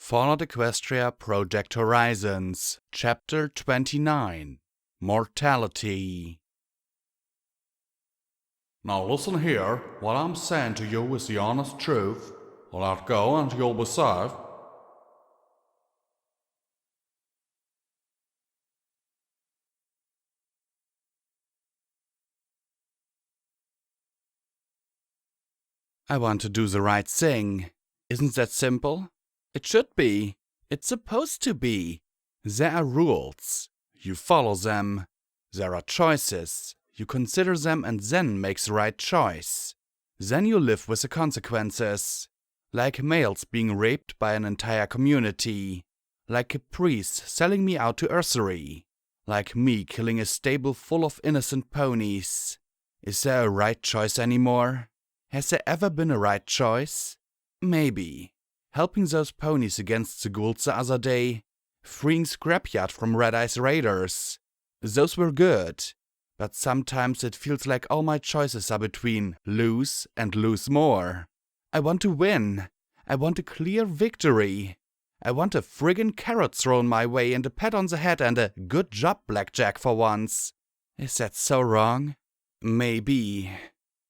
Fallout Equestria Project Horizons, Chapter 29, Mortality. Now listen here, what I'm saying to you is the honest truth. Let go and you'll be safe. I want to do the right thing. Isn't that simple? It should be. It's supposed to be. There are rules. You follow them. There are choices. You consider them and then make the right choice. Then you live with the consequences. Like males being raped by an entire community. Like a priest selling me out to Usury. Like me killing a stable full of innocent ponies. Is there a right choice anymore? Has there ever been a right choice? Maybe. Helping those ponies against the ghouls the other day. Freeing Scrapyard from Red Eye's raiders. Those were good. But sometimes it feels like all my choices are between lose and lose more. I want to win. I want a clear victory. I want a friggin' carrot thrown my way and a pat on the head and a good job, Blackjack, for once. Is that so wrong? Maybe.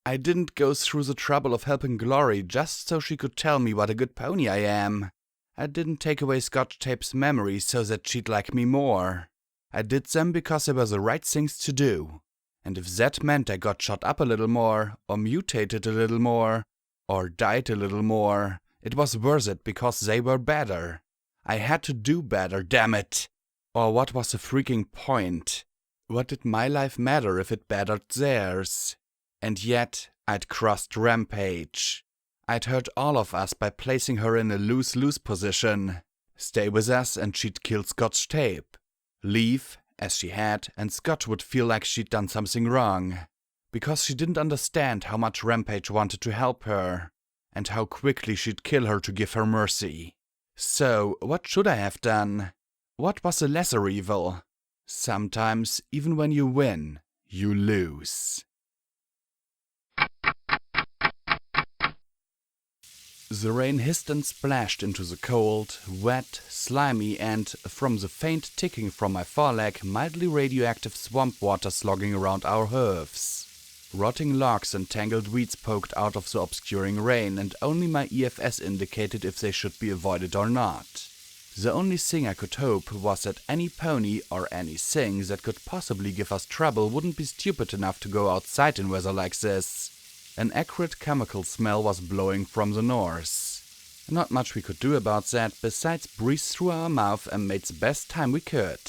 I didn't go through the trouble of helping Glory just so she could tell me what a good pony I am. I didn't take away Scotch Tape's memories so that she'd like me more. I did them because they were the right things to do. And if that meant I got shot up a little more, or mutated a little more, or died a little more, it was worth it because they were better. I had to do better, damn it! Or what was the freaking point? What did my life matter if it bettered theirs? And yet, I'd crossed Rampage. I'd hurt all of us by placing her in a lose-lose position. Stay with us and she'd kill Scotch Tape. Leave, as she had, and Scotch would feel like she'd done something wrong. Because she didn't understand how much Rampage wanted to help her, and how quickly she'd kill her to give her mercy. So, what should I have done? What was the lesser evil? Sometimes, even when you win, you lose. The rain hissed and splashed into the cold, wet, slimy, and, from the faint ticking from my foreleg, mildly radioactive swamp water slogging around our hooves. Rotting logs and tangled weeds poked out of the obscuring rain, and only my EFS indicated if they should be avoided or not. The only thing I could hope was that any pony or anything that could possibly give us trouble wouldn't be stupid enough to go outside in weather like this. An acrid chemical smell was blowing from the north. Not much we could do about that, besides breathe through our mouth and make the best time we could.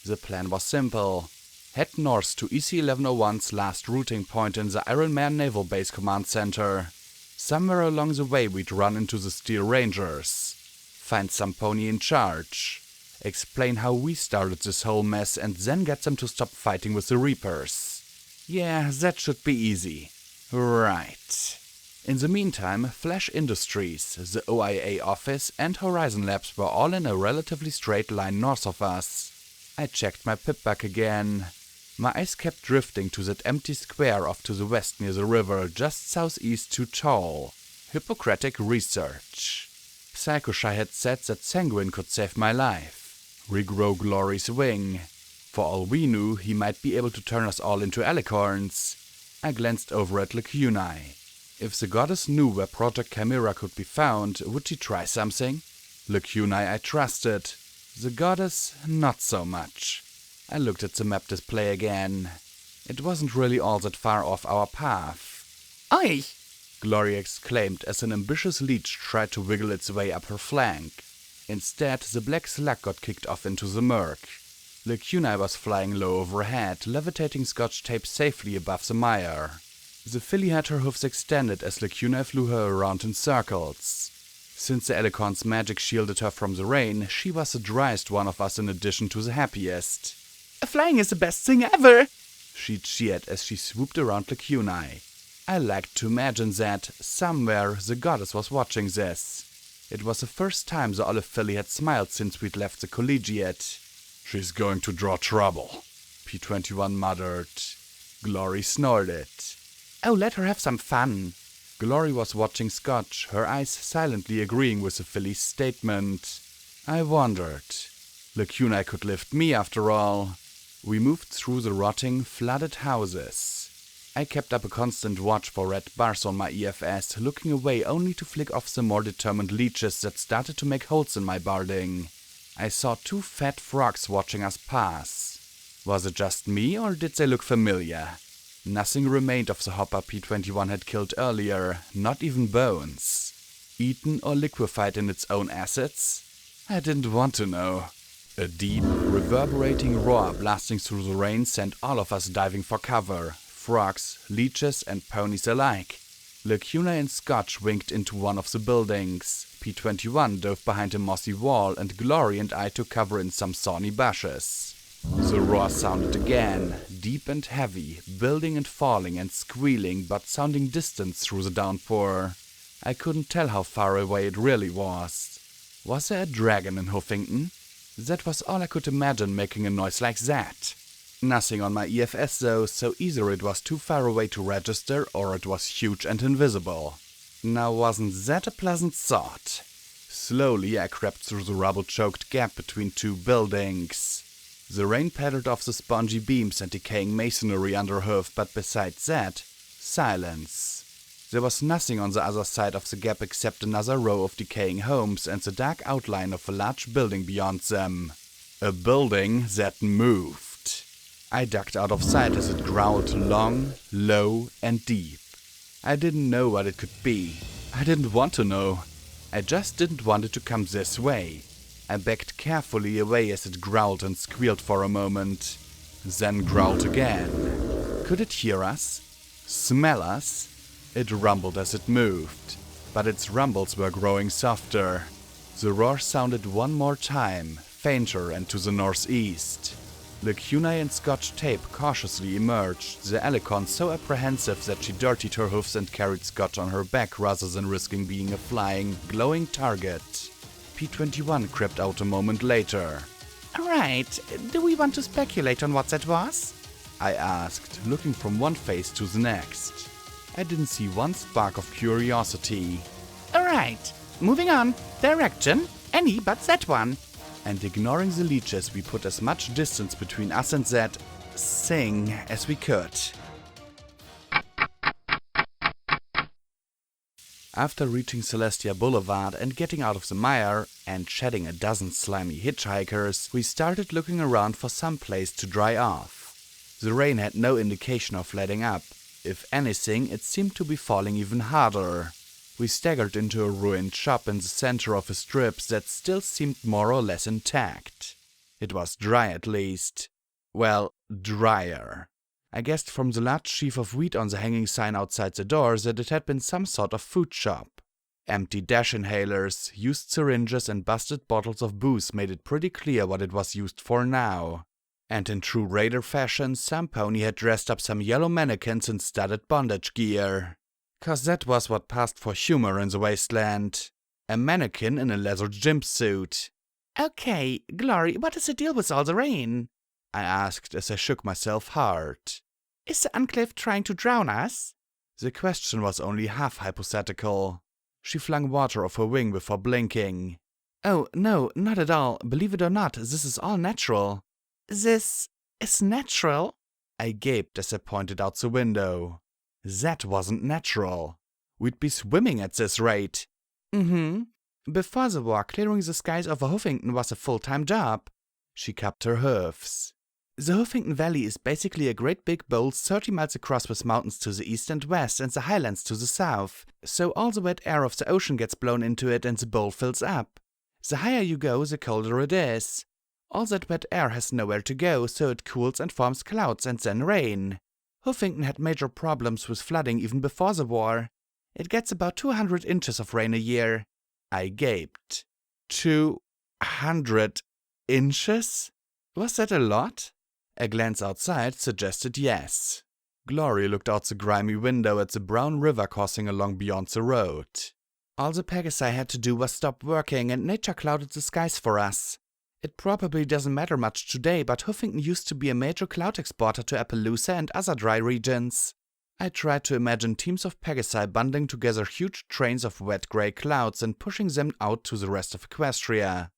The plan was simple. Head north to EC-1101's last routing point in the Iron Man Naval Base Command Center. Somewhere along the way we'd run into the Steel Rangers. Find some pony in charge. Explain how we started this whole mess and then get them to stop fighting with the Reapers. Yeah, that should be easy. Right. In the meantime, Flash Industries, the OIA office, and Horizon Labs were all in a relatively straight line north of us. I checked my pipbug again. My eyes kept drifting to that empty square off to the west near the river, just southeast to Toll. Hippocratic research. Psycho-Shy had said that Sanguine could save my life. Regrow Glory's wing. For all we knew, he might be able to turn us all into alicorns. I glanced over at Lacuni. If the goddess knew where Project Chimera could be found, would she try something? Lacuni I trusted. The goddess, not so much. I looked at the map display again. It wasn't really all that far off our path. "Oi!" Glory exclaimed as an ambitious leech tried to wiggle its way up her flank. Instead, the black slug got kicked off into the murk. Lacuni was flying low overhead, levitating Scotch Tape safely above the mire. The filly had her hoofs extended as Lacuni flew her around in circles. Since the alicorn's magic shielded her from the rain, she was the driest one of us in addition to the happiest. "Flying is the best thing ever!" she cheered as she swooped around Lacuni. I liked to imagine that, somewhere, the goddess was watching this. It was the first time the olive filly had smiled since we'd left the collegiate. "She's going to draw trouble," P-21 muttered. Glory snorted. "Oh, let her have some fun." Glory was watching Scotch, her eyes silently agreeing with the filly's statement. I wondered. Lacuna could lift me after all. We moved through the rotting, flooded houses. I kept up a constant watch for red bars on my EFS, looking away only to flick off the more determined leeches that started to make holes in my barding. I saw 2 fat frogs watching us pass. Was it just me, or did they look familiar? Nothing remained of the hopper P-21 had killed earlier, not even bones. Eaten or liquefied in its own acids? I didn't want to know. A deep, reverberating roar blasting through the rain sent all of us diving for cover. Frogs, leeches, and ponies alike. Lacuna and Scotch winked into one of the buildings. P-21 dove behind a mossy wall, and Glory and I took cover in some thorny bushes. The roar sounded again, deep and heavy, building and falling and squealing, but sounding distant through the downpour. I couldn't tell how far away it really was. Was there a dragon in Huffington? That was all I could imagine making a noise like that. Nothing on my EFS though, so either it was too far away to register or it was huge and invisible. Now wasn't that a pleasant thought? Slowly I crept through the rubble-choked gap between 2 buildings. The rain pattered off the spongy beams and decaying masonry underhoof, but besides that, silence. There was nothing on the other side of the gap except another row of decaying homes and the dark outline of a large building beyond them. A building that moved. I ducked out of sight as it growled long, low, and deep. I didn't know what it could be. I didn't want to know. I just didn't want it to come this way. I backed carefully away as it growled and squealed for a moment. Then growled again. Could it hear us? Smell us? It rumbled as it moved. But its rumbles were growing softer. The roar sounded one more time, fainter and to the northeast. Lacuna and Scotch Tape cautiously emerged, the Alicon so apprehensive that she dirtied her hoofs and carried Scotch on her back rather than risking being a flying, glowing target. P-21 crept out a moment later. Right, do we want to speculate on what that was? I asked, looking from one face to the next. I didn't see one spark of curiosity. Alright, moving on. Direction? Any but that one. And ignoring the leeches, we put as much distance between us and that thing as we could. After reaching Celestia Boulevard and getting out of the mire and shedding a dozen slimy hitchhikers, we started looking around for some place to dry off. The rain had no indication of letting up. If anything, it seemed to be falling even harder. We staggered into a ruined shop in the center of a strip that still seemed more or less intact. It was dry at least. Well, drier. I guessed from the large sheaf of wheat on the hanging sign outside the door that it had been some sort of food shop. Empty dash inhalers, used syringes and busted bottles of booze made it pretty clear what it was used for now. And in true raider fashion, some pony had dressed up some yellow mannequins in studded bondage gear. 'Cause that was what passed for humor in the wasteland. A mannequin in a leather jumpsuit. Okay, Glory, what is the deal with all the rain? I asked as I shook myself hard. Is the Enclave trying to drown us? The question was only half hypothetical. She flung water off her wing before blinking. Oh, no, not at all. Believe it or not, this is all natural. This is natural? I gaped as I pointed out the window. That wasn't natural. We'd be swimming at this rate. Before the war, clearing the skies over Huffington was a full-time job. She cupped her hoofs. The Huffington Valley is basically a great big bowl 30 miles across with mountains to the east and west and the highlands to the south. So all the wet air of the ocean gets blown into it and the bowl fills up. The higher you go, the colder it is. All that wet air has nowhere to go, so it cools and forms clouds and then rain. Huffington had major problems with flooding even before the war. It gets about 200 inches of rain a year. I gaped. 200 inches? Was that a lot? A glance outside suggested yes. Glory looked out the grimy window at the brown river coursing along beyond the road. All the Pegasi had to do was stop working and nature clouded the skies for us. It probably doesn't matter much today, but Huffington used to be a major cloud exporter to Appaloosa and other dry regions. I tried to imagine teams of Pegasi bundling together huge trains of wet grey clouds and pushing them out to the rest of Equestria.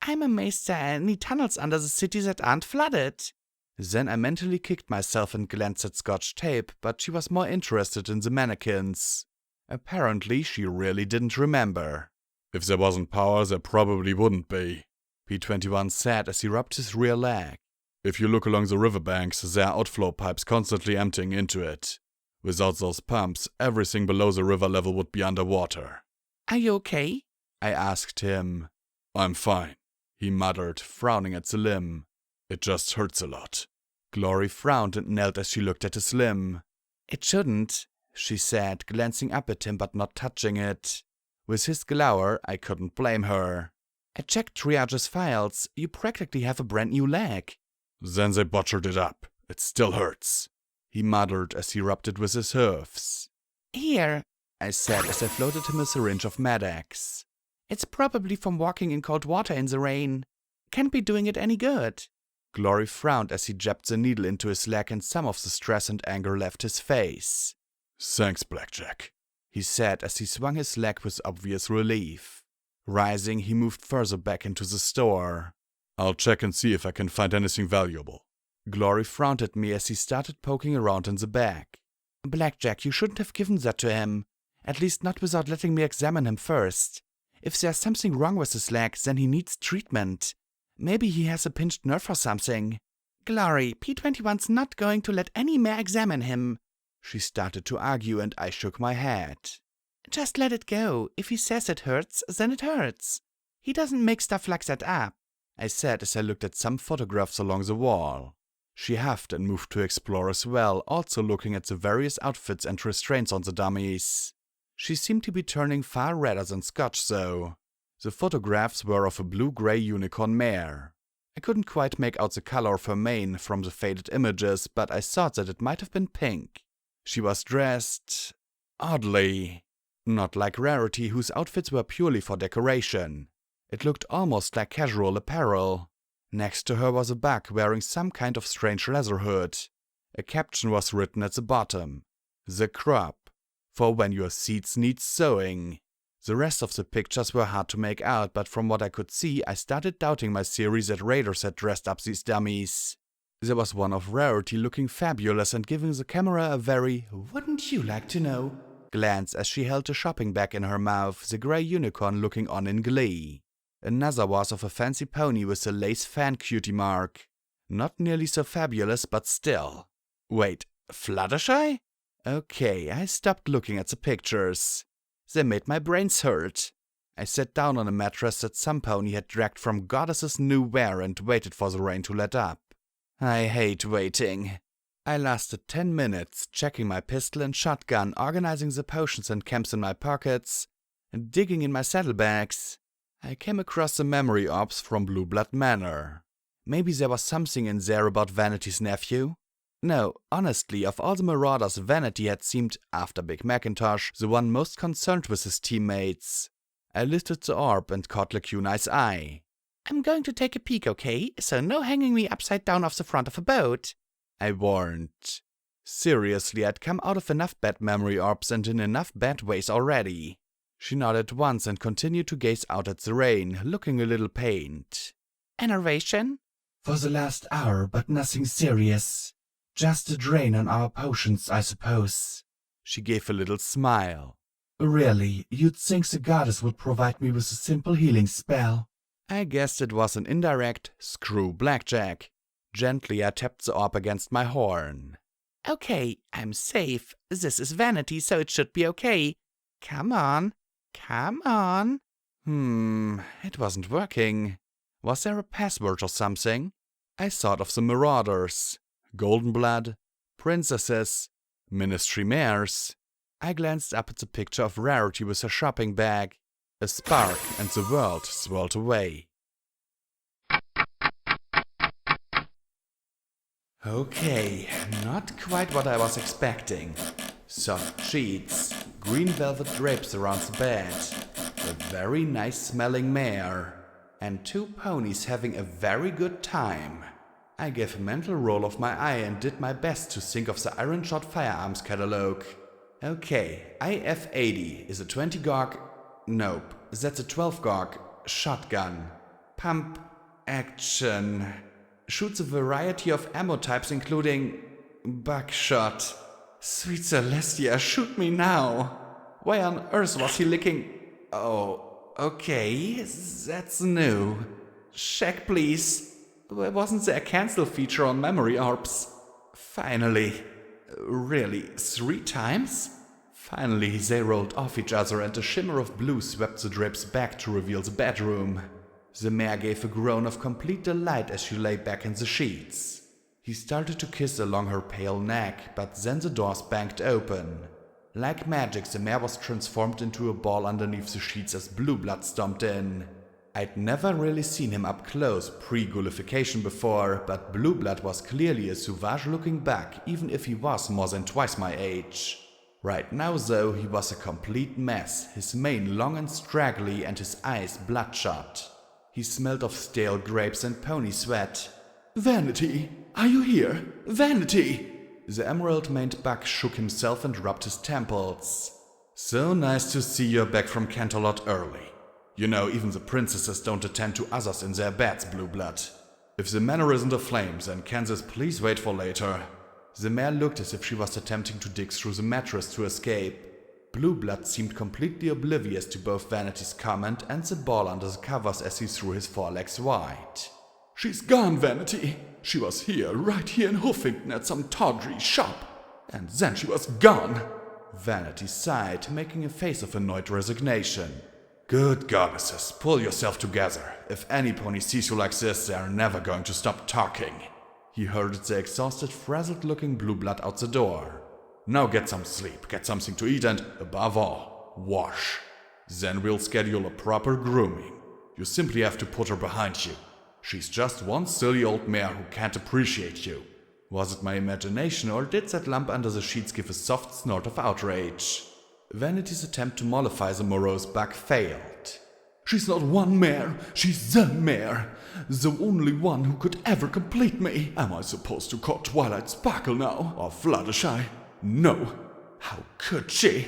I'm amazed there are any tunnels under the city that aren't flooded. Then I mentally kicked myself and glanced at Scotch tape, but she was more interested in the mannequins. Apparently, she really didn't remember. If there wasn't power, there probably wouldn't be, P21 said as he rubbed his rear leg. If you look along the riverbanks, there are outflow pipes constantly emptying into it. Without those pumps, everything below the river level would be underwater. Are you okay? I asked him. I'm fine, he muttered, frowning at the limb. It just hurts a lot. Glory frowned and knelt as she looked at his limb. It shouldn't, she said, glancing up at him but not touching it. With his glower, I couldn't blame her. I checked Triage's files. You practically have a brand new leg. Then they butchered it up. It still hurts, he muttered as he rubbed it with his hoofs. Here, I said as I floated him a syringe of Med-X. It's probably from walking in cold water in the rain. Can't be doing it any good. Glory frowned as he jabbed the needle into his leg and some of the stress and anger left his face. Thanks, Blackjack, he said as he swung his leg with obvious relief. Rising, he moved further back into the store. I'll check and see if I can find anything valuable. Glory frowned at me as he started poking around in the bag. Blackjack, you shouldn't have given that to him. At least not without letting me examine him first. If there's something wrong with his leg, then he needs treatment. Maybe he has a pinched nerve or something. Glory, P21's not going to let any mare examine him. She started to argue and I shook my head. Just let it go. If he says it hurts, then it hurts. He doesn't make stuff like that up, I said as I looked at some photographs along the wall. She huffed and moved to explore as well, also looking at the various outfits and restraints on the dummies. She seemed to be turning far redder than Scotch though. The photographs were of a blue-gray unicorn mare. I couldn't quite make out the color of her mane from the faded images, but I thought that it might have been pink. She was dressed oddly. Not like Rarity, whose outfits were purely for decoration. It looked almost like casual apparel. Next to her was a bug wearing some kind of strange leather hood. A caption was written at the bottom. The crop. For when your seeds need sowing. The rest of the pictures were hard to make out, but from what I could see, I started doubting my theory that raiders had dressed up these dummies. There was one of Rarity looking fabulous and giving the camera a very "wouldn't you like to know" glance as she held a shopping bag in her mouth, the grey unicorn looking on in glee. Another was of a fancy pony with a lace fan cutie mark. Not nearly so fabulous, but still. Wait, Fluttershy? Okay, I stopped looking at the pictures. They made my brains hurt. I sat down on a mattress that some pony had dragged from Goddess's new wear and waited for the rain to let up. I hate waiting. I lasted 10 minutes, checking my pistol and shotgun, organizing the potions and chems in my pockets, and digging in my saddlebags. I came across the memory orbs from Blue Blood Manor. Maybe there was something in there about Vanity's nephew? No, honestly, of all the marauders, Vanity had seemed, after Big Macintosh, the one most concerned with his teammates. I lifted the orb and caught Lacuna's eye. I'm going to take a peek, okay? So no hanging me upside down off the front of a boat, I warned. Seriously, I'd come out of enough bad memory orbs and in enough bad ways already. She nodded once and continued to gaze out at the rain, looking a little pained. Enervation? For the last hour, but nothing serious. Just a drain on our potions, I suppose. She gave a little smile. Really, you'd think the goddess would provide me with a simple healing spell. I guessed it was an indirect "screw Blackjack." Gently I tapped the orb against my horn. Okay, I'm safe. This is Vanity, so it should be okay. Come on. Come on. It wasn't working. Was there a password or something? I thought of the marauders. Golden Blood, princesses, ministry mares. I glanced up at the picture of Rarity with her shopping bag. A spark and the world swirled away. Okay, not quite what I was expecting. Soft sheets, green velvet drapes around the bed, a very nice smelling mare, and 2 ponies having a very good time. I gave a mental roll of my eye and did my best to think of the Iron Shot firearms catalogue. Okay, IF-80 is a 20 gauge... Nope, that's a 12 gauge shotgun. Pump action. Shoots a variety of ammo types including buckshot. Sweet Celestia, shoot me now. Why on earth was he licking? Oh, okay, that's new. Check please. Wasn't there a cancel feature on memory orbs? Finally. Really, 3 times? Finally, they rolled off each other and a shimmer of blue swept the drapes back to reveal the bedroom. The mare gave a groan of complete delight as she lay back in the sheets. He started to kiss along her pale neck, but then the doors banged open. Like magic, the mare was transformed into a ball underneath the sheets as Blue Blood stomped in. I'd never really seen him up close pre-gullification before, but Blue Blood was clearly a sauvage-looking buck, even if he was more than twice my age. Right now, though, he was a complete mess, his mane long and straggly and his eyes bloodshot. He smelled of stale grapes and pony sweat. "Vanity, are you here? Vanity!" The emerald-maned buck shook himself and rubbed his temples. "So nice to see you're back from Canterlot early. You know, even the princesses don't attend to others in their beds, Blue Blood. If the manor isn't aflame, then can this please wait for later?" The mare looked as if she was attempting to dig through the mattress to escape. Blue Blood seemed completely oblivious to both Vanity's comment and the ball under the covers as he threw his forelegs wide. "She's gone, Vanity. She was here, right here in Huffington at some tawdry shop. And then she was gone." Vanity sighed, making a face of annoyed resignation. "Good goddesses, pull yourself together. If any pony sees you like this, they are never going to stop talking." He herded the exhausted, frazzled-looking Blue Blood out the door. "Now get some sleep, get something to eat, and, above all, wash. Then we'll schedule a proper grooming. You simply have to put her behind you. She's just one silly old mare who can't appreciate you." Was it my imagination, or did that lump under the sheets give a soft snort of outrage? Vanity's attempt to mollify the morose buck failed. "She's not one mare, she's the mare. The only one who could ever complete me. Am I supposed to call Twilight Sparkle now, or Fluttershy? No. How could she?"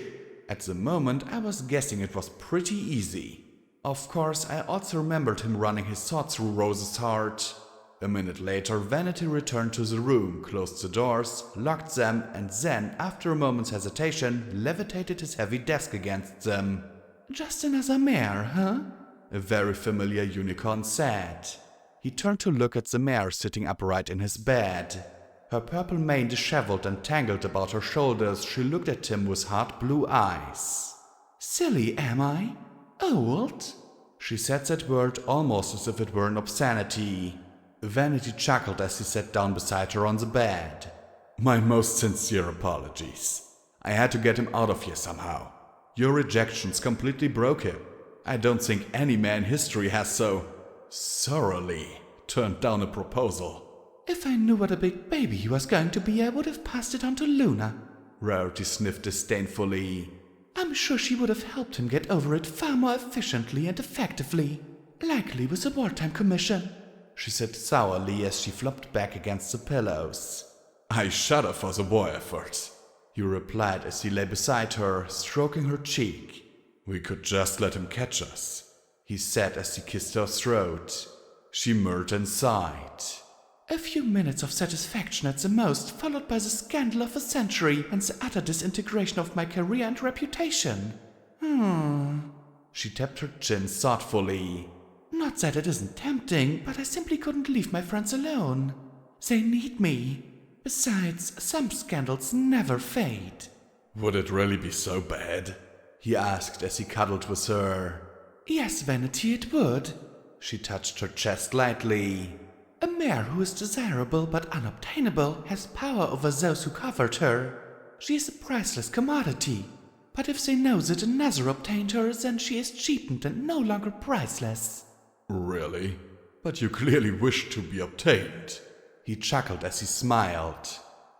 At the moment, I was guessing it was pretty easy. Of course, I also remembered him running his thought through Rose's heart. A minute later, Vanity returned to the room, closed the doors, locked them, and then, after a moment's hesitation, levitated his heavy desk against them. "Just another mare, huh?" a very familiar unicorn said. He turned to look at the mare sitting upright in his bed. Her purple mane disheveled and tangled about her shoulders, she looked at him with hard blue eyes. "Silly, am I? Old?" She said that word almost as if it were an obscenity. Vanity chuckled as he sat down beside her on the bed. "My most sincere apologies. I had to get him out of here somehow. Your rejections completely broke him. I don't think any man in history has so thoroughly turned down a proposal." "If I knew what a big baby he was going to be, I would have passed it on to Luna." Rarity sniffed disdainfully. "I'm sure she would have helped him get over it far more efficiently and effectively. Likely with a wartime commission," she said sourly as she flopped back against the pillows. "I shudder for the war effort," he replied as he lay beside her, stroking her cheek. "We could just let him catch us," he said as he kissed her throat. She murmured and sighed. "A few minutes of satisfaction at the most, followed by the scandal of a century and the utter disintegration of my career and reputation. She tapped her chin thoughtfully. "Not that it isn't tempting, but I simply couldn't leave my friends alone. They need me. Besides, some scandals never fade." "Would it really be so bad?" he asked as he cuddled with her. "Yes, Vanity, it would." She touched her chest lightly. "A mare who is desirable but unobtainable has power over those who covet her. She is a priceless commodity. But if they know that another obtained her, then she is cheapened and no longer priceless." "Really? But you clearly wish to be obtained." He chuckled as he smiled.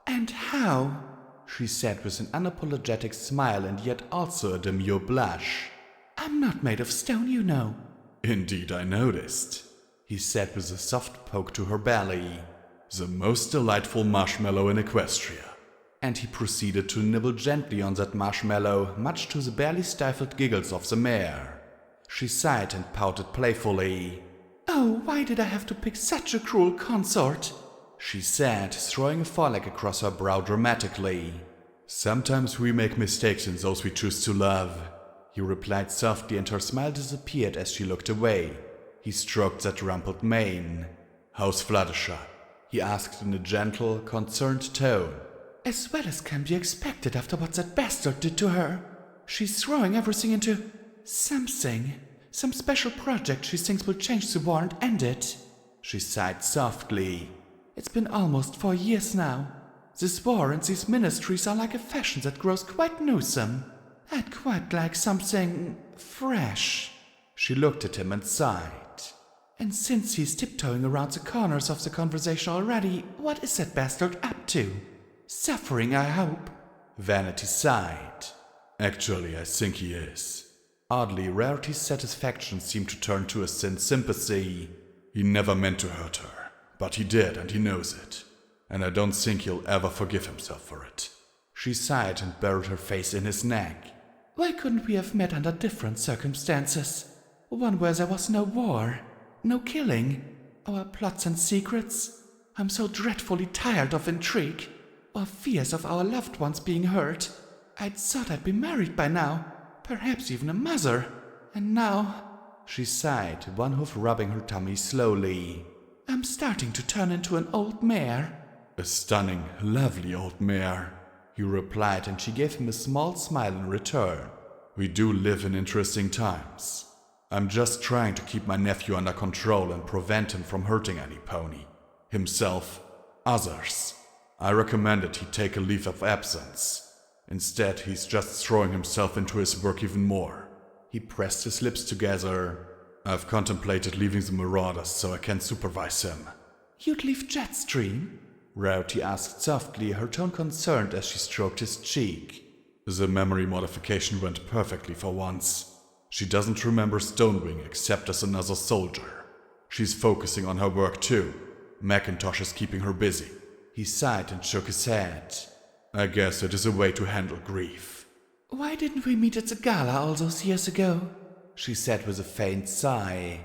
"And how?" she said with an unapologetic smile and yet also a demure blush. "I'm not made of stone, you know." "Indeed, I noticed," he said with a soft poke to her belly. "The most delightful marshmallow in Equestria." And he proceeded to nibble gently on that marshmallow, much to the barely stifled giggles of the mare. She sighed and pouted playfully. "Oh, why did I have to pick such a cruel consort?" she said, throwing a foreleg across her brow dramatically. "Sometimes we make mistakes in those we choose to love," he replied softly, and her smile disappeared as she looked away. He stroked that rumpled mane. "How's Fluttershy?" he asked in a gentle, concerned tone. "As well as can be expected after what that bastard did to her. She's throwing everything into something. Some special project she thinks will change the war and end it." She sighed softly. "It's been almost 4 years now. This war and these ministries are like a fashion that grows quite newsome. I'd quite like something fresh." She looked at him and sighed. "And since he's tiptoeing around the corners of the conversation already, what is that bastard up to? Suffering, I hope." Vanity sighed. "Actually, I think he is." Oddly, Rarity's satisfaction seemed to turn to a thin sympathy. "He never meant to hurt her, but he did, and he knows it. And I don't think he'll ever forgive himself for it." She sighed and buried her face in his neck. "Why couldn't we have met under different circumstances? One where there was no war, no killing, or plots and secrets? I'm so dreadfully tired of intrigue, or fears of our loved ones being hurt. I'd thought I'd be married by now, perhaps even a mother. And now," she sighed, one hoof rubbing her tummy slowly, "I'm starting to turn into an old mare." "A stunning, lovely old mare," he replied, and she gave him a small smile in return. "We do live in interesting times. I'm just trying to keep my nephew under control and prevent him from hurting any pony. Himself, others. I recommended he take a leave of absence. Instead, he's just throwing himself into his work even more." He pressed his lips together. "I've contemplated leaving the Marauders so I can supervise him." "You'd leave Jetstream?" Rarity asked softly, her tone concerned as she stroked his cheek. "The memory modification went perfectly for once. She doesn't remember Stonewing except as another soldier. She's focusing on her work too. Macintosh is keeping her busy." He sighed and shook his head. "I guess it is a way to handle grief." "Why didn't we meet at the gala all those years ago?" she said with a faint sigh.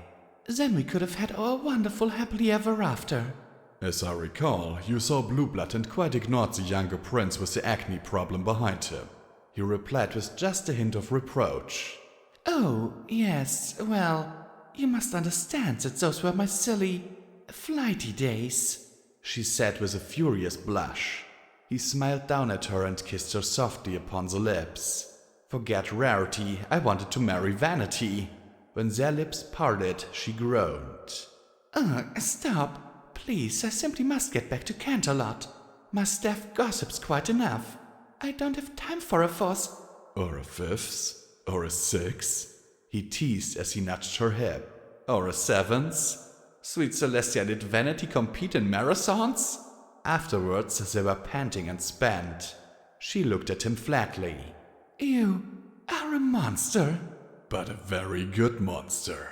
"Then we could have had our wonderful happily ever after." "As I recall, you saw Blueblood and quite ignored the younger prince with the acne problem behind him," he replied with just a hint of reproach. "Oh, yes, well, you must understand that those were my silly, flighty days," she said with a furious blush. He smiled down at her and kissed her softly upon the lips. Forget Rarity, I wanted to marry Vanity. When their lips parted, she groaned. Stop, please, I simply must get back to Canterlot. My staff gossips quite enough. I don't have time for a fourth." "Or a fifth? Or a sixth?" he teased as he nudged her hip. "Or a seventh? Sweet Celestia, did Vanity compete in marathons?" Afterwards, they were panting and spent. She looked at him flatly. "You are a monster." "But a very good monster,"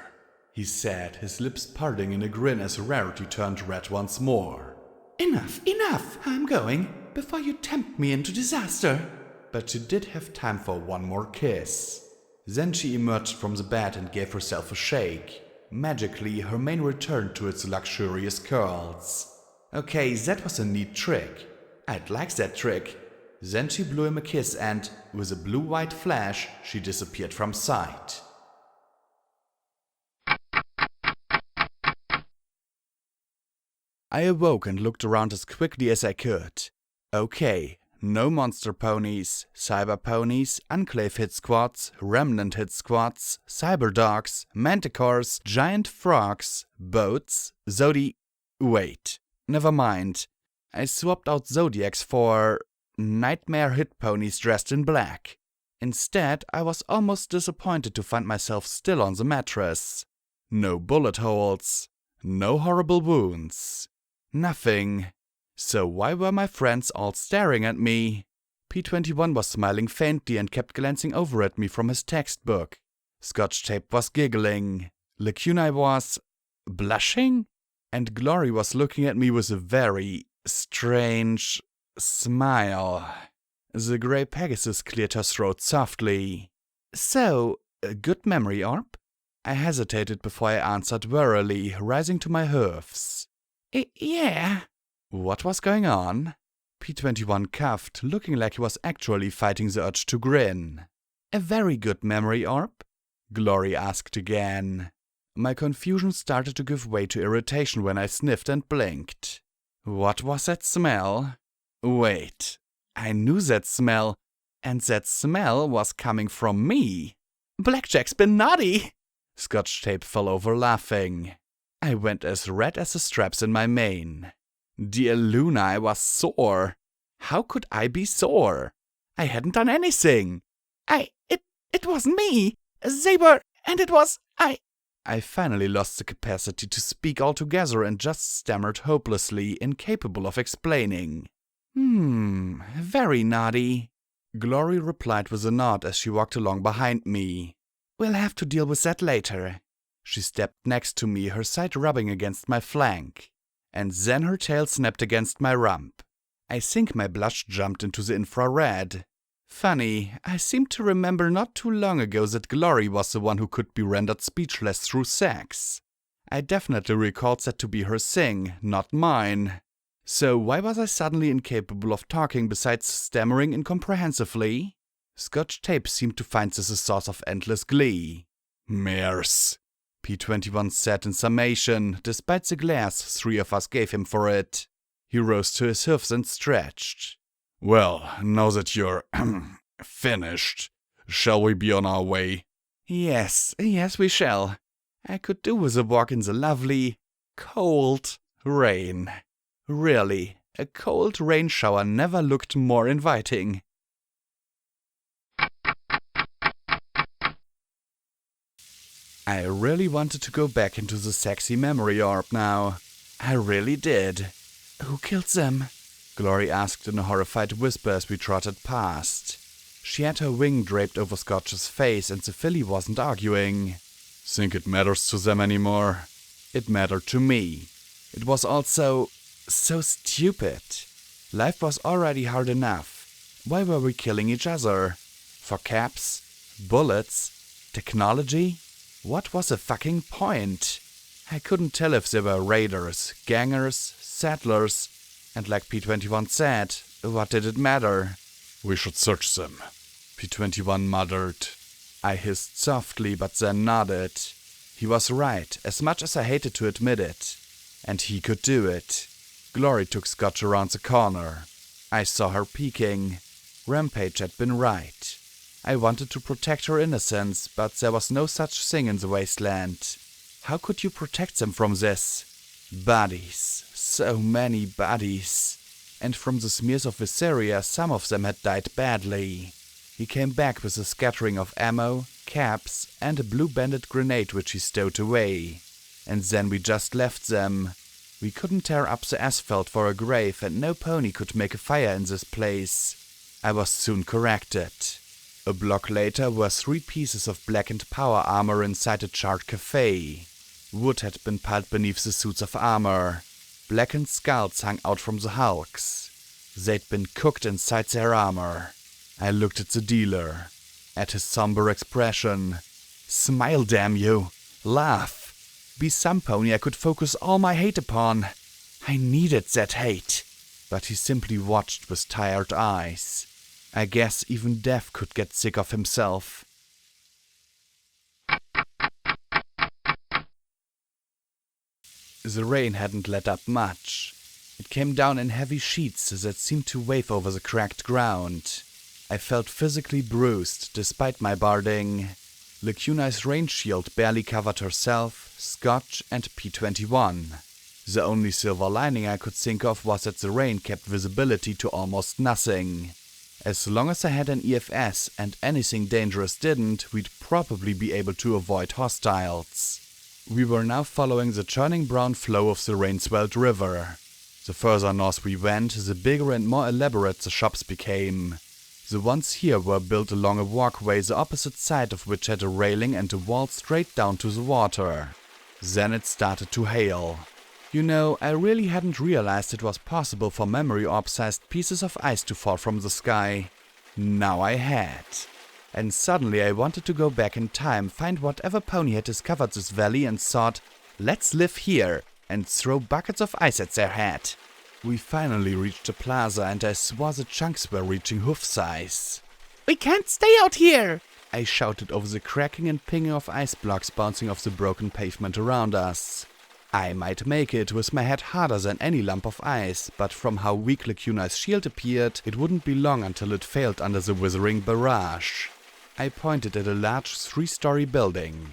he said, his lips parting in a grin as Rarity turned red once more. Enough, enough! I'm going, before you tempt me into disaster." But she did have time for one more kiss. Then she emerged from the bed and gave herself a shake. Magically, her mane returned to its luxurious curls. Okay, that was a neat trick. I'd like that trick. Then she blew him a kiss and, with a blue-white flash, she disappeared from sight. I awoke and looked around as quickly as I could. Okay, no monster ponies, cyber ponies, enclave hit squads, remnant hit squads, cyber dogs, manticores, giant frogs, boats, wait, never mind. I swapped out zodiacs for nightmare hit ponies dressed in black. Instead, I was almost disappointed to find myself still on the mattress. No bullet holes, no horrible wounds, nothing. So why were my friends all staring at me? P21 was smiling faintly and kept glancing over at me from his textbook. Scotch Tape was giggling. Lacunai was blushing? And Glory was looking at me with a very strange smile. The grey Pegasus cleared her throat softly. "So, a good memory, Orb?" I hesitated before I answered wearily, rising to my hoofs. Yeah. What was going on? P21 coughed, looking like he was actually fighting the urge to grin. A very good memory orb? Glory asked again. My confusion started to give way to irritation when I sniffed and blinked. What was that smell? Wait, I knew that smell, and that smell was coming from me. Blackjack's been naughty! Scotch Tape fell over laughing. I went as red as the straps in my mane. Dear Luna, I was sore. How could I be sore? I hadn't done anything. It wasn't me. They were, and it was, I finally lost the capacity to speak altogether and just stammered hopelessly, incapable of explaining. Very naughty. Glory replied with a nod as she walked along behind me. We'll have to deal with that later. She stepped next to me, her side rubbing against my flank. And then her tail snapped against my rump. I think my blush jumped into the infrared. Funny, I seem to remember not too long ago that Glory was the one who could be rendered speechless through sex. I definitely recalled that to be her thing, not mine. So why was I suddenly incapable of talking besides stammering incomprehensively? Scotch Tape seemed to find this a source of endless glee. Mares, P21 said in summation, despite the glares 3 of us gave him for it. He rose to his hoofs and stretched. Well, now that you're finished, shall we be on our way? Yes, we shall. I could do with a walk in the lovely, cold rain. Really, a cold rain shower never looked more inviting. I really wanted to go back into the sexy memory orb now. I really did. Who killed them? Glory asked in a horrified whisper as we trotted past. She had her wing draped over Scotch's face and the filly wasn't arguing. Think it matters to them anymore? It mattered to me. It was also so stupid. Life was already hard enough. Why were we killing each other? For caps? Bullets? Technology? What was the fucking point? I couldn't tell if they were raiders, gangers, settlers, and like P21 said, what did it matter? We should search them, P21 muttered. I hissed softly but then nodded. He was right, as much as I hated to admit it. And he could do it. Glory took Scotch around the corner. I saw her peeking. Rampage had been right. I wanted to protect her innocence, but there was no such thing in the wasteland. How could you protect them from this? Bodies. So many bodies. And from the smears of Viseria, some of them had died badly. He came back with a scattering of ammo, caps, and a blue-banded grenade which he stowed away. And then we just left them. We couldn't tear up the asphalt for a grave, and no pony could make a fire in this place. I was soon corrected. A block later were 3 pieces of blackened power armor inside a charred cafe. Wood had been piled beneath the suits of armor. Blackened skulls hung out from the hulks. They'd been cooked inside their armor. I looked at the dealer, at his somber expression. Smile, damn you! Laugh! Be some pony I could focus all my hate upon. I needed that hate. But he simply watched with tired eyes. I guess even Death could get sick of himself. The rain hadn't let up much. It came down in heavy sheets that seemed to wave over the cracked ground. I felt physically bruised despite my barding. Lacuna's rain shield barely covered herself, Scotch, and P21. The only silver lining I could think of was that the rain kept visibility to almost nothing. As long as I had an EFS and anything dangerous didn't, we'd probably be able to avoid hostiles. We were now following the churning brown flow of the rain-swelled river. The further north we went, the bigger and more elaborate the shops became. The ones here were built along a walkway, the opposite side of which had a railing and a wall straight down to the water. Then it started to hail. You know, I really hadn't realized it was possible for memory orb-sized pieces of ice to fall from the sky. Now I had. And suddenly I wanted to go back in time, find whatever pony had discovered this valley and thought, let's live here, and throw buckets of ice at their head. We finally reached the plaza and I swore the chunks were reaching hoof size. We can't stay out here! I shouted over the cracking and pinging of ice blocks bouncing off the broken pavement around us. I might make it with my head harder than any lump of ice, but from how weak Lacuna's shield appeared, it wouldn't be long until it failed under the withering barrage. I pointed at a large 3-story building.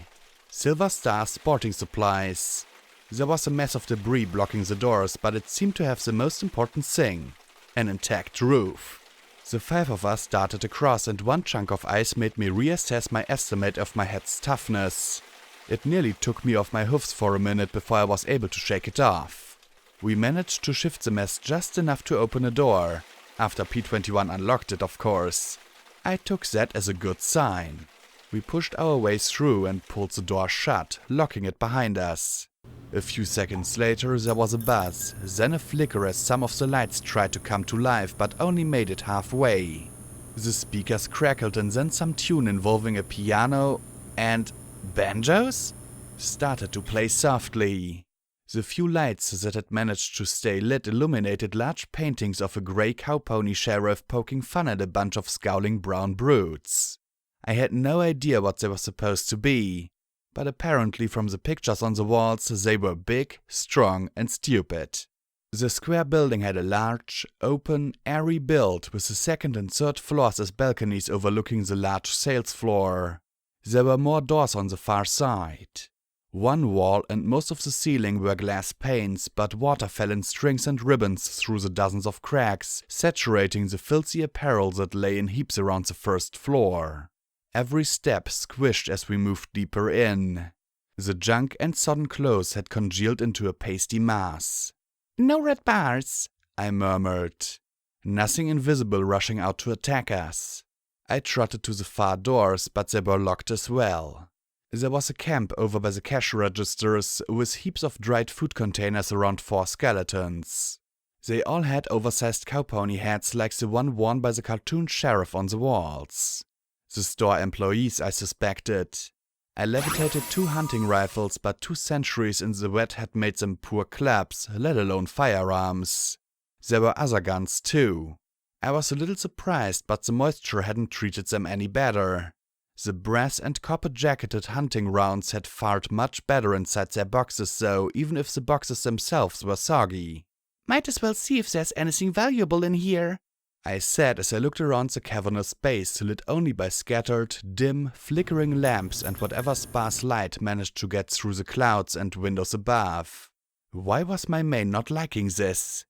Silver Star Sporting Supplies. There was a mess of debris blocking the doors, but it seemed to have the most important thing: an intact roof. The 5 of us darted across and one chunk of ice made me reassess my estimate of my head's toughness. It nearly took me off my hoofs for a minute before I was able to shake it off. We managed to shift the mess just enough to open a door. After P21 unlocked it, of course. I took that as a good sign. We pushed our way through and pulled the door shut, locking it behind us. A few seconds later there was a buzz, then a flicker as some of the lights tried to come to life but only made it halfway. The speakers crackled and then some tune involving a piano and banjos started to play softly. The few lights that had managed to stay lit illuminated large paintings of a grey cowpony sheriff poking fun at a bunch of scowling brown brutes. I had no idea what they were supposed to be, but apparently from the pictures on the walls they were big, strong and stupid. The square building had a large, open, airy build with the 2nd and 3rd floors as balconies overlooking the large sales floor. There were more doors on the far side. One wall and most of the ceiling were glass panes, but water fell in strings and ribbons through the dozens of cracks, saturating the filthy apparel that lay in heaps around the 1st floor. Every step squished as we moved deeper in. The junk and sodden clothes had congealed into a pasty mass. No red bars, I murmured. Nothing invisible rushing out to attack us. I trotted to the far doors, but they were locked as well. There was a camp over by the cash registers with heaps of dried food containers around 4 skeletons. They all had oversized cowpony hats like the one worn by the cartoon sheriff on the walls. The store employees, I suspected. I levitated 2 hunting rifles, but 2 centuries in the wet had made them poor clubs, let alone firearms. There were other guns too. I was a little surprised, but the moisture hadn't treated them any better. The brass and copper-jacketed hunting rounds had fared much better inside their boxes though, even if the boxes themselves were soggy. Might as well see if there's anything valuable in here, I said as I looked around the cavernous space, lit only by scattered, dim, flickering lamps and whatever sparse light managed to get through the clouds and windows above. Why was my maid not liking this?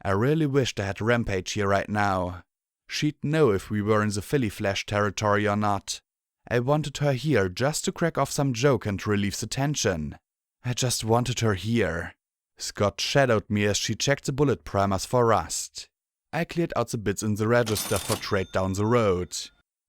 I really wished I had Rampage here right now. She'd know if we were in the Philly Flash territory or not. I wanted her here just to crack off some joke and relieve the tension. I just wanted her here. Scott shadowed me as she checked the bullet primers for rust. I cleared out the bits in the register for trade down the road.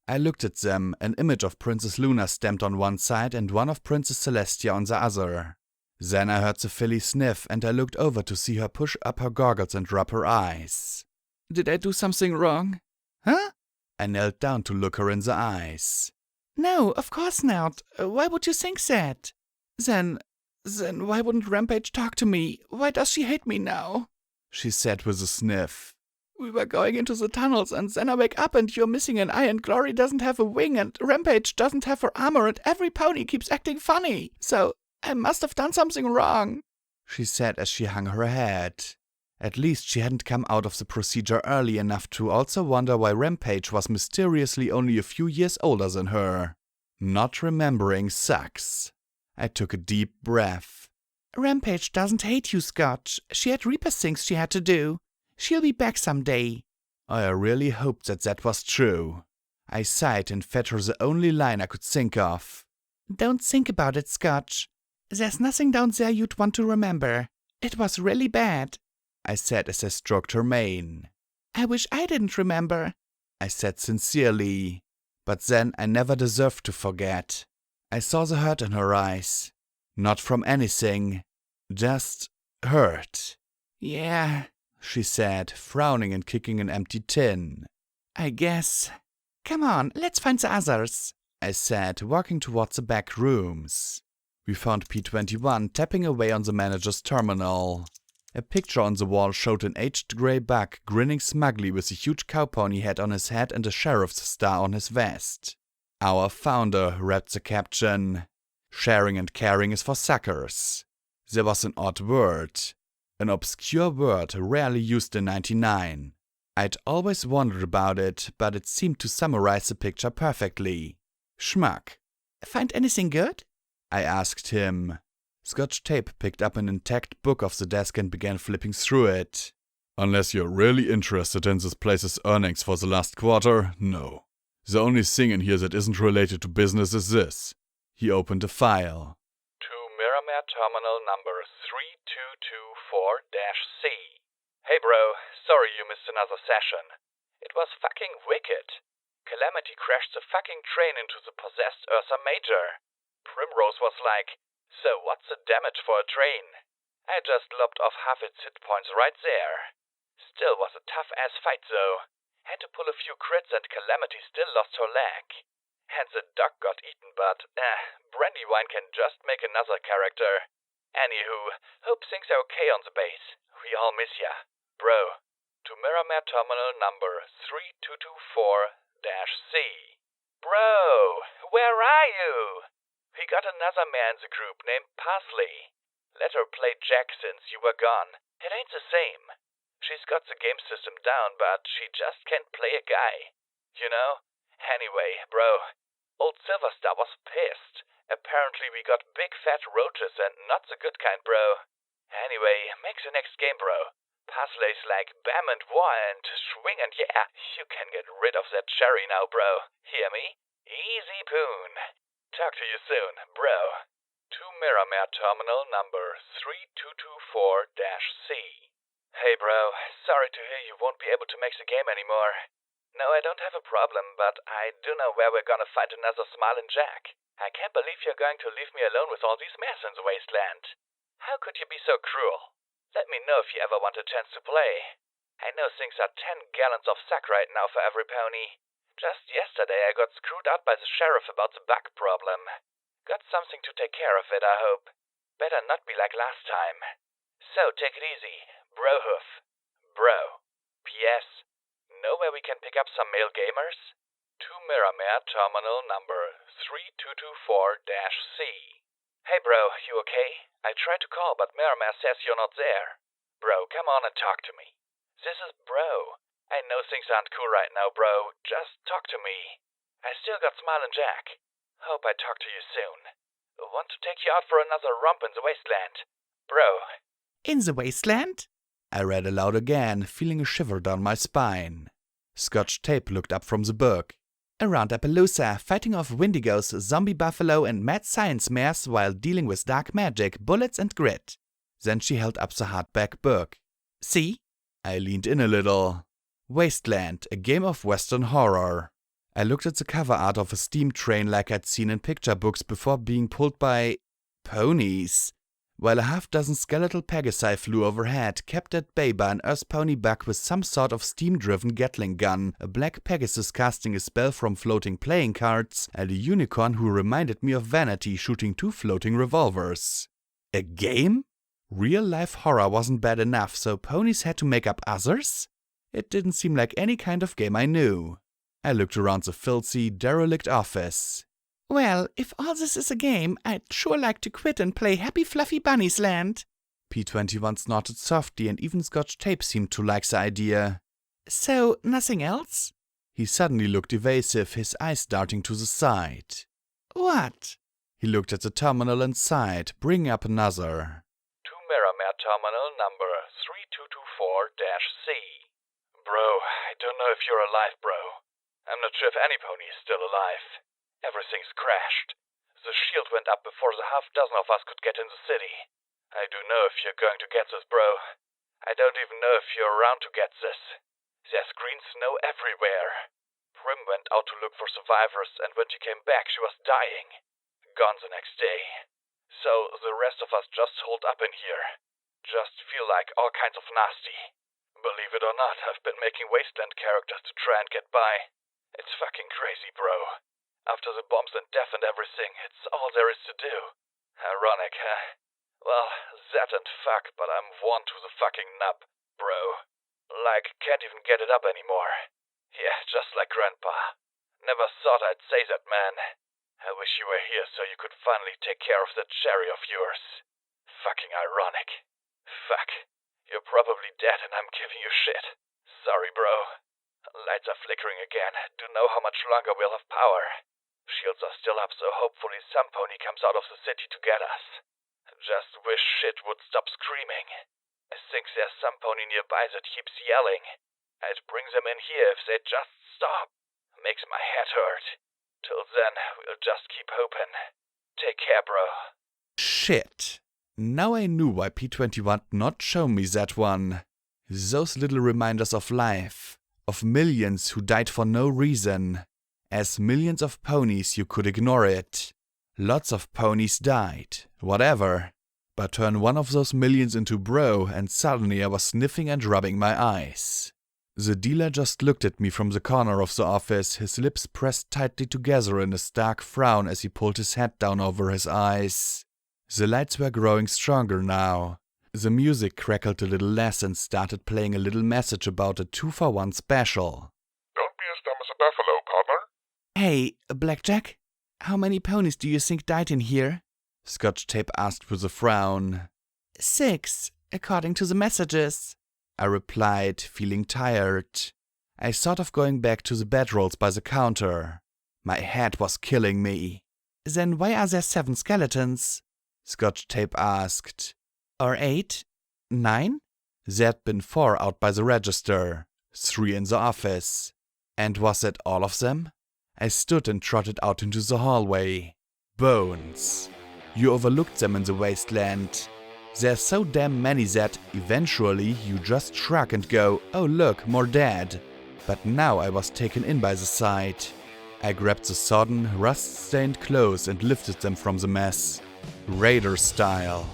I looked at them, an image of Princess Luna stamped on one side and one of Princess Celestia on the other. Then I heard the filly sniff and I looked over to see her push up her goggles and rub her eyes. Did I do something wrong? Huh? I knelt down to look her in the eyes. No, of course not. Why would you think that? Then why wouldn't Rampage talk to me? Why does she hate me now? She said with a sniff. We were going into the tunnels and then I wake up and you're missing an eye and Glory doesn't have a wing and Rampage doesn't have her armor and every pony keeps acting funny. So I must have done something wrong, she said as she hung her head. At least she hadn't come out of the procedure early enough to also wonder why Rampage was mysteriously only a few years older than her. Not remembering sucks. I took a deep breath. Rampage doesn't hate you, Scott. She had Reaper things she had to do. She'll be back someday. I really hoped that was true. I sighed and fed her the only line I could think of. Don't think about it, Scott. There's nothing down there you'd want to remember. It was really bad, I said as I stroked her mane. I wish I didn't remember, I said sincerely. But then I never deserved to forget. I saw the hurt in her eyes. Not from anything. Just hurt. Yeah, she said, frowning and kicking an empty tin. I guess. Come on, let's find the others, I said, walking towards the back rooms. We found P21 tapping away on the manager's terminal. A picture on the wall showed an aged grey buck grinning smugly with a huge cowpony hat on his head and a sheriff's star on his vest. Our founder read the caption, "Sharing and caring is for suckers." There was an odd word. An obscure word rarely used in 99. I'd always wondered about it, but it seemed to summarize the picture perfectly. Schmuck. Find anything good? I asked him. Scotch Tape picked up an intact book off the desk and began flipping through it. "Unless you're really interested in this place's earnings for the last quarter, no. The only thing in here that isn't related to business is this." He opened a file. "To Miramare Terminal number 3224-C. Hey bro, sorry you missed another session. It was fucking wicked. Calamity crashed the fucking train into the possessed Ursa Major. Primrose was like, so what's the damage for a train? I just lopped off half its hit points right there. Still was a tough-ass fight though. Had to pull a few crits and Calamity still lost her leg. And the dog got eaten, but Brandywine can just make another character. Anywho, hope things are okay on the base. We all miss ya. Bro, to Miramare Terminal number 3224-C. Bro, where are you? We got another man in the group named Parsley. Let her play Jack since you were gone. It ain't the same. She's got the game system down, but she just can't play a guy. You know? Anyway, bro, old Silverstar was pissed. Apparently we got big fat roaches and not the good kind, bro. Anyway, make the next game, bro. Parsley's like bam and wah and swing and yeah, you can get rid of that cherry now, bro. Hear me? Easy poon. Talk to you soon, bro. To Miramare Terminal number 3224-C. Hey bro, sorry to hear you won't be able to make the game anymore. No, I don't have a problem, but I do know where we're gonna find another Smiling Jack. I can't believe you're going to leave me alone with all these mares in the wasteland. How could you be so cruel? Let me know if you ever want a chance to play. I know things are 10 gallons of sack right now for every pony. Just yesterday I got screwed out by the sheriff about the bug problem. Got something to take care of it, I hope. Better not be like last time. So take it easy, Brohoof. Bro. P.S. Know where we can pick up some male gamers? To Miramare Terminal number 3224-C. Hey bro, you okay? I tried to call, but Miramare says you're not there. Bro, come on and talk to me. This is Bro. I know things aren't cool right now, bro. Just talk to me. I still got Smiling Jack. Hope I talk to you soon. Want to take you out for another romp in the wasteland. Bro. In the wasteland? I read aloud again, feeling a shiver down my spine. Scotch Tape looked up from the book. Around Appaloosa, fighting off Wendigos, zombie buffalo and mad science mares while dealing with dark magic, bullets and grit. Then she held up the hardback book. See? I leaned in a little. Wasteland, a game of Western horror. I looked at the cover art of a steam train like I'd seen in picture books before being pulled by ponies. While a half-dozen skeletal pegasi flew overhead, kept at bay by an Earth pony buck with some sort of steam-driven Gatling gun, a black Pegasus casting a spell from floating playing cards, and a unicorn who reminded me of Vanity shooting 2 floating revolvers. A game? Real-life horror wasn't bad enough, so ponies had to make up others? It didn't seem like any kind of game I knew. I looked around the filthy, derelict office. Well, if all this is a game, I'd sure like to quit and play Happy Fluffy Bunnies Land. P21 snorted softly, and even Scotch Tape seemed to like the idea. So, nothing else? He suddenly looked evasive, his eyes darting to the side. What? He looked at the terminal and sighed, bringing up another. To Miramare Terminal number 3224-C. Bro, I don't know if you're alive, bro. I'm not sure if any pony is still alive. Everything's crashed. The shield went up before the half-dozen of us could get in the city. I do know if you're going to get this, bro. I don't even know if you're around to get this. There's green snow everywhere. Prim went out to look for survivors, and when she came back, she was dying. Gone the next day. So the rest of us just holed up in here. Just feel like all kinds of nasty. Believe it or not, I've been making wasteland characters to try and get by. It's fucking crazy, bro. After the bombs and death and everything, it's all there is to do. Ironic, huh? Well, that and fuck, but I'm worn to the fucking nub, bro. Like, can't even get it up anymore. Yeah, just like Grandpa. Never thought I'd say that, man. I wish you were here so you could finally take care of that cherry of yours. Fucking ironic. Fuck. You're probably dead and I'm giving you shit. Sorry, bro. Lights are flickering again. Don't know how much longer we'll have power. Shields are still up, so hopefully some pony comes out of the city to get us. Just wish shit would stop screaming. I think there's some pony nearby that keeps yelling. I'd bring them in here if they'd just stop. Makes my head hurt. Till then, we'll just keep hoping. Take care, bro. Shit. Now I knew why P21 not show me that one. Those little reminders of life. Of millions who died for no reason. As millions of ponies you could ignore it. Lots of ponies died, whatever. But turn one of those millions into bro and suddenly I was sniffing and rubbing my eyes. The dealer just looked at me from the corner of the office, his lips pressed tightly together in a stark frown as he pulled his hat down over his eyes. The lights were growing stronger now. The music crackled a little less and started playing a little message about a 2-for-1 special. Don't be as dumb as a buffalo, partner. Hey, Blackjack? How many ponies do you think died in here? Scotch Tape asked with a frown. 6, according to the messages. I replied, feeling tired. I thought of going back to the bedrolls by the counter. My head was killing me. Then why are there 7 skeletons? Scotch Tape asked. Or 8? 9? There'd been 4 out by the register. 3 in the office. And was that all of them? I stood and trotted out into the hallway. Bones. You overlooked them in the wasteland. There's so damn many that, eventually, you just shrug and go, oh look, more dead. But now I was taken in by the sight. I grabbed the sodden, rust-stained clothes and lifted them from the mess. Raider style.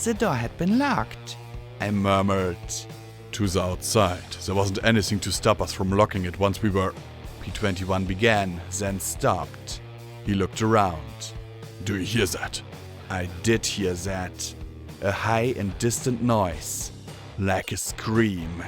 The door had been locked, I murmured. To the outside. There wasn't anything to stop us from locking it once we were... P21 began, then stopped. He looked around. Do you hear that? I did hear that. A high and distant noise. Like a scream.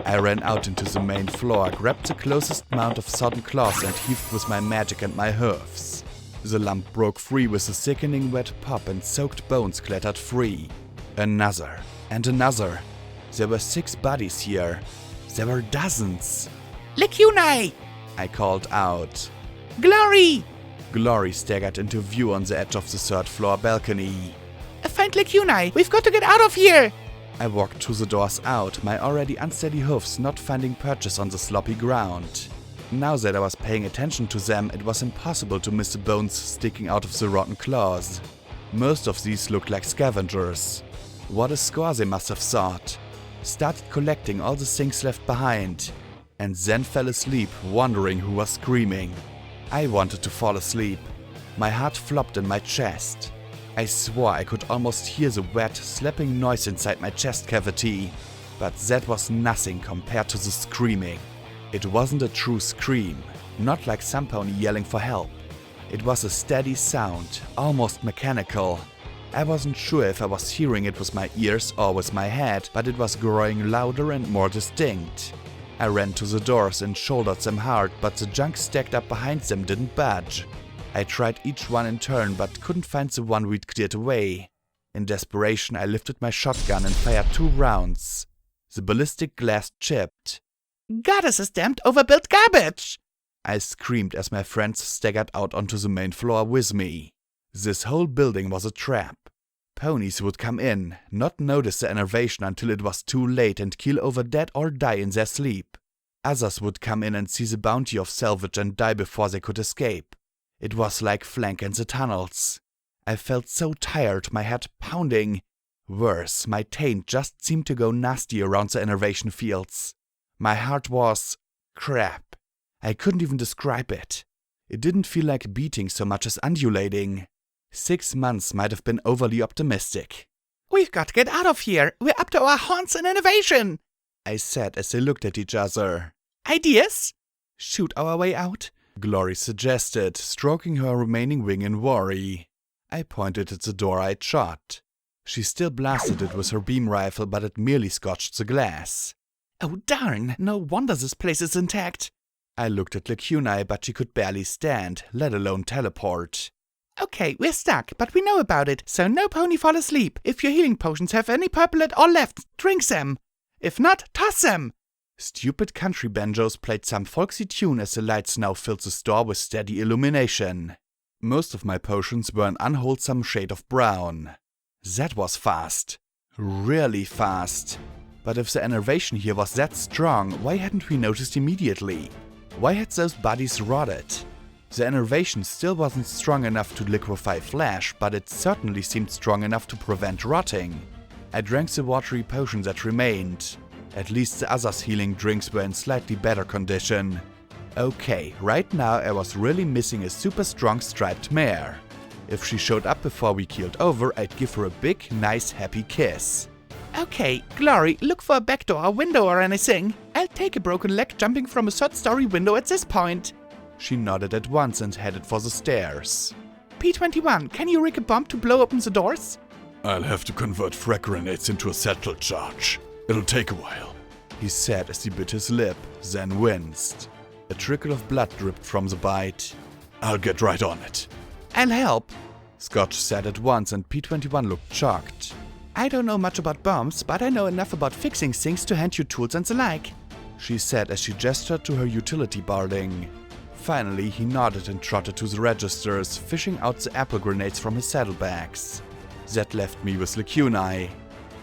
I ran out into the main floor, grabbed the closest mound of sodden cloths and heaved with my magic and my hooves. The lump broke free with a sickening wet pop and soaked bones clattered free. Another. And another. There were 6 bodies here. There were dozens. Lecunai! I called out. Glory! Glory staggered into view on the edge of the 3rd floor balcony. Find Lecunai! We've got to get out of here! I walked to the doors out, my already unsteady hoofs not finding purchase on the sloppy ground. Now that I was paying attention to them, it was impossible to miss the bones sticking out of the rotten claws. Most of these looked like scavengers. What a score they must have thought. Started collecting all the things left behind. And then fell asleep, wondering who was screaming. I wanted to fall asleep. My heart flopped in my chest. I swore I could almost hear the wet, slapping noise inside my chest cavity. But that was nothing compared to the screaming. It wasn't a true scream, not like some pony yelling for help. It was a steady sound, almost mechanical. I wasn't sure if I was hearing it with my ears or with my head, but it was growing louder and more distinct. I ran to the doors and shouldered them hard, but the junk stacked up behind them didn't budge. I tried each one in turn, but couldn't find the one we'd cleared away. In desperation, I lifted my shotgun and fired 2 rounds. The ballistic glass chipped. Goddess is damned overbuilt garbage! I screamed as my friends staggered out onto the main floor with me. This whole building was a trap. Ponies would come in, not notice the enervation until it was too late and keel over dead or die in their sleep. Others would come in and see the bounty of salvage and die before they could escape. It was like flank in the tunnels. I felt so tired, my head pounding. Worse, my taint just seemed to go nasty around the enervation fields. My heart was... crap. I couldn't even describe it. It didn't feel like beating so much as undulating. 6 months might have been overly optimistic. We've got to get out of here. We're up to our haunts in innovation, I said as they looked at each other. Ideas? Shoot our way out? Glory suggested, stroking her remaining wing in worry. I pointed at the door I'd shot. She still blasted it with her beam rifle, but it merely scotched the glass. Oh darn, no wonder this place is intact. I looked at Lacunai, but she could barely stand, let alone teleport. Okay, we're stuck, but we know about it, so no pony fall asleep. If your healing potions have any purple at all left, drink them. If not, toss them. Stupid country banjos played some folksy tune as the lights now filled the store with steady illumination. Most of my potions were an unwholesome shade of brown. That was fast. Really fast. But if the enervation here was that strong, why hadn't we noticed immediately? Why had those bodies rotted? The enervation still wasn't strong enough to liquefy flesh, but it certainly seemed strong enough to prevent rotting. I drank the watery potion that remained. At least the others' healing drinks were in slightly better condition. Okay, right now I was really missing a super strong striped mare. If she showed up before we keeled over, I'd give her a big, nice, happy kiss. Okay, Glory, look for a back door or window or anything. I'll take a broken leg jumping from a third-story window at this point. She nodded at once and headed for the stairs. P21, can you rig a bomb to blow open the doors? I'll have to convert frag grenades into a settled charge. It'll take a while, he said as he bit his lip, then winced. A trickle of blood dripped from the bite. I'll get right on it. I'll help, Scotch said at once, and P21 looked shocked. I don't know much about bombs, but I know enough about fixing things to hand you tools and the like, she said as she gestured to her utility barding. Finally, he nodded and trotted to the registers, fishing out the apple grenades from his saddlebags. That left me with Lacunai.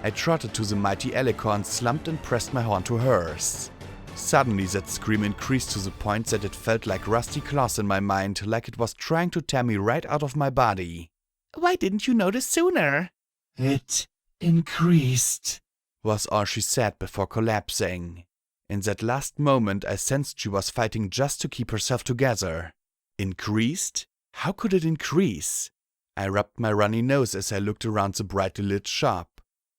I trotted to the mighty Alicorn, slumped and pressed my horn to hers. Suddenly that scream increased to the point that it felt like rusty claws in my mind, like it was trying to tear me right out of my body. Why didn't you notice sooner? It increased, was all she said before collapsing. In that last moment I sensed she was fighting just to keep herself together. Increased? How could it increase? I rubbed my runny nose as I looked around the brightly lit shop.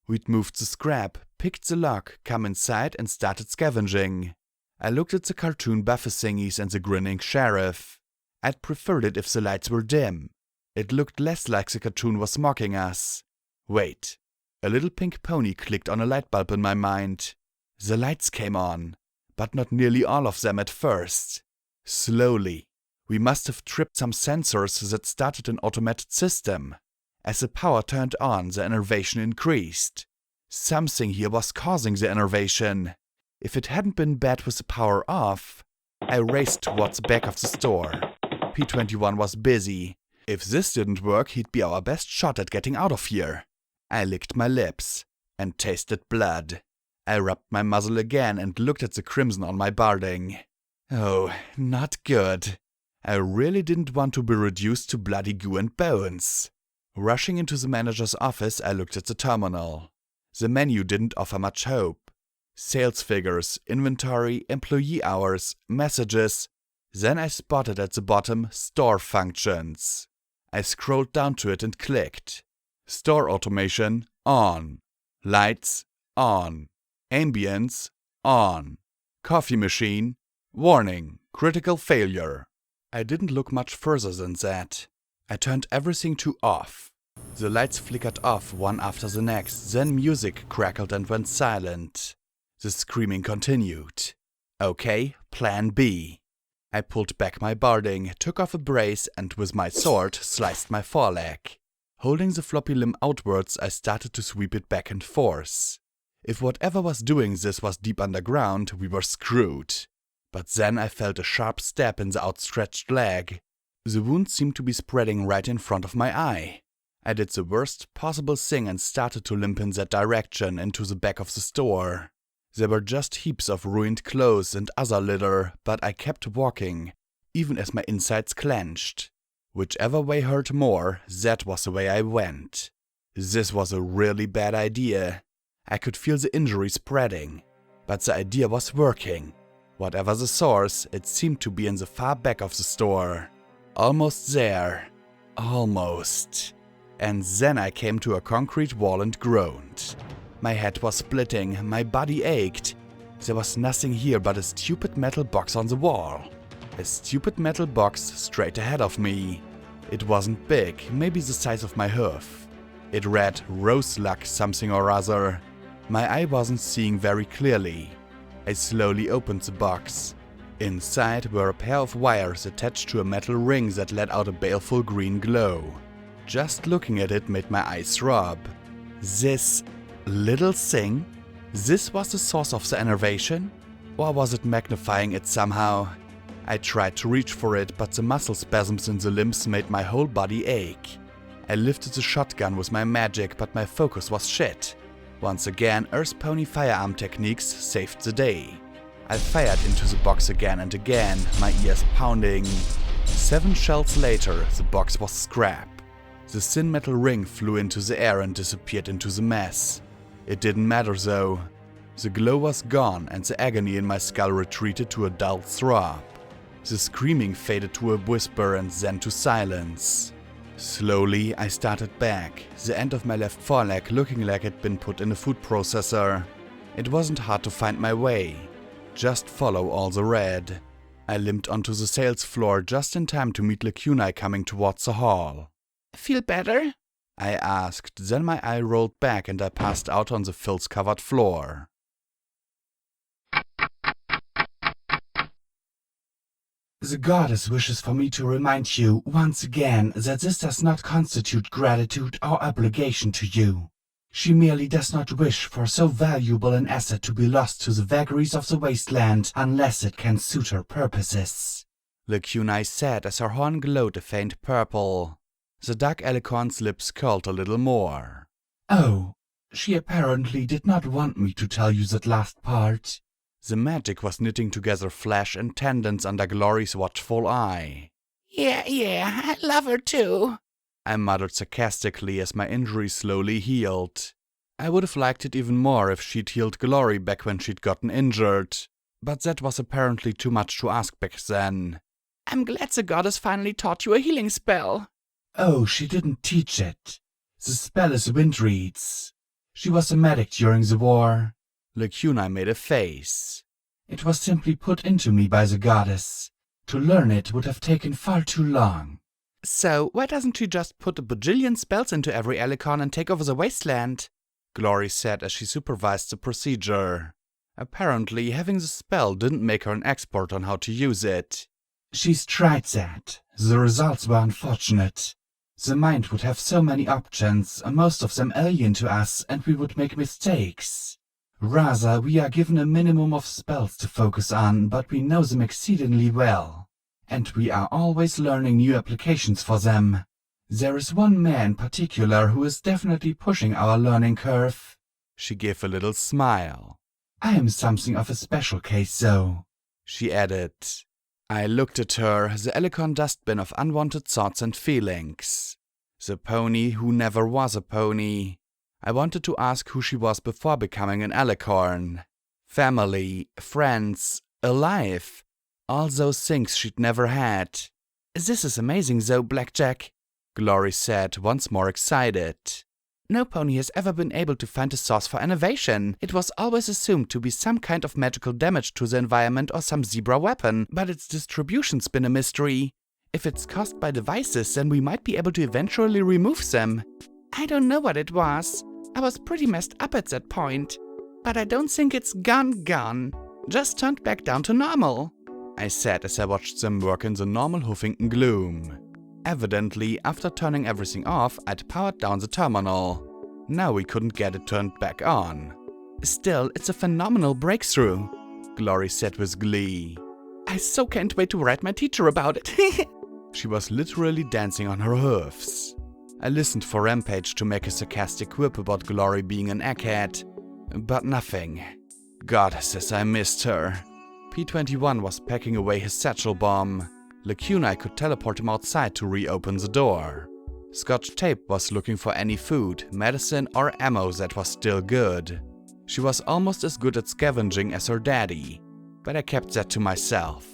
We'd moved the scrap, picked the lock, come inside and started scavenging. I looked at the cartoon buffer thingies and the grinning sheriff. I'd preferred it if the lights were dim. It looked less like the cartoon was mocking us. Wait. A little pink pony clicked on a light bulb in my mind. The lights came on, but not nearly all of them at first. Slowly. We must have tripped some sensors that started an automated system. As the power turned on, the enervation increased. Something here was causing the enervation. If it hadn't been bad with the power off, I raced towards the back of the store. P21 was busy. If this didn't work, he'd be our best shot at getting out of here. I licked my lips and tasted blood. I rubbed my muzzle again and looked at the crimson on my barding. Oh, not good. I really didn't want to be reduced to bloody goo and bones. Rushing into the manager's office, I looked at the terminal. The menu didn't offer much hope. Sales figures, inventory, employee hours, messages. Then I spotted at the bottom store functions. I scrolled down to it and clicked. Store automation on. Lights on. Ambience on. Coffee machine warning, critical failure. I didn't look much further than that. I turned everything to off. The lights flickered off one after the next, then music crackled and went silent. The screaming continued. Okay, plan B. I pulled back my barding, took off a brace, and with my sword sliced my foreleg. Holding the floppy limb outwards, I started to sweep it back and forth. If whatever was doing this was deep underground, we were screwed. But then I felt a sharp stab in the outstretched leg. The wound seemed to be spreading right in front of my eye. I did the worst possible thing and started to limp in that direction into the back of the store. There were just heaps of ruined clothes and other litter, but I kept walking, even as my insides clenched. Whichever way hurt more, that was the way I went. This was a really bad idea. I could feel the injury spreading, but the idea was working. Whatever the source, it seemed to be in the far back of the store. Almost there. Almost. And then I came to a concrete wall and groaned. My head was splitting, my body ached. There was nothing here but a stupid metal box on the wall. A stupid metal box straight ahead of me. It wasn't big, maybe the size of my hoof. It read Rose Luck something or other. My eye wasn't seeing very clearly. I slowly opened the box. Inside were a pair of wires attached to a metal ring that let out a baleful green glow. Just looking at it made my eyes throb. This little thing? This was the source of the enervation? Or was it magnifying it somehow? I tried to reach for it, but the muscle spasms in the limbs made my whole body ache. I lifted the shotgun with my magic, but my focus was shit. Once again, Earth Pony firearm techniques saved the day. I fired into the box again and again, my ears pounding. 7 shells later, the box was scrap. The thin metal ring flew into the air and disappeared into the mess. It didn't matter though. The glow was gone and the agony in my skull retreated to a dull throb. The screaming faded to a whisper and then to silence. Slowly, I started back, the end of my left foreleg looking like it'd been put in a food processor. It wasn't hard to find my way. Just follow all the red. I limped onto the sales floor just in time to meet Lacuna coming towards the hall. Feel better? I asked, then my eye rolled back and I passed out on the filth-covered floor. The goddess wishes for me to remind you once again that this does not constitute gratitude or obligation to you. She merely does not wish for so valuable an asset to be lost to the vagaries of the wasteland unless it can suit her purposes. Lacuna said as her horn glowed a faint purple. The dark alicorn's lips curled a little more. Oh, she apparently did not want me to tell you that last part. The magic was knitting together flesh and tendons under Glory's watchful eye. Yeah, I love her too. I muttered sarcastically as my injury slowly healed. I would have liked it even more if she'd healed Glory back when she'd gotten injured. But that was apparently too much to ask back then. I'm glad the goddess finally taught you a healing spell. Oh, she didn't teach it. The spell is Windreeds. She was a medic during the war. Lacuna made a face. It was simply put into me by the goddess. To learn it would have taken far too long. So, why doesn't she just put a bajillion spells into every alicorn and take over the wasteland? Glory said as she supervised the procedure. Apparently, having the spell didn't make her an expert on how to use it. She's tried that. The results were unfortunate. The mind would have so many options, most of them alien to us, and we would make mistakes. Rather, we are given a minimum of spells to focus on, but we know them exceedingly well. And we are always learning new applications for them. There is one man in particular who is definitely pushing our learning curve. She gave a little smile. I am something of a special case, though, she added. I looked at her, the alicorn dustbin of unwanted thoughts and feelings. The pony who never was a pony. I wanted to ask who she was before becoming an alicorn. Family, friends, alive. All those things she'd never had. This is amazing though, Blackjack, Glory said, once more excited. No pony has ever been able to find a source for innovation. It was always assumed to be some kind of magical damage to the environment or some zebra weapon, but its distribution's been a mystery. If it's caused by devices, then we might be able to eventually remove them. I don't know what it was. I was pretty messed up at that point. But I don't think it's gone. Just turned back down to normal, I said as I watched them work in the normal Huffington gloom. Evidently, after turning everything off, I'd powered down the terminal. Now we couldn't get it turned back on. Still, it's a phenomenal breakthrough, Glory said with glee. I so can't wait to write my teacher about it. She was literally dancing on her hoofs. I listened for Rampage to make a sarcastic quip about Glory being an egghead, but nothing. Goddesses, I missed her. P-21 was packing away his satchel bomb. Lacuna could teleport him outside to reopen the door. Scotch Tape was looking for any food, medicine or ammo that was still good. She was almost as good at scavenging as her daddy, but I kept that to myself.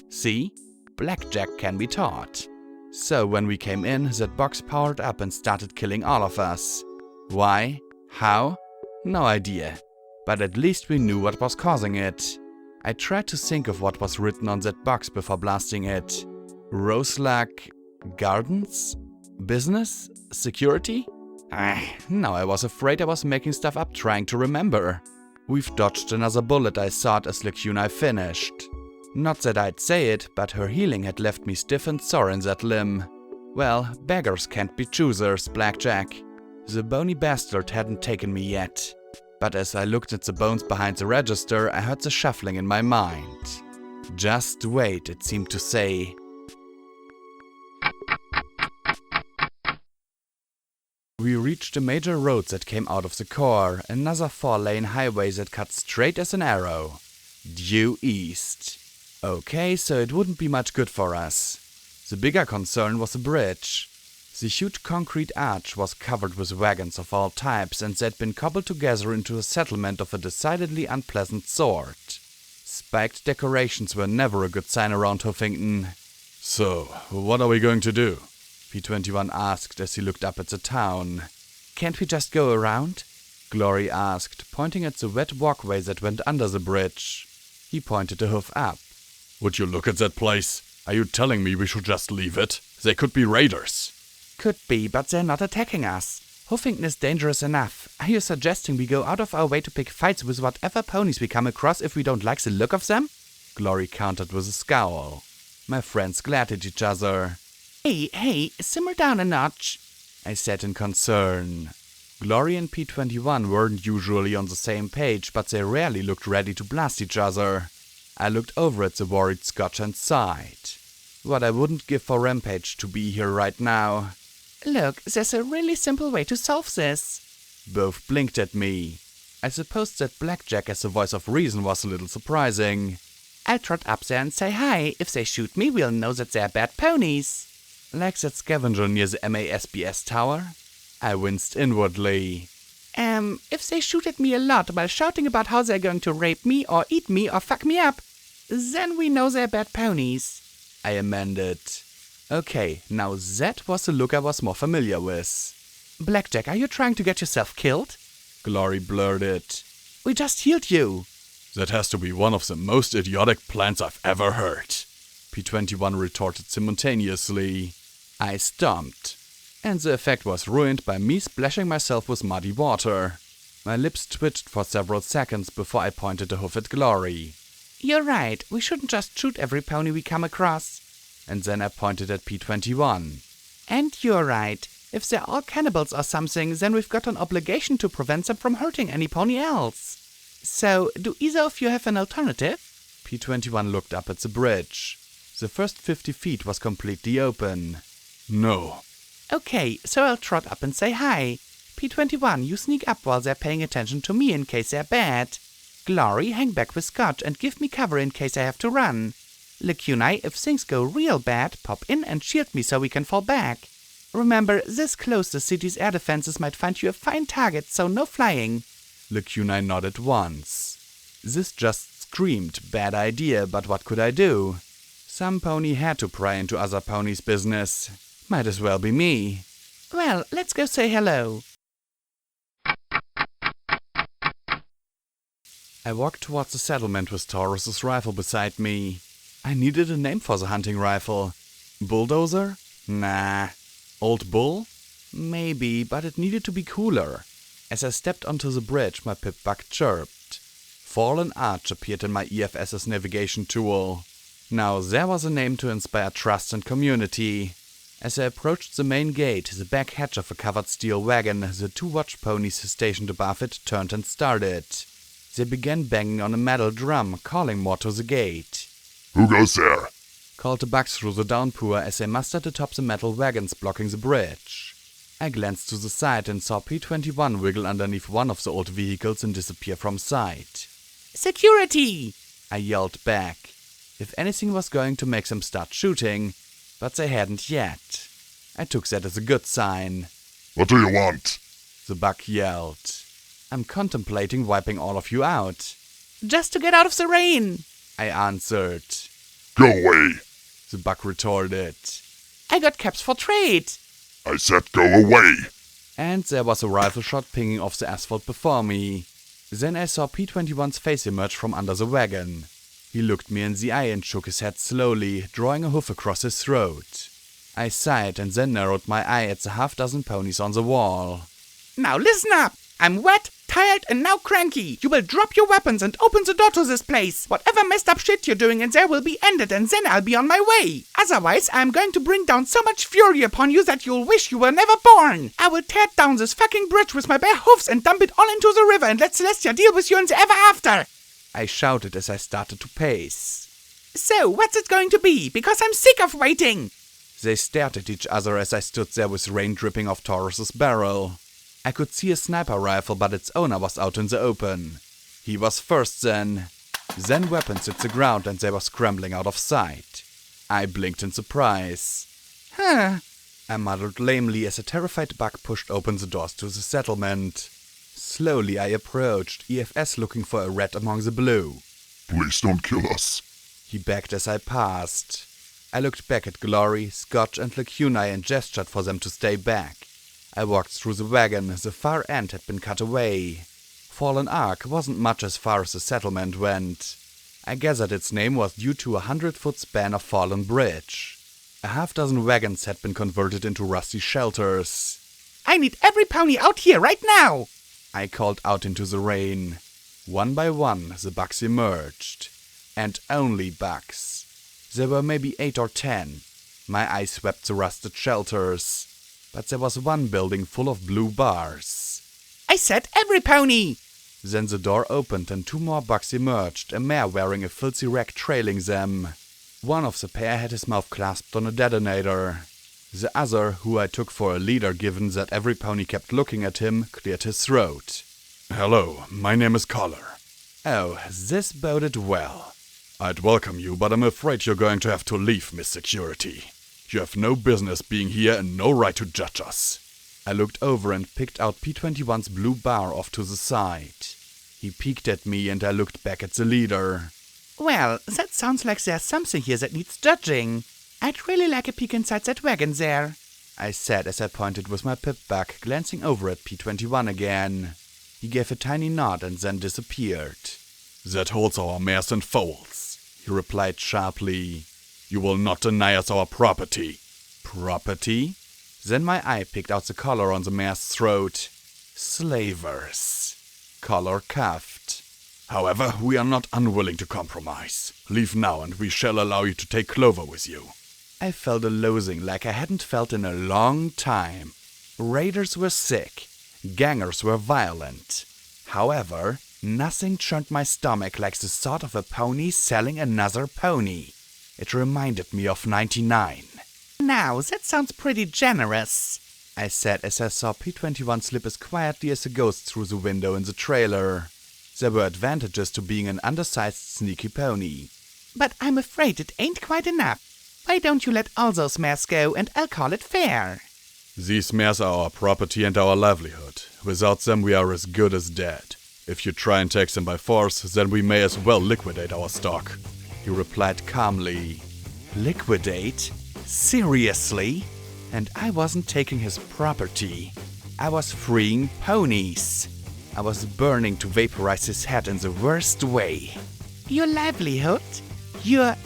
See? Blackjack can be taught. So when we came in, that box powered up and started killing all of us. Why? How? No idea. But at least we knew what was causing it. I tried to think of what was written on that box before blasting it. Roseluck Gardens? Business? Security? Now I was afraid I was making stuff up trying to remember. We've dodged another bullet, I thought, as Lacuna finished. Not that I'd say it, but her healing had left me stiff and sore in that limb. Well, beggars can't be choosers, Blackjack. The bony bastard hadn't taken me yet. But as I looked at the bones behind the register, I heard the shuffling in my mind. Just wait, it seemed to say. We reached a major road that came out of the core, another 4-lane highway that cut straight as an arrow. Due east. Okay, so it wouldn't be much good for us. The bigger concern was the bridge. The huge concrete arch was covered with wagons of all types, and they'd been cobbled together into a settlement of a decidedly unpleasant sort. Spiked decorations were never a good sign around Huffington. So, what are we going to do? P21 asked as he looked up at the town. Can't we just go around? Glory asked, pointing at the wet walkway that went under the bridge. He pointed a hoof up. Would you look at that place? Are you telling me we should just leave it? They could be raiders. Could be, but they're not attacking us. Huffington is dangerous enough. Are you suggesting we go out of our way to pick fights with whatever ponies we come across if we don't like the look of them? Glory countered with a scowl. My friends glared at each other. Hey, simmer down a notch, I said in concern. Glory and P21 weren't usually on the same page, but they rarely looked ready to blast each other. I looked over at the worried Scotch and sighed. What I wouldn't give for Rampage to be here right now. Look, there's a really simple way to solve this. Both blinked at me. I suppose that Blackjack as the voice of reason was a little surprising. I'll trot up there and say hi. If they shoot me, we'll know that they're bad ponies. Like that scavenger near the MASBS tower? I winced inwardly. If they shoot at me a lot while shouting about how they're going to rape me or eat me or fuck me up, then we know they're bad ponies, I amended. Okay, now that was the look I was more familiar with. Blackjack, are you trying to get yourself killed? Glory blurted. We just healed you. That has to be one of the most idiotic plans I've ever heard. P21 retorted simultaneously. I stomped, and the effect was ruined by me splashing myself with muddy water. My lips twitched for several seconds before I pointed a hoof at Glory. You're right, we shouldn't just shoot every pony we come across. And then I pointed at P21. And you're right, if they're all cannibals or something, then we've got an obligation to prevent them from hurting any pony else. So, do either of you have an alternative? P21 looked up at the bridge. The first 50 feet was completely open. No. Okay, so I'll trot up and say hi. P21, you sneak up while they're paying attention to me in case they're bad. Glory, hang back with Scotch and give me cover in case I have to run. Lacuna, if things go real bad, pop in and shield me so we can fall back. Remember, this close the city's air defenses might find you a fine target, so no flying. Lacuna nodded once. This just screamed bad idea, but what could I do? Some pony had to pry into other ponies' business. Might as well be me. Well, let's go say hello. I walked towards the settlement with Taurus's rifle beside me. I needed a name for the hunting rifle. Bulldozer? Nah. Old Bull? Maybe, but it needed to be cooler. As I stepped onto the bridge, my pip-buck chirped. Fallen Arch appeared in my EFS's navigation tool. Now there was a name to inspire trust and community. As I approached the main gate, the back hatch of a covered steel wagon, the 2 watch ponies stationed above it turned and started. They began banging on a metal drum, calling more to the gate. Who goes there? Called the bugs through the downpour as they mustered atop the metal wagons blocking the bridge. I glanced to the side and saw P21 wiggle underneath one of the old vehicles and disappear from sight. Security! I yelled back. If anything was going to make them start shooting, but they hadn't yet. I took that as a good sign. What do you want? The buck yelled. I'm contemplating wiping all of you out. Just to get out of the rain, I answered. Go away, The buck retorted. I got caps for trade. I said go away. And there was a rifle shot pinging off the asphalt before me. Then I saw P21's face emerge from under the wagon. He looked me in the eye and shook his head slowly, drawing a hoof across his throat. I sighed and then narrowed my eye at the half-dozen ponies on the wall. Now listen up! I'm wet, tired, and now cranky. You will drop your weapons and open the door to this place. Whatever messed up shit you're doing in there will be ended, and then I'll be on my way. Otherwise, I'm going to bring down so much fury upon you that you'll wish you were never born. I will tear down this fucking bridge with my bare hoofs and dump it all into the river and let Celestia deal with you in the ever after. I shouted as I started to pace. So, what's it going to be? Because I'm sick of waiting. They stared at each other as I stood there with rain dripping off Taurus's barrel. I could see a sniper rifle, but its owner was out in the open. He was first then. Then weapons hit the ground and they were scrambling out of sight. I blinked in surprise. Huh. I muttered lamely as a terrified buck pushed open the doors to the settlement. Slowly I approached, EFS looking for a rat among the blue. Please don't kill us. He begged as I passed. I looked back at Glory, Scotch and Lacuna and gestured for them to stay back. I walked through the wagon. The far end had been cut away. Fallen Ark wasn't much as far as the settlement went. I gathered its name was due to a 100-foot span of fallen bridge. A half-dozen wagons had been converted into rusty shelters. I need every pony out here right now! I called out into the rain. One by one, the bucks emerged. And only bucks. There were maybe 8 or 10. My eye swept the rusted shelters. But there was one building full of blue bars. I said every pony! Then the door opened and 2 more bucks emerged, a mare wearing a filthy rag trailing them. One of the pair had his mouth clasped on a detonator. The other, who I took for a leader given that every pony kept looking at him, cleared his throat. Hello, my name is Collar. Oh, this boded well. I'd welcome you, but I'm afraid you're going to have to leave, Miss Security. You have no business being here and no right to judge us. I looked over and picked out P21's blue bar off to the side. He peeked at me and I looked back at the leader. Well, that sounds like there's something here that needs judging. I'd really like a peek inside that wagon there, I said as I pointed with my pip back, glancing over at P21 again. He gave a tiny nod and then disappeared. That holds our mares and foals, he replied sharply. You will not deny us our property. Property? Then my eye picked out the collar on the mare's throat. Slavers. Collar cuffed. However, we are not unwilling to compromise. Leave now and we shall allow you to take Clover with you. I felt a loathing like I hadn't felt in a long time. Raiders were sick. Gangers were violent. However, nothing churned my stomach like the thought of a pony selling another pony. It reminded me of 99. Now, that sounds pretty generous, I said as I saw P21 slip as quietly as a ghost through the window in the trailer. There were advantages to being an undersized, sneaky pony. But I'm afraid it ain't quite enough. Why don't you let all those mares go and I'll call it fair? These mares are our property and our livelihood. Without them we are as good as dead. If you try and take them by force, then we may as well liquidate our stock. He replied calmly. Liquidate? Seriously? And I wasn't taking his property. I was freeing ponies. I was burning to vaporize his head in the worst way. Your livelihood? Your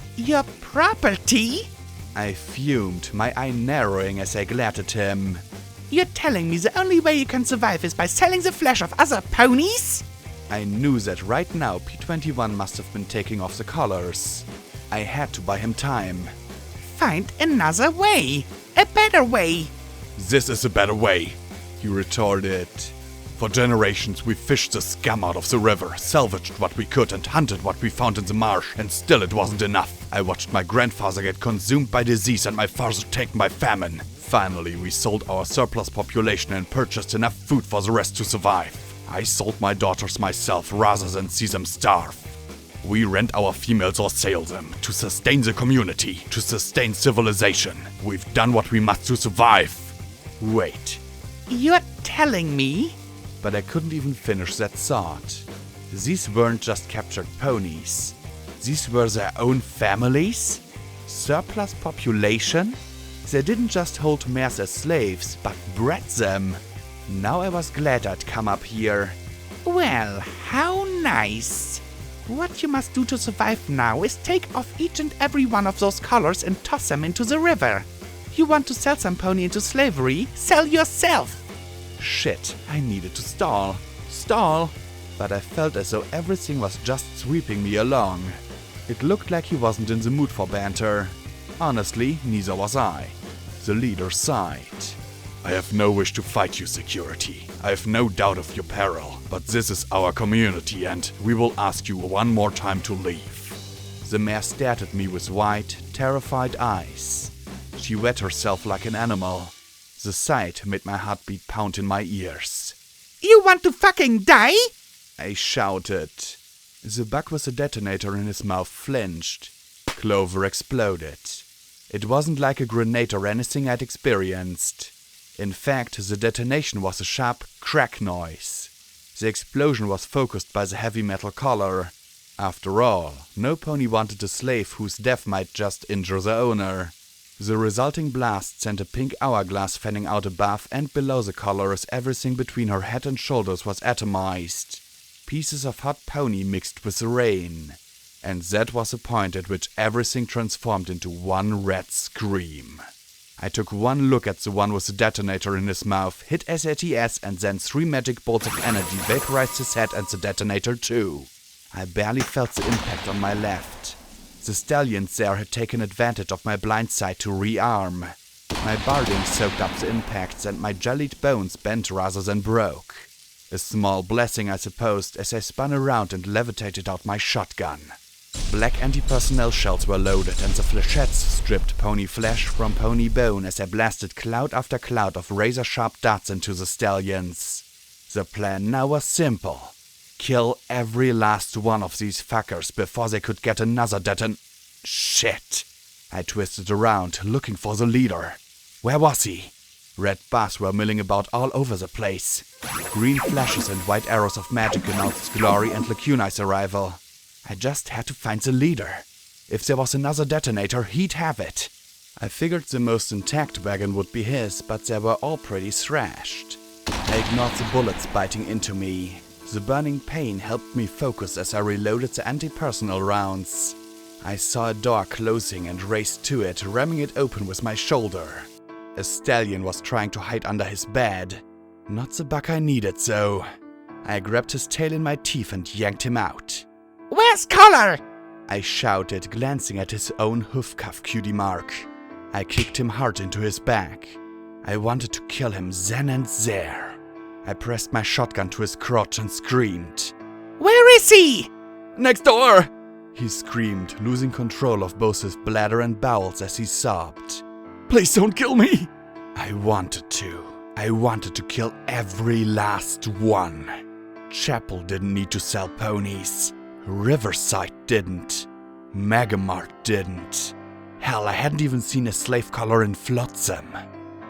property? I fumed, my eye narrowing as I glared at him. You're telling me the only way you can survive is by selling the flesh of other ponies? I knew that right now P21 must have been taking off the collars. I had to buy him time. Find another way. A better way. This is a better way, he retorted. For generations we fished the scum out of the river, salvaged what we could and hunted what we found in the marsh, and still it wasn't enough. I watched my grandfather get consumed by disease and my father taken by famine. Finally, we sold our surplus population and purchased enough food for the rest to survive. I sold my daughters myself rather than see them starve. We rent our females or sell them to sustain the community, to sustain civilization. We've done what we must to survive. Wait. You're telling me? But I couldn't even finish that thought. These weren't just captured ponies. These were their own families? Surplus population? They didn't just hold mares as slaves, but bred them. Now I was glad I'd come up here. Well, how nice. What you must do to survive now is take off each and every one of those collars and toss them into the river. You want to sell some pony into slavery? Sell yourself! Shit, I needed to stall. Stall! But I felt as though everything was just sweeping me along. It looked like he wasn't in the mood for banter. Honestly, neither was I. The leader sighed. I have no wish to fight you, security. I have no doubt of your peril, but this is our community and we will ask you one more time to leave. The mare stared at me with wide, terrified eyes. She wet herself like an animal. The sight made my heartbeat pound in my ears. You want to fucking die? I shouted. The buck with the detonator in his mouth flinched. Clover exploded. It wasn't like a grenade or anything I'd experienced. In fact, the detonation was a sharp crack noise. The explosion was focused by the heavy metal collar. After all, no pony wanted a slave whose death might just injure the owner. The resulting blast sent a pink hourglass fanning out above and below the collar as everything between her head and shoulders was atomized. Pieces of hot pony mixed with the rain. And that was the point at which everything transformed into one red scream. I took one look at the one with the detonator in his mouth, hit SATS, and then 3 magic bolts of energy vaporized his head and the detonator too. I barely felt the impact on my left. The stallions there had taken advantage of my blind sight to rearm. My barding soaked up the impacts and my jellied bones bent rather than broke. A small blessing, I supposed, as I spun around and levitated out my shotgun. Black anti-personnel shells were loaded and the flechettes stripped pony flesh from pony bone as I blasted cloud after cloud of razor-sharp darts into the stallions. The plan now was simple. Kill every last one of these fuckers before they could get another Shit! I twisted around, looking for the leader. Where was he? Red bars were milling about all over the place. Green flashes and white arrows of magic announced Glory and Lacuna's arrival. I just had to find the leader. If there was another detonator, he'd have it. I figured the most intact wagon would be his, but they were all pretty thrashed. I ignored the bullets biting into me. The burning pain helped me focus as I reloaded the anti-personnel rounds. I saw a door closing and raced to it, ramming it open with my shoulder. A stallion was trying to hide under his bed. Not the buck I needed, though. I grabbed his tail in my teeth and yanked him out. Where's Collar? I shouted, glancing at his own hoof cuff cutie mark. I kicked him hard into his back. I wanted to kill him then and there. I pressed my shotgun to his crotch and screamed. Where is he? Next door! He screamed, losing control of both his bladder and bowels as he sobbed. Please don't kill me! I wanted to. I wanted to kill every last one. Chapel didn't need to sell ponies. Riverside didn't. Megamart didn't. Hell, I hadn't even seen a slave collar in Flotsam.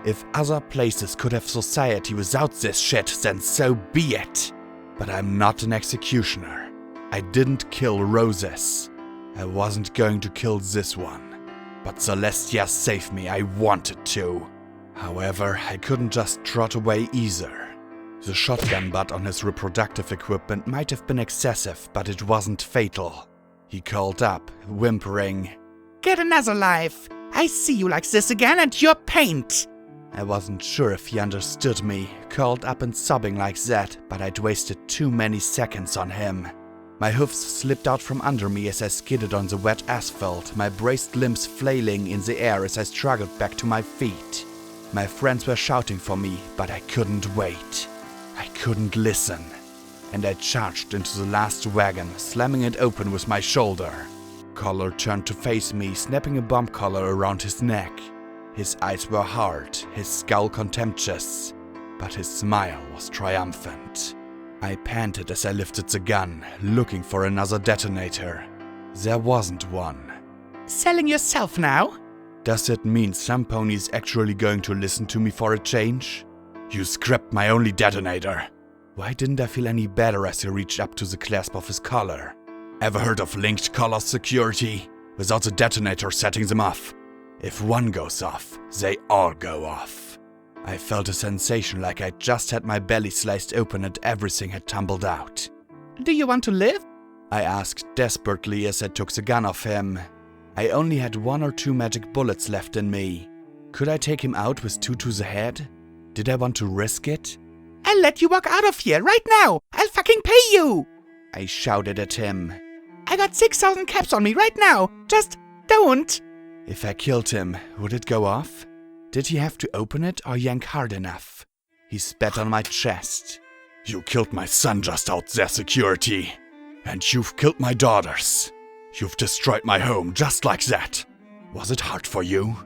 If other places could have society without this shit, then so be it. But I'm not an executioner. I didn't kill roses. I wasn't going to kill this one. But Celestia saved me, I wanted to. However, I couldn't just trot away either. The shotgun butt on his reproductive equipment might have been excessive, but it wasn't fatal. He called up, whimpering. Get another life. I see you like this again and you're paint. I wasn't sure if he understood me, curled up and sobbing like that, but I'd wasted too many seconds on him. My hoofs slipped out from under me as I skidded on the wet asphalt, my braced limbs flailing in the air as I struggled back to my feet. My friends were shouting for me, but I couldn't wait. I couldn't listen. And I charged into the last wagon, slamming it open with my shoulder. Collar turned to face me, snapping a bomb collar around his neck. His eyes were hard, his scowl contemptuous, but his smile was triumphant. I panted as I lifted the gun, looking for another detonator. There wasn't one. Selling yourself now? Does that mean some pony is actually going to listen to me for a change? You scrapped my only detonator. Why didn't I feel any better as he reached up to the clasp of his collar? Ever heard of linked collar security? Without the detonator setting them off. If one goes off, they all go off. I felt a sensation like I'd just had my belly sliced open and everything had tumbled out. Do you want to live? I asked desperately as I took the gun off him. I only had 1 or 2 magic bullets left in me. Could I take him out with 2 to the head? Did I want to risk it? I'll let you walk out of here right now. I'll fucking pay you. I shouted at him. I got 6,000 caps on me right now. Just don't. If I killed him, would it go off? Did he have to open it or yank hard enough? He spat on my chest. You killed my son just out there, security. And you've killed my daughters. You've destroyed my home just like that. Was it hard for you?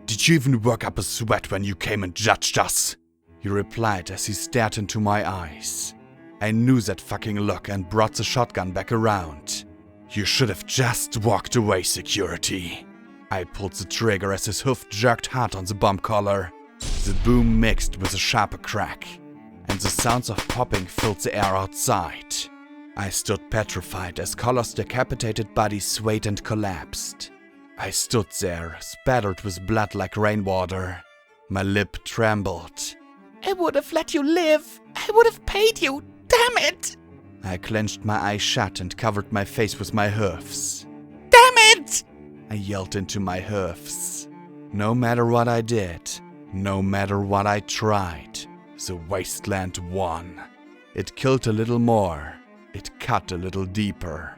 Did you even work up a sweat when you came and judged us? He replied as he stared into my eyes. I knew that fucking look and brought the shotgun back around. You should have just walked away, security. I pulled the trigger as his hoof jerked hard on the bomb collar. The boom mixed with a sharper crack, and the sounds of popping filled the air outside. I stood petrified as Collar's decapitated body swayed and collapsed. I stood there, spattered with blood like rainwater. My lip trembled. I would have let you live. I would have paid you. Damn it! I clenched my eyes shut and covered my face with my hoofs. Damn it! I yelled into my hoofs. No matter what I did, no matter what I tried, the wasteland won. It killed a little more. It cut a little deeper.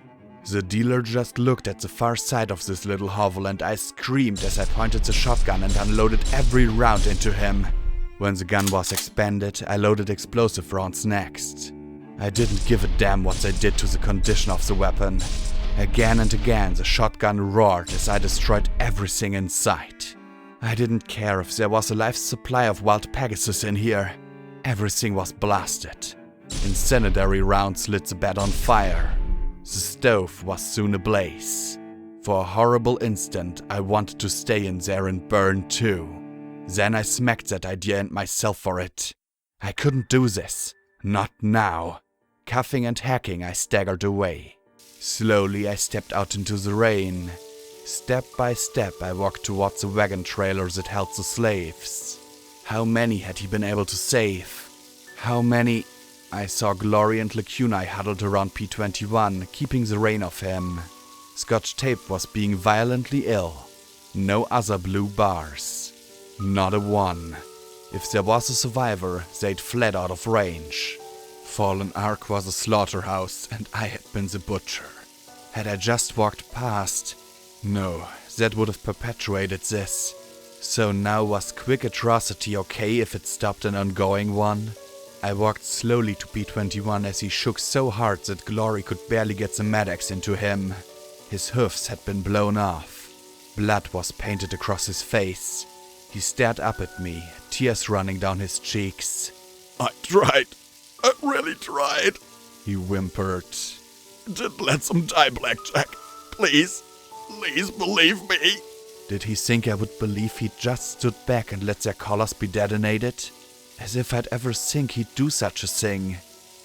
The dealer just looked at the far side of this little hovel and I screamed as I pointed the shotgun and unloaded every round into him. When the gun was expanded, I loaded explosive rounds next. I didn't give a damn what they did to the condition of the weapon. Again and again, the shotgun roared as I destroyed everything in sight. I didn't care if there was a life supply of wild Pegasus in here. Everything was blasted. Incendiary rounds lit the bed on fire. The stove was soon ablaze. For a horrible instant, I wanted to stay in there and burn too. Then I smacked that idea and myself for it. I couldn't do this. Not now. Coughing and hacking, I staggered away. Slowly, I stepped out into the rain. Step by step, I walked towards the wagon trailers that held the slaves. How many had he been able to save? How many? I saw Glory and Lacunae huddled around P21, keeping the rain off him. Scotch Tape was being violently ill. No other blue bars. Not a one. If there was a survivor, they'd fled out of range. Fallen Ark was a slaughterhouse, and I had been the butcher. Had I just walked past? No, that would have perpetuated this. So now was quick atrocity okay if it stopped an ongoing one? I walked slowly to P21 as he shook so hard that Glory could barely get the medics into him. His hoofs had been blown off. Blood was painted across his face. He stared up at me, tears running down his cheeks. I tried. I really tried. He whimpered. Didn't let them die, Blackjack. Please. Please believe me. Did he think I would believe he'd just stood back and let their collars be detonated? As if I'd ever think he'd do such a thing.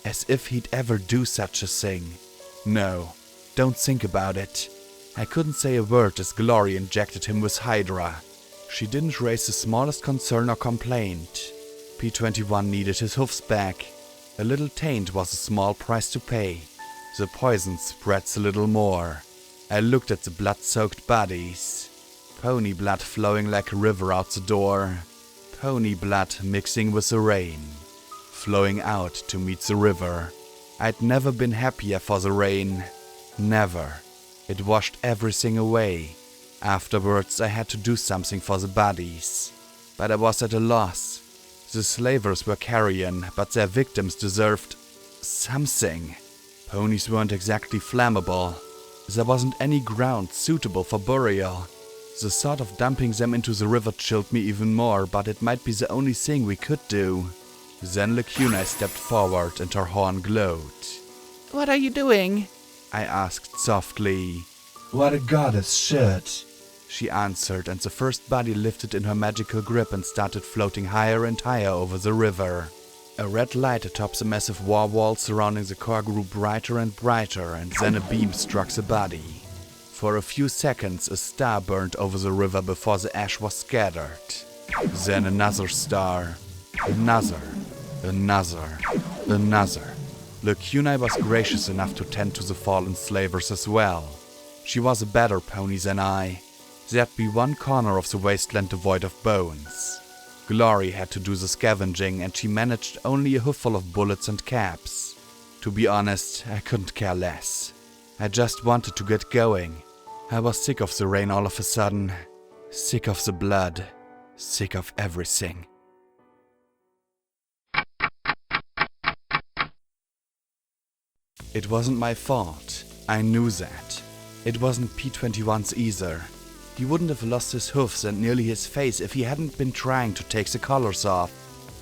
As if he'd ever do such a thing. No, don't think about it. I couldn't say a word as Glory injected him with Hydra. She didn't raise the smallest concern or complaint. P21 needed his hoofs back. A little taint was a small price to pay. The poison spreads a little more. I looked at the blood-soaked bodies. Pony blood flowing like a river out the door. Pony blood mixing with the rain. Flowing out to meet the river. I'd never been happier for the rain. Never. It washed everything away. Afterwards, I had to do something for the bodies. But I was at a loss. The slavers were carrion, but their victims deserved something. Ponies weren't exactly flammable. There wasn't any ground suitable for burial. The thought of dumping them into the river chilled me even more, but it might be the only thing we could do. Then Lacunae stepped forward and her horn glowed. What are you doing? I asked softly. What a goddess should. She answered, and the first body lifted in her magical grip and started floating higher and higher over the river. A red light atop the massive war wall surrounding the core grew brighter and brighter, and then a beam struck the body. For a few seconds, a star burned over the river before the ash was scattered. Then another star, Another. Lacuna was gracious enough to tend to the fallen slavers as well. She was a better pony than I. There'd be one corner of the wasteland devoid of bones. Glory had to do the scavenging, and she managed only a hoofful of bullets and caps. To be honest, I couldn't care less. I just wanted to get going. I was sick of the rain all of a sudden. Sick of the blood. Sick of everything. It wasn't my fault. I knew that. It wasn't P21's either. He wouldn't have lost his hoofs and nearly his face if he hadn't been trying to take the collars off.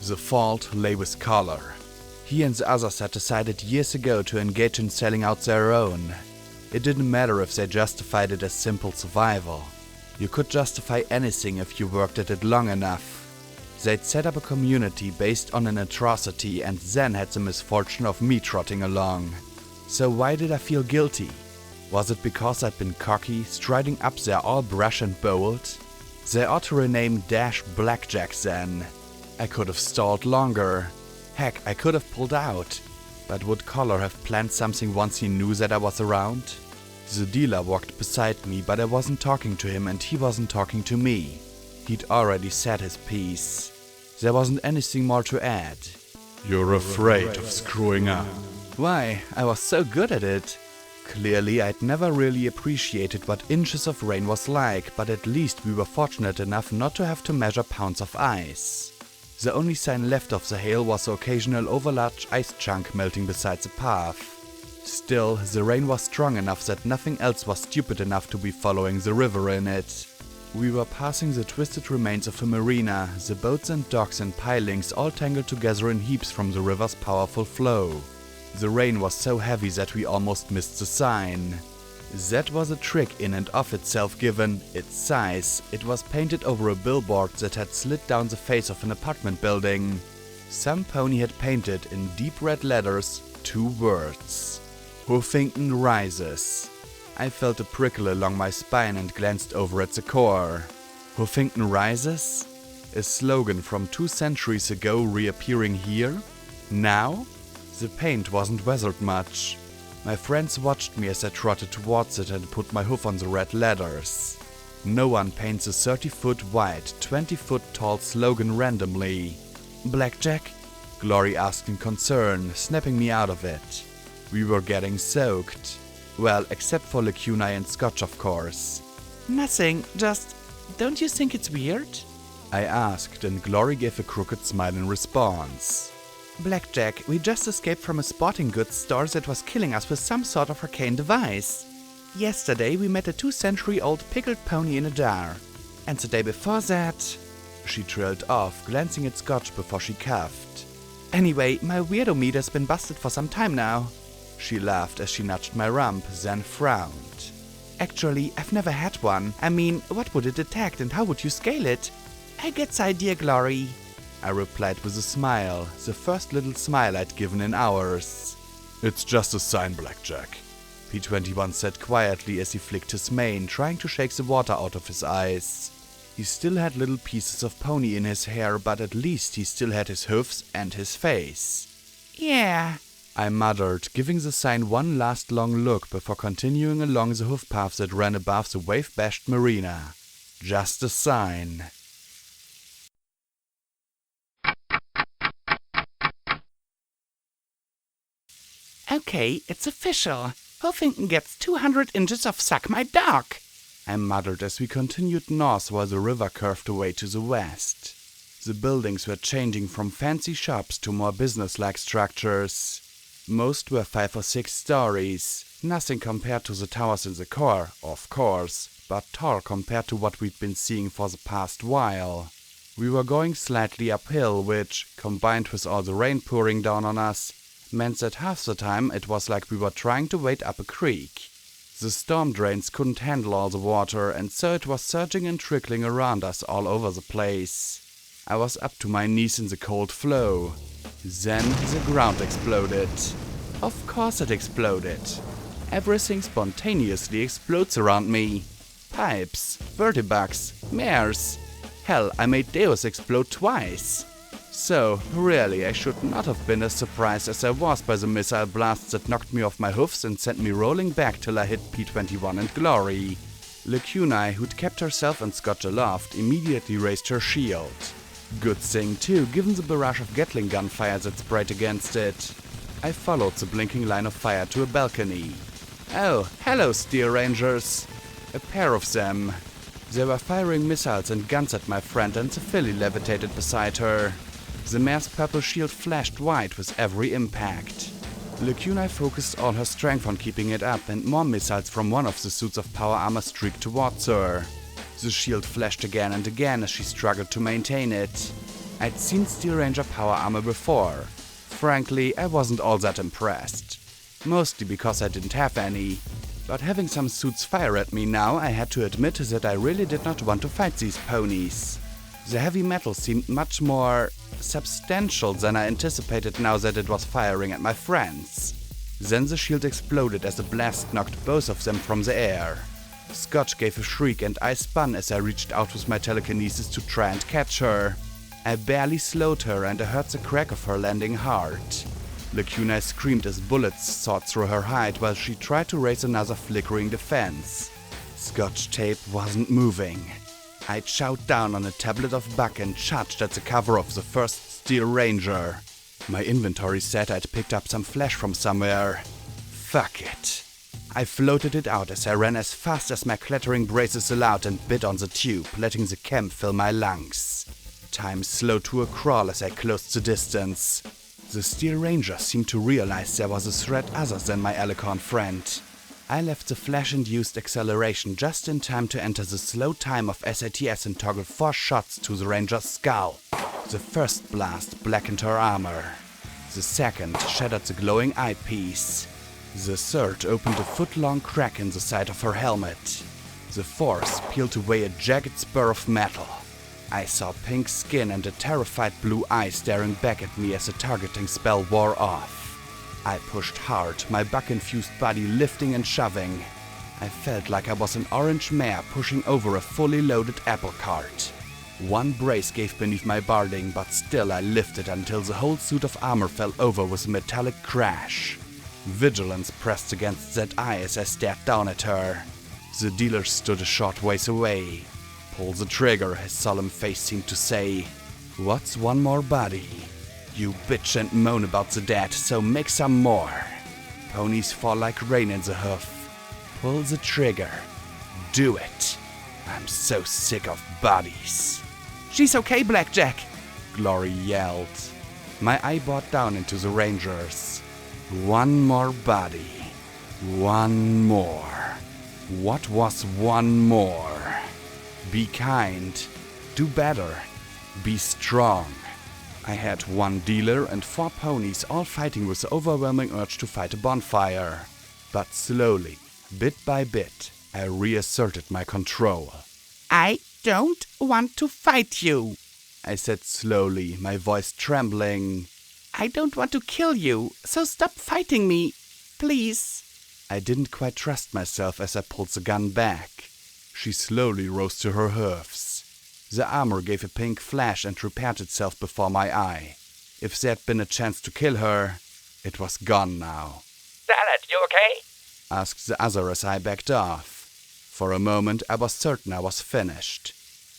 The fault lay with Collar. He and the others had decided years ago to engage in selling out their own. It didn't matter if they justified it as simple survival. You could justify anything if you worked at it long enough. They'd set up a community based on an atrocity and then had the misfortune of me trotting along. So why did I feel guilty? Was it because I'd been cocky, striding up there all brash and bold? They ought to rename Dash Blackjack then. I could have stalled longer. Heck, I could have pulled out. But would Collar have planned something once he knew that I was around? The dealer walked beside me, but I wasn't talking to him and he wasn't talking to me. He'd already said his piece. There wasn't anything more to add. You're afraid of screwing up. Why? I was so good at it. Clearly, I'd never really appreciated what inches of rain was like, but at least we were fortunate enough not to have to measure pounds of ice. The only sign left of the hail was the occasional overlarge ice chunk melting beside the path. Still, the rain was strong enough that nothing else was stupid enough to be following the river in it. We were passing the twisted remains of a marina, the boats and docks and pilings all tangled together in heaps from the river's powerful flow. The rain was so heavy that we almost missed the sign. That was a trick in and of itself given its size. It was painted over a billboard that had slid down the face of an apartment building. Some pony had painted in deep red letters 2 words. Huffington Rises. I felt a prickle along my spine and glanced over at the core. Huffington Rises? A slogan from 2 centuries ago reappearing here? Now? The paint wasn't weathered much. My friends watched me as I trotted towards it and put my hoof on the red letters. No one paints a 30-foot wide, 20-foot tall slogan randomly. Blackjack? Glory asked in concern, snapping me out of it. We were getting soaked. Well, except for Lacuna and Scotch, of course. Nothing, just... Don't you think it's weird? I asked, and Glory gave a crooked smile in response. Blackjack, we just escaped from a sporting goods store that was killing us with some sort of arcane device. Yesterday we met a 2-century-old pickled pony in a jar. And the day before that... She trailed off, glancing at Scotch before she coughed. Anyway, my weirdo meter's been busted for some time now. She laughed as she nudged my rump, then frowned. Actually, I've never had one. I mean, what would it detect and how would you scale it? I get the idea, Glory. I replied with a smile, the first little smile I'd given in hours. It's just a sign, Blackjack. P21 said quietly as he flicked his mane, trying to shake the water out of his eyes. He still had little pieces of pony in his hair, but at least he still had his hoofs and his face. Yeah, I muttered, giving the sign one last long look before continuing along the hoof path that ran above the wave-bashed marina. Just a sign. Okay, it's official. Huffington gets 200 inches of Suck My Dog, I muttered as we continued north while the river curved away to the west. The buildings were changing from fancy shops to more business-like structures. Most were 5 or 6 stories, nothing compared to the towers in the core, of course, but tall compared to what we'd been seeing for the past while. We were going slightly uphill, which, combined with all the rain pouring down on us, meant that half the time it was like we were trying to wade up a creek. The storm drains couldn't handle all the water, and so it was surging and trickling around us all over the place. I was up to my knees in the cold flow. Then the ground exploded. Of course it exploded. Everything spontaneously explodes around me. Pipes, vertibugs, mares. Hell, I made Deus explode twice. So, really, I should not have been as surprised as I was by the missile blasts that knocked me off my hoofs and sent me rolling back till I hit P-21 and glory. Lacunai, who'd kept herself and Scotch aloft, immediately raised her shield. Good thing too, given the barrage of Gatling gunfire that sprayed against it. I followed the blinking line of fire to a balcony. Oh, hello, Steel Rangers! A pair of them. They were firing missiles and guns at my friend, and the filly levitated beside her. The mare's purple shield flashed white with every impact. Lacunai focused all her strength on keeping it up, and more missiles from one of the suits of power armor streaked towards her. The shield flashed again and again as she struggled to maintain it. I'd seen Steel Ranger power armor before. Frankly, I wasn't all that impressed. Mostly because I didn't have any. But having some suits fire at me now, I had to admit that I really did not want to fight these ponies. The heavy metal seemed much more substantial than I anticipated now that it was firing at my friends. Then the shield exploded as a blast knocked both of them from the air. Scotch gave a shriek and I spun as I reached out with my telekinesis to try and catch her. I barely slowed her and I heard the crack of her landing hard. Lacunai screamed as bullets sawed through her hide while she tried to raise another flickering defense. Scotch tape wasn't moving. I chowed down on a tablet of buck and charged at the cover of the first Steel Ranger. My inventory said I'd picked up some flesh from somewhere. Fuck it. I floated it out as I ran as fast as my clattering braces allowed and bit on the tube, letting the chem fill my lungs. Time slowed to a crawl as I closed the distance. The Steel Ranger seemed to realize there was a threat other than my Alicorn friend. I left the flash-induced acceleration just in time to enter the slow time of SATS and toggle 4 shots to the Ranger's skull. The first blast blackened her armor. The second shattered the glowing eyepiece. The third opened a foot-long crack in the side of her helmet. The fourth peeled away a jagged spur of metal. I saw pink skin and a terrified blue eye staring back at me as the targeting spell wore off. I pushed hard, my buck-infused body lifting and shoving. I felt like I was an orange mare pushing over a fully loaded apple cart. One brace gave beneath my barding, but still I lifted until the whole suit of armor fell over with a metallic crash. Vigilance pressed against that eye as I stared down at her. The dealer stood a short ways away. Pull the trigger, his solemn face seemed to say. What's one more body? You bitch and moan about the dead, so make some more. Ponies fall like rain in the hoof. Pull the trigger. Do it. I'm so sick of bodies. She's okay, Blackjack, Glory yelled. My eye bought down into the Rangers. One more body. One more. What was one more? Be kind. Do better. Be strong. I had one dealer and 4 ponies all fighting with the overwhelming urge to fight a bonfire. But slowly, bit by bit, I reasserted my control. I don't want to fight you, I said slowly, my voice trembling. I don't want to kill you, so stop fighting me, please. I didn't quite trust myself as I pulled the gun back. She slowly rose to her hoofs. The armor gave a pink flash and repaired itself before my eye. If there'd been a chance to kill her, it was gone now. Salad, you okay? Asked the other as I backed off. For a moment I was certain I was finished.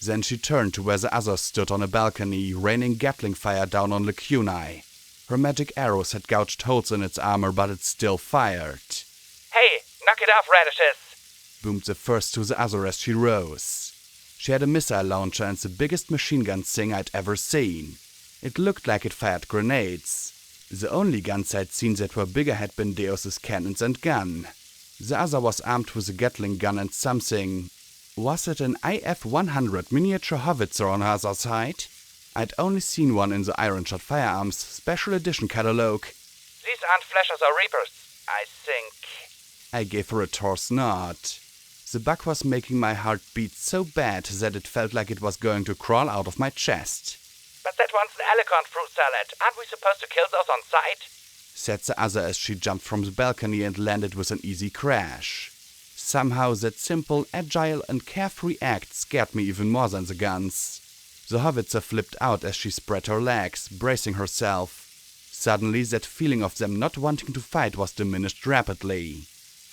Then she turned to where the others stood on a balcony, raining Gatling fire down on Lacunai. Her magic arrows had gouged holes in its armor, but it still fired. Hey, knock it off, radishes! Boomed the first to the other as she rose. She had a missile launcher and the biggest machine gun thing I'd ever seen. It looked like it fired grenades. The only guns I'd seen that were bigger had been Deus's cannons and gun. The other was armed with a Gatling gun and something. Was it an IF-100 miniature howitzer on her other side? I'd only seen one in the Iron Shot Firearms Special Edition catalogue. These aren't flashers or reapers, I think. I gave her a terse nod. The bug was making my heart beat so bad that it felt like it was going to crawl out of my chest. But that one's an alicorn fruit salad. Aren't we supposed to kill those on sight? Said the other as she jumped from the balcony and landed with an easy crash. Somehow that simple, agile and carefree act scared me even more than the guns. The howitzer flipped out as she spread her legs, bracing herself. Suddenly, that feeling of them not wanting to fight was diminished rapidly.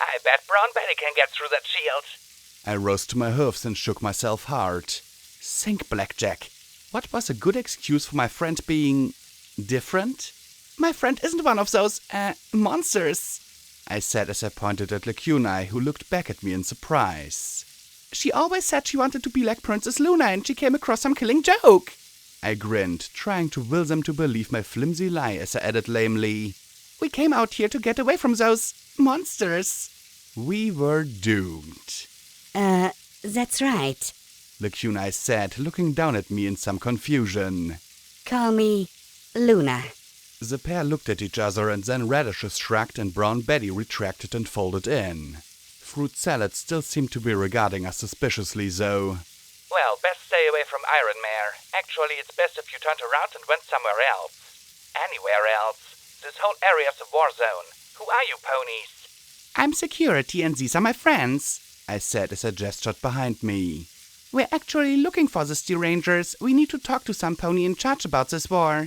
I bet Brown Betty can get through that shield. I rose to my hoofs and shook myself hard. Think, Blackjack. What was a good excuse for my friend being different? My friend isn't one of those, monsters, I said as I pointed at Lacuna, who looked back at me in surprise. She always said she wanted to be like Princess Luna and she came across some killing joke. I grinned, trying to will them to believe my flimsy lie as I added lamely, we came out here to get away from those monsters. We were doomed. That's right. Lacuna said, looking down at me in some confusion. Call me Luna. The pair looked at each other and then Radishes shrugged and Brown Betty retracted and folded in. Fruit Salad still seemed to be regarding us suspiciously, though. Well, best stay away from Iron Mare. Actually, it's best if you turned around and went somewhere else. Anywhere else. This whole area's a war zone. Who are you, ponies? I'm security and these are my friends, I said as I gestured behind me. We're actually looking for the Steel Rangers. We need to talk to some pony in charge about this war.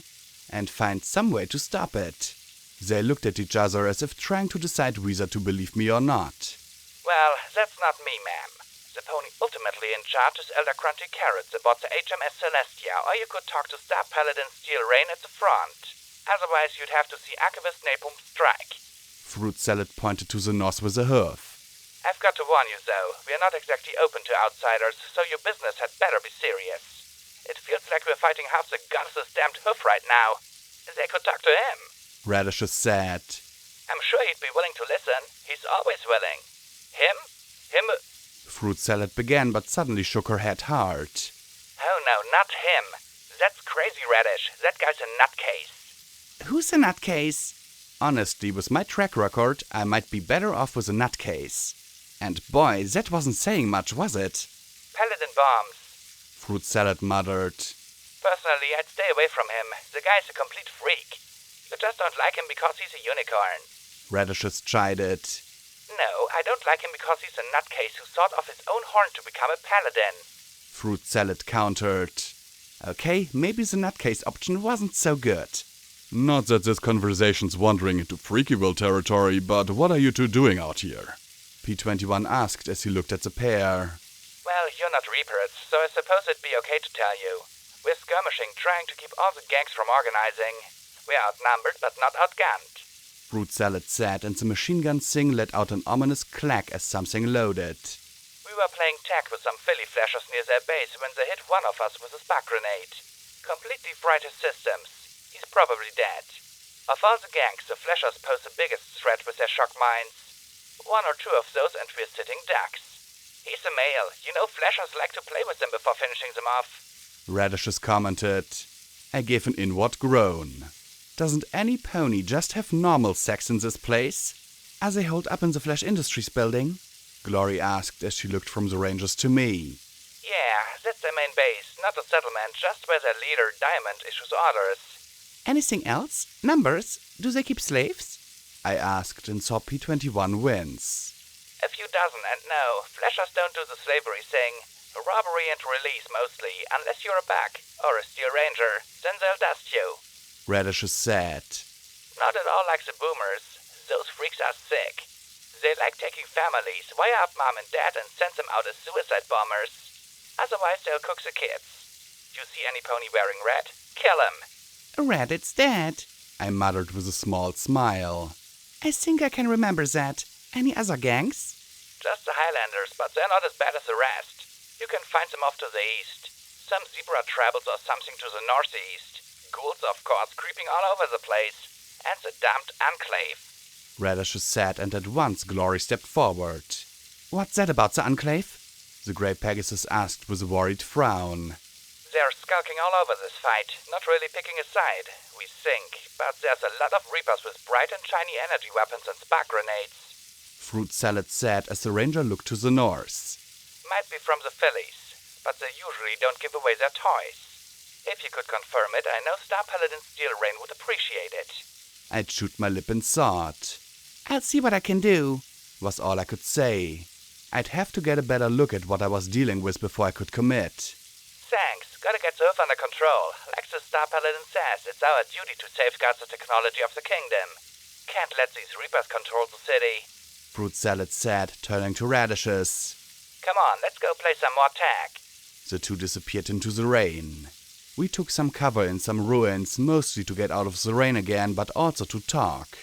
And find some way to stop it. They looked at each other as if trying to decide whether to believe me or not. Well, that's not me, ma'am. The pony ultimately in charge is Elder Crunty Carrots aboard the HMS Celestia, or you could talk to Star Paladin Steel Rain at the front. Otherwise, you'd have to see Archivist Napalm strike. Fruit Salad pointed to the north with a hoof. I've got to warn you, though. We're not exactly open to outsiders, so your business had better be serious. It feels like we're fighting half the goddess's damned hoof right now. They could talk to him. Radishes said. I'm sure he'd be willing to listen. He's always willing. Him? Fruit Salad began, but suddenly shook her head hard. Oh no, not him. That's crazy, Radish. That guy's a nutcase. Who's a nutcase? Honestly, with my track record, I might be better off with a nutcase. And boy, that wasn't saying much, was it? Paladin bombs. Fruit Salad muttered. Personally, I'd stay away from him. The guy's a complete freak. You just don't like him because he's a unicorn. Radishes chided. No, I don't like him because he's a nutcase who sawed off his own horn to become a paladin. Fruit Salad countered. Okay, maybe the nutcase option wasn't so good. Not that this conversation's wandering into Freakyville territory, but what are you two doing out here? P21 asked as he looked at the pair. Well, you're not Reapers, so I suppose it'd be okay to tell you. We're skirmishing, trying to keep all the gangs from organizing. We're outnumbered, but not outgunned. Fruit Salad said, and the machine gun thing let out an ominous clack as something loaded. We were playing tag with some Philly flashers near their base when they hit one of us with a spark grenade. Completely fried his systems. He's probably dead. Of all the gangs, the flashers pose the biggest threat with their shock mines. One or two of those and we're sitting ducks. He's a male. You know flashers like to play with them before finishing them off. Radishes commented. I gave an inward groan. Doesn't any pony just have normal sex in this place? Are they holed up in the Flash Industries building? Glory asked as she looked from the Rangers to me. Yeah, that's their main base, not a settlement, just where their leader, Diamond, issues orders. Anything else? Numbers? Do they keep slaves? I asked and saw P21 wince. A few dozen, and no, flashers don't do the slavery thing. Robbery and release mostly, unless you're a Buck or a Steel Ranger, then they'll dust you. Radishes said. Not at all like the boomers. Those freaks are sick. They like taking families, wire up mom and dad and send them out as suicide bombers. Otherwise they'll cook the kids. You see any pony wearing red? Kill him. Red, it's dead, I muttered with a small smile. I think I can remember that. Any other gangs? Just the Highlanders, but they're not as bad as the rest. You can find them off to the east. Some zebra tribals or something to the northeast. Ghouls, of course, creeping all over the place. And the damned Enclave. Radishes said, and at once Glory stepped forward. What's that about the Enclave? The Grey Pegasus asked with a worried frown. They're skulking all over this fight, not really picking a side, we think. But there's a lot of Reapers with bright and shiny energy weapons and spark grenades. Fruit Salad said as the Ranger looked to the north. Might be from the Phillies, but they usually don't give away their toys. If you could confirm it, I know Star Paladin Steel Rain would appreciate it. I chewed my lip in thought. I'll see what I can do, was all I could say. I'd have to get a better look at what I was dealing with before I could commit. Thanks. Gotta get the Earth under control. Like the Star Paladin says, it's our duty to safeguard the technology of the kingdom. Can't let these Reapers control the city. Fruit Salad said, turning to Radishes. Come on, let's go play some more tag. The two disappeared into the rain. We took some cover in some ruins, mostly to get out of the rain again, but also to talk.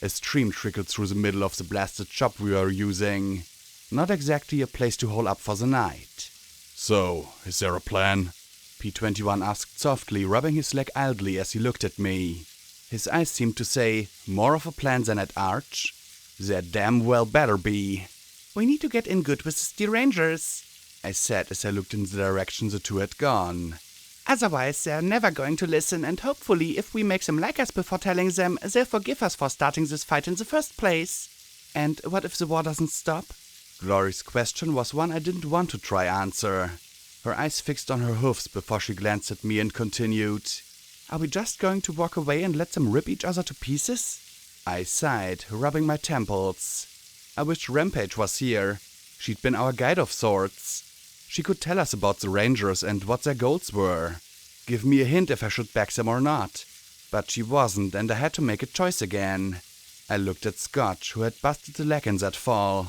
A stream trickled through the middle of the blasted shop we were using. Not exactly a place to hole up for the night. So, is there a plan? P21 asked softly, rubbing his leg idly as he looked at me. His eyes seemed to say, more of a plan than at Arch? There damn well better be. We need to get in good with the Steel Rangers, I said as I looked in the direction the two had gone. Otherwise, they're never going to listen, and hopefully, if we make them like us before telling them, they'll forgive us for starting this fight in the first place. And what if the war doesn't stop? Glory's question was one I didn't want to try answer. Her eyes fixed on her hoofs before she glanced at me and continued. Are we just going to walk away and let them rip each other to pieces? I sighed, rubbing my temples. I wished Rampage was here. She'd been our guide of sorts. She could tell us about the Rangers and what their goals were. Give me a hint if I should back them or not. But she wasn't, and I had to make a choice again. I looked at Scotch, who had busted a leg in that fall.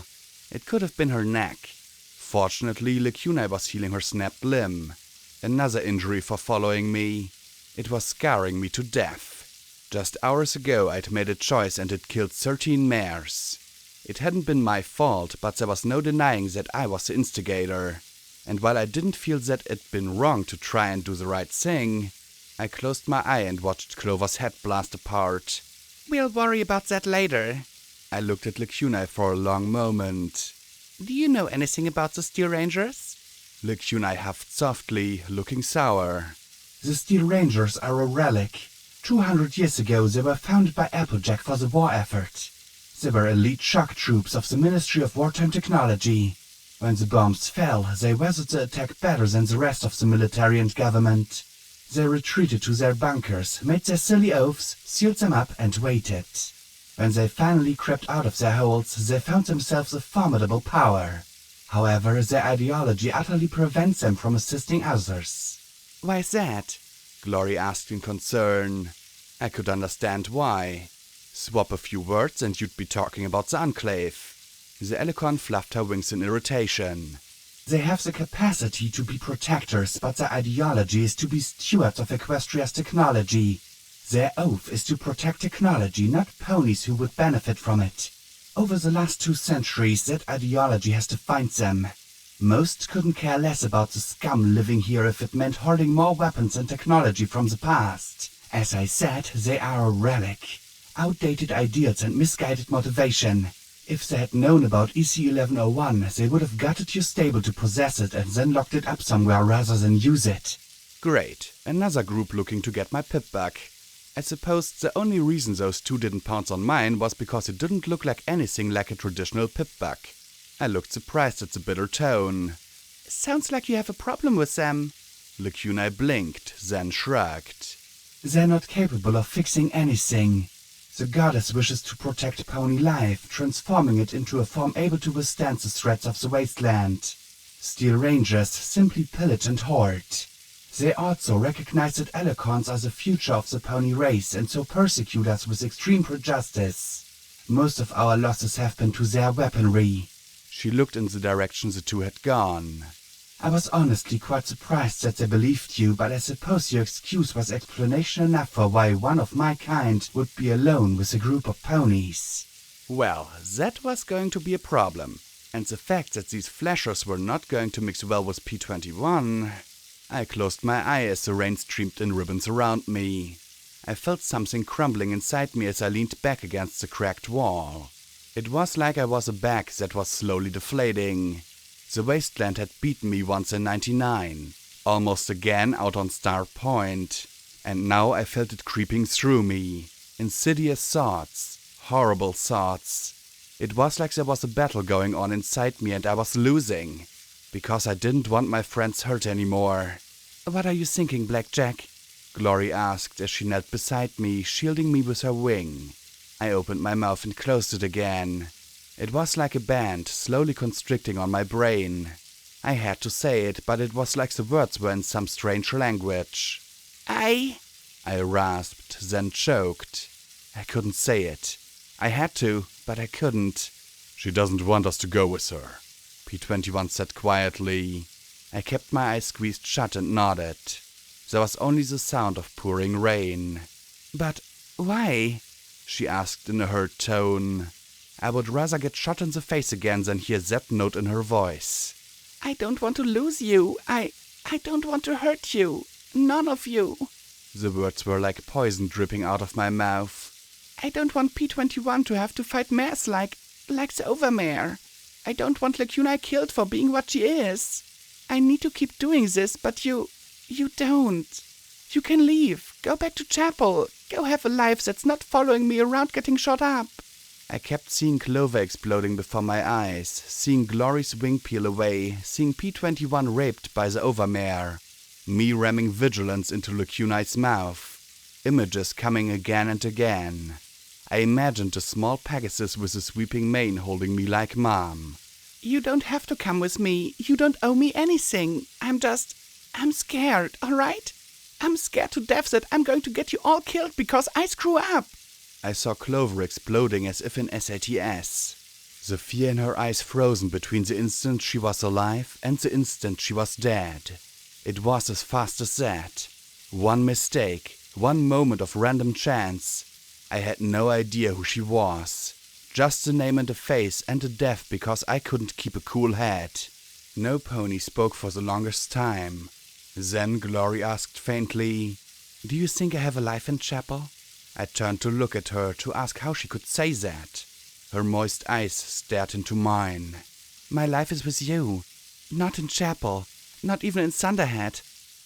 It could have been her neck. Fortunately, Lacuna was healing her snapped limb. Another injury for following me. It was scarring me to death. Just hours ago I'd made a choice and it killed 13 mares. It hadn't been my fault, but there was no denying that I was the instigator. And while I didn't feel that it'd been wrong to try and do the right thing, I closed my eye and watched Clover's head blast apart. We'll worry about that later. I looked at Lacuna for a long moment. Do you know anything about the Steel Rangers? Lacuna huffed softly, looking sour. The Steel Rangers are a relic. 200 years ago they were founded by Applejack for the war effort. They were elite shock troops of the Ministry of Wartime Technology. When the bombs fell, they weathered the attack better than the rest of the military and government. They retreated to their bunkers, made their silly oaths, sealed them up, and waited. When they finally crept out of their holes, they found themselves a formidable power. However, their ideology utterly prevents them from assisting others. Why is that? Glory asked in concern. I could understand why. Swap a few words and you'd be talking about the Enclave. The Alicorn fluffed her wings in irritation. They have the capacity to be protectors, but their ideology is to be stewards of Equestria's technology. Their oath is to protect technology, not ponies who would benefit from it. Over the last 2 centuries, that ideology has defined them. Most couldn't care less about the scum living here if it meant hoarding more weapons and technology from the past. As I said, they are a relic. Outdated ideals and misguided motivation. If they had known about EC-1101, they would have gutted your stable to possess it and then locked it up somewhere rather than use it. Great. Another group looking to get my pip back. I suppose the only reason those two didn't pounce on mine was because it didn't look like anything like a traditional pip-back. I looked surprised at the bitter tone. Sounds like you have a problem with them. Lacuna blinked, then shrugged. They're not capable of fixing anything. The goddess wishes to protect pony life, transforming it into a form able to withstand the threats of the wasteland. Steel Rangers simply pillage and hoard. They also recognize that Alicorns are the future of the pony race and so persecute us with extreme prejudice. Most of our losses have been to their weaponry. She looked in the direction the two had gone. I was honestly quite surprised that they believed you, but I suppose your excuse was explanation enough for why one of my kind would be alone with a group of ponies. Well, that was going to be a problem. And the fact that these flashers were not going to mix well with P21... I closed my eye as the rain streamed in ribbons around me. I felt something crumbling inside me as I leaned back against the cracked wall. It was like I was a bag that was slowly deflating. The wasteland had beaten me once in '99, almost again out on Star Point, and now I felt it creeping through me. Insidious thoughts, horrible thoughts. It was like there was a battle going on inside me and I was losing. Because I didn't want my friends hurt anymore. What are you thinking, Blackjack? Glory asked as she knelt beside me, shielding me with her wing. I opened my mouth and closed it again. It was like a band, slowly constricting on my brain. I had to say it, but it was like the words were in some strange language. I rasped, then choked. I couldn't say it. I had to, but I couldn't. She doesn't want us to go with her, P21 said quietly. I kept my eyes squeezed shut and nodded. There was only the sound of pouring rain. But why? She asked in a hurt tone. I would rather get shot in the face again than hear that note in her voice. I don't want to lose you. I don't want to hurt you. None of you. The words were like poison dripping out of my mouth. I don't want P21 to have to fight mares like the Overmare. I don't want Lacuna killed for being what she is. I need to keep doing this, but you don't. You can leave. Go back to chapel. Go have a life that's not following me around getting shot up. I kept seeing Clover exploding before my eyes, seeing Glory's wing peel away, seeing P21 raped by the Overmare, me ramming Vigilance into Lacuna's mouth, images coming again and again. I imagined a small Pegasus with a sweeping mane holding me like Mom. You don't have to come with me. You don't owe me anything. I'm scared, all right? I'm scared to death that I'm going to get you all killed because I screw up. I saw Clover exploding as if in SATS. The fear in her eyes frozen between the instant she was alive and the instant she was dead. It was as fast as that. One mistake, one moment of random chance. I had no idea who she was. Just a name and a face and a death because I couldn't keep a cool head. No pony spoke for the longest time. Then Glory asked faintly, Do you think I have a life in chapel? I turned to look at her to ask how she could say that. Her moist eyes stared into mine. My life is with you. Not in chapel. Not even in Thunderhead.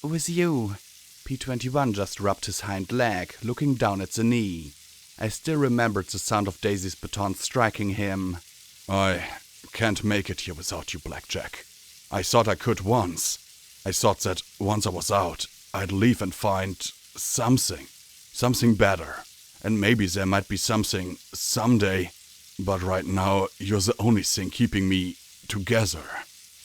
With you. P21 just rubbed his hind leg, looking down at the knee. I still remembered the sound of Daisy's baton striking him. I can't make it here without you, Blackjack. I thought I could once. I thought that once I was out, I'd leave and find something better. And maybe there might be something someday. But right now, you're the only thing keeping me together.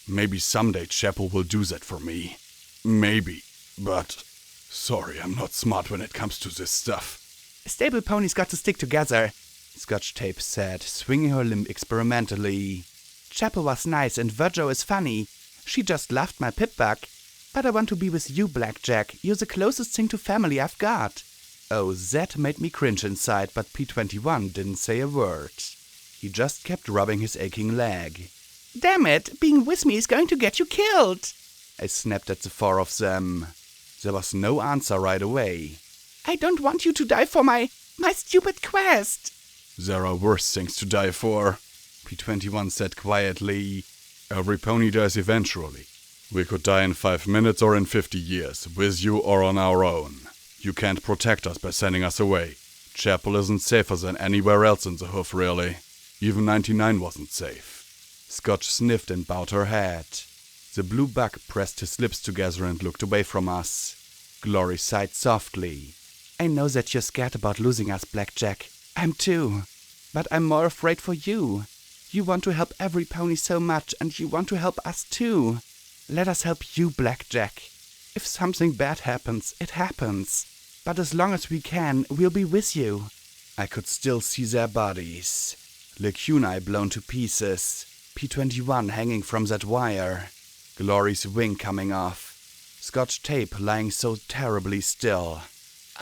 Maybe someday Chapel will do that for me. Maybe. But sorry, I'm not smart when it comes to this stuff. Stable ponies got to stick together, Scotch Tape said, swinging her limb experimentally. Chapel was nice and Virgo is funny. She just loved my pip-bug. But I want to be with you, Blackjack. You're the closest thing to family I've got. Oh, that made me cringe inside, but P21 didn't say a word. He just kept rubbing his aching leg. Damn it, being with me is going to get you killed! I snapped at the four of them. There was no answer right away. I don't want you to die for my stupid quest! There are worse things to die for, P21 said quietly. Every pony dies eventually. We could die in 5 minutes or in 50 years, with you or on our own. You can't protect us by sending us away. Chapel isn't safer than anywhere else in the hoof, really. Even 99 wasn't safe. Scotch sniffed and bowed her head. The blue bug pressed his lips together and looked away from us. Glory sighed softly. I know that you're scared about losing us, Blackjack. I'm too. But I'm more afraid for you. You want to help every pony so much, and you want to help us too. Let us help you, Blackjack. If something bad happens, it happens. But as long as we can, we'll be with you. I could still see their bodies. Lacunae blown to pieces. P21 hanging from that wire. Glory's wing coming off. Scotch Tape lying so terribly still.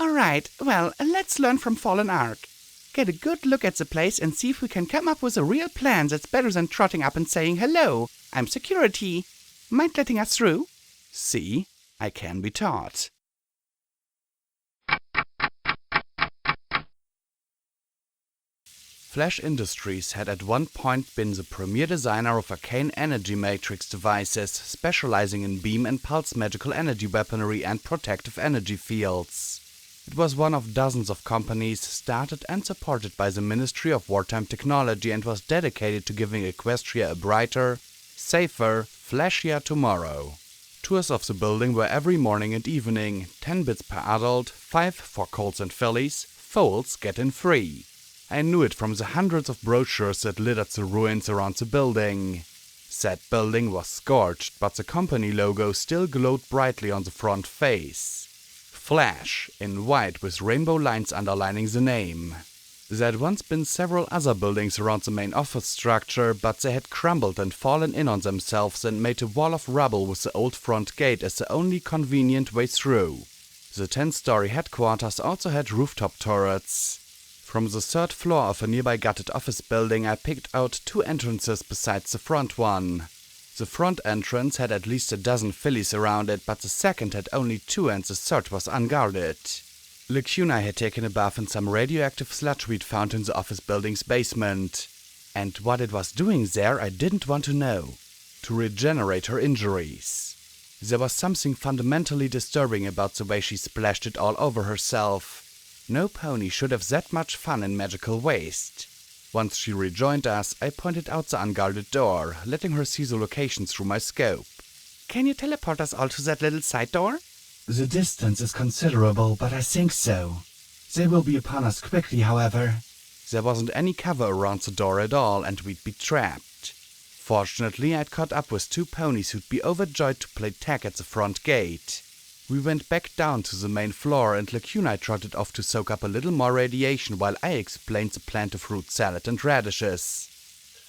Alright, well, let's learn from Fallen Ark. Get a good look at the place and see if we can come up with a real plan that's better than trotting up and saying, Hello, I'm security. Mind letting us through? See, I can be taught. Flash Industries had at one point been the premier designer of arcane energy matrix devices, specializing in beam and pulse magical energy weaponry and protective energy fields. It was one of dozens of companies started and supported by the Ministry of Wartime Technology and was dedicated to giving Equestria a brighter, safer, flashier tomorrow. Tours of the building were every morning and evening, 10 bits per adult, 5 for colts and fillies, foals get in free. I knew it from the hundreds of brochures that littered the ruins around the building. Said building was scorched, but the company logo still glowed brightly on the front face. Flash, in white with rainbow lines underlining the name. There had once been several other buildings around the main office structure, but they had crumbled and fallen in on themselves and made a wall of rubble with the old front gate as the only convenient way through. The 10-story headquarters also had rooftop turrets. From the third floor of a nearby gutted office building, I picked out 2 entrances besides the front one. The front entrance had at least a dozen fillies around it, but the second had only 2 and the third was unguarded. Lacuna had taken a bath in some radioactive sludge we'd found in the office building's basement. And what it was doing there I didn't want to know. To regenerate her injuries. There was something fundamentally disturbing about the way she splashed it all over herself. No pony should have that much fun in magical waste. Once she rejoined us, I pointed out the unguarded door, letting her see the location through my scope. Can you teleport us all to that little side door? The distance is considerable, but I think so. They will be upon us quickly, however. There wasn't any cover around the door at all, and we'd be trapped. Fortunately, I'd caught up with 2 ponies who'd be overjoyed to play tag at the front gate. We went back down to the main floor, and Lacuna trotted off to soak up a little more radiation while I explained the plan to fruit salad and radishes.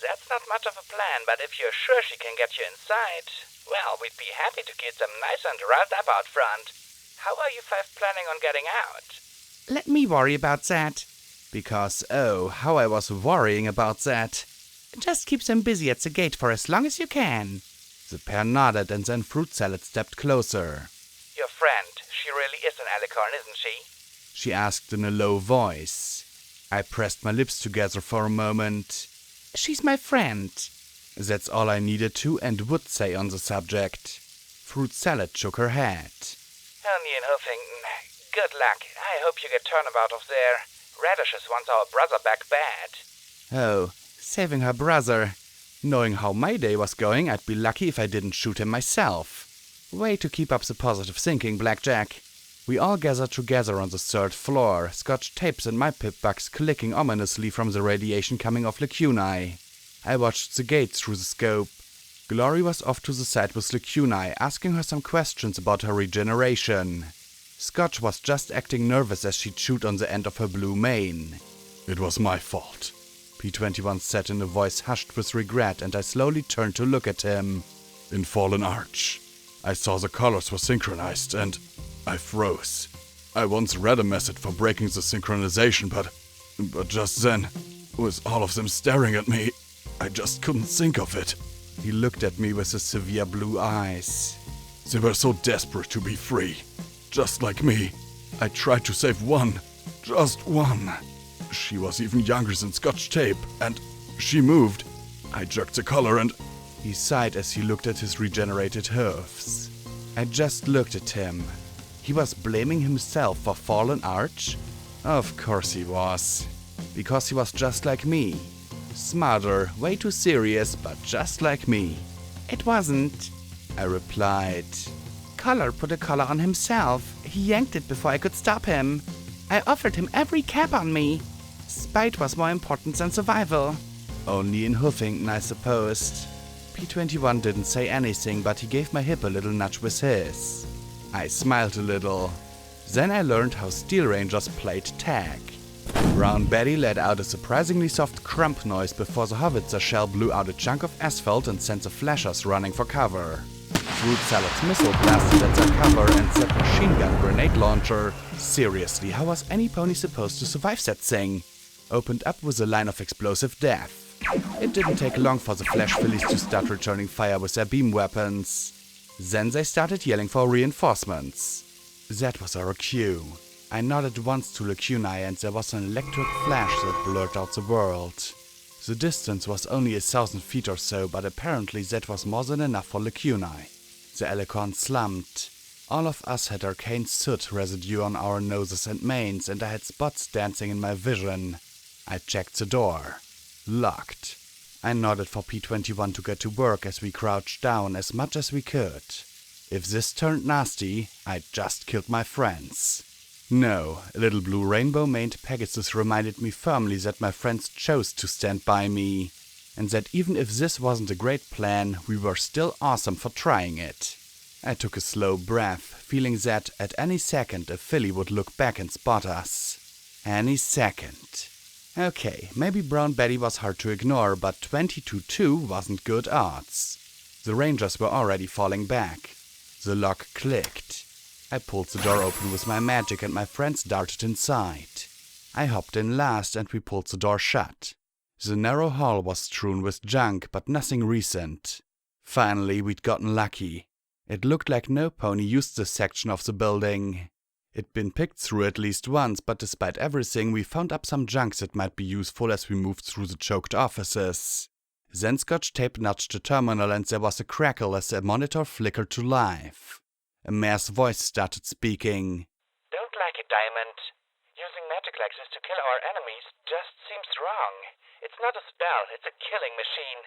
That's not much of a plan, but if you're sure she can get you inside, well, we'd be happy to get them nice and riled up out front. How are you 5 planning on getting out? Let me worry about that. Because, oh, how I was worrying about that. Just keep them busy at the gate for as long as you can. The pair nodded, and then fruit salad stepped closer. Your friend, she really is an alicorn, isn't she? She asked in a low voice. I pressed my lips together for a moment. She's my friend. That's all I needed to and would say on the subject. Fruit salad shook her head. Honey and Huffington, good luck. I hope you get turnabout of there. Radishes wants our brother back bad. Oh, saving her brother. Knowing how my day was going, I'd be lucky if I didn't shoot him myself. Way to keep up the positive thinking, Blackjack. We all gathered together on the 3rd floor, scotch tapes and my pip-bugs clicking ominously from the radiation coming off Lacunae. I watched the gate through the scope. Glory was off to the side with Lacunae, asking her some questions about her regeneration. Scotch was just acting nervous as she chewed on the end of her blue mane. It was my fault, P21 said in a voice hushed with regret, and I slowly turned to look at him. In Fallen Arch, I saw the colors were synchronized, and I froze. I once read a method for breaking the synchronization, but just then, with all of them staring at me, I just couldn't think of it. He looked at me with his severe blue eyes. They were so desperate to be free, just like me. I tried to save one, just one. She was even younger than Scotch Tape, and she moved. I jerked the collar and... He sighed as he looked at his regenerated hooves. I just looked at him. He was blaming himself for Fallen Arch? Of course he was. Because he was just like me. Smarter, way too serious, but just like me. It wasn't, I replied. Collar put a collar on himself. He yanked it before I could stop him. I offered him every cap on me. Spite was more important than survival. Only in Huffington, I supposed. P21 didn't say anything, but he gave my hip a little nudge with his. I smiled a little. Then I learned how Steel Rangers played tag. Brown Betty let out a surprisingly soft crump noise before the howitzer shell blew out a chunk of asphalt and sent the flashers running for cover. Fruit Salad's missile blasted at their cover and set machine gun grenade launcher. Seriously, how was any pony supposed to survive that thing? Opened up with a line of explosive death. It didn't take long for the Flash Fillies to start returning fire with their beam weapons. Then they started yelling for reinforcements. That was our cue. I nodded once to Lacunae and there was an electric flash that blurred out the world. The distance was only 1,000 feet or so, but apparently that was more than enough for Lacunae. The alicorn slumped. All of us had arcane soot residue on our noses and manes, and I had spots dancing in my vision. I checked the door. Locked. I nodded for P21 to get to work as we crouched down as much as we could. If this turned nasty, I'd just killed my friends. No, a little blue rainbow-maned Pegasus reminded me firmly that my friends chose to stand by me. and that even if this wasn't a great plan, we were still awesome for trying it. I took a slow breath, feeling that at any second a filly would look back and spot us. Any second. Okay, maybe Brown Betty was hard to ignore, but 20-2 wasn't good odds. The Rangers were already falling back. The lock clicked. I pulled the door open with my magic and my friends darted inside. I hopped in last and we pulled the door shut. The narrow hall was strewn with junk, but nothing recent. Finally, we'd gotten lucky. It looked like no pony used this section of the building. It'd been picked through at least once, but despite everything, we found up some junk that might be useful as we moved through the choked offices. Then Scotch Tape nudged the terminal and there was a crackle as the monitor flickered to life. A mare's voice started speaking. Don't like it, Diamond. Using magic like this to kill our enemies just seems wrong. It's not a spell, it's a killing machine.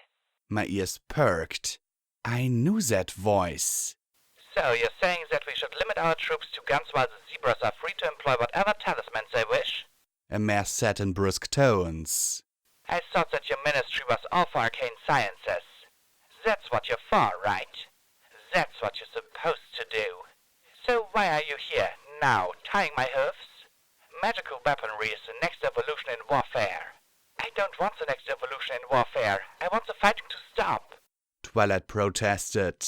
My ears perked. I knew that voice. So you're saying that we should limit our troops to guns while the zebras are free to employ whatever talismans they wish? A mare said in brusque tones. I thought that your ministry was all for arcane sciences. That's what you're for, right? That's what you're supposed to do. So why are you here, now, tying my hoofs? Magical weaponry is the next evolution in warfare. I don't want the next evolution in warfare. I want the fighting to stop. Twilight protested.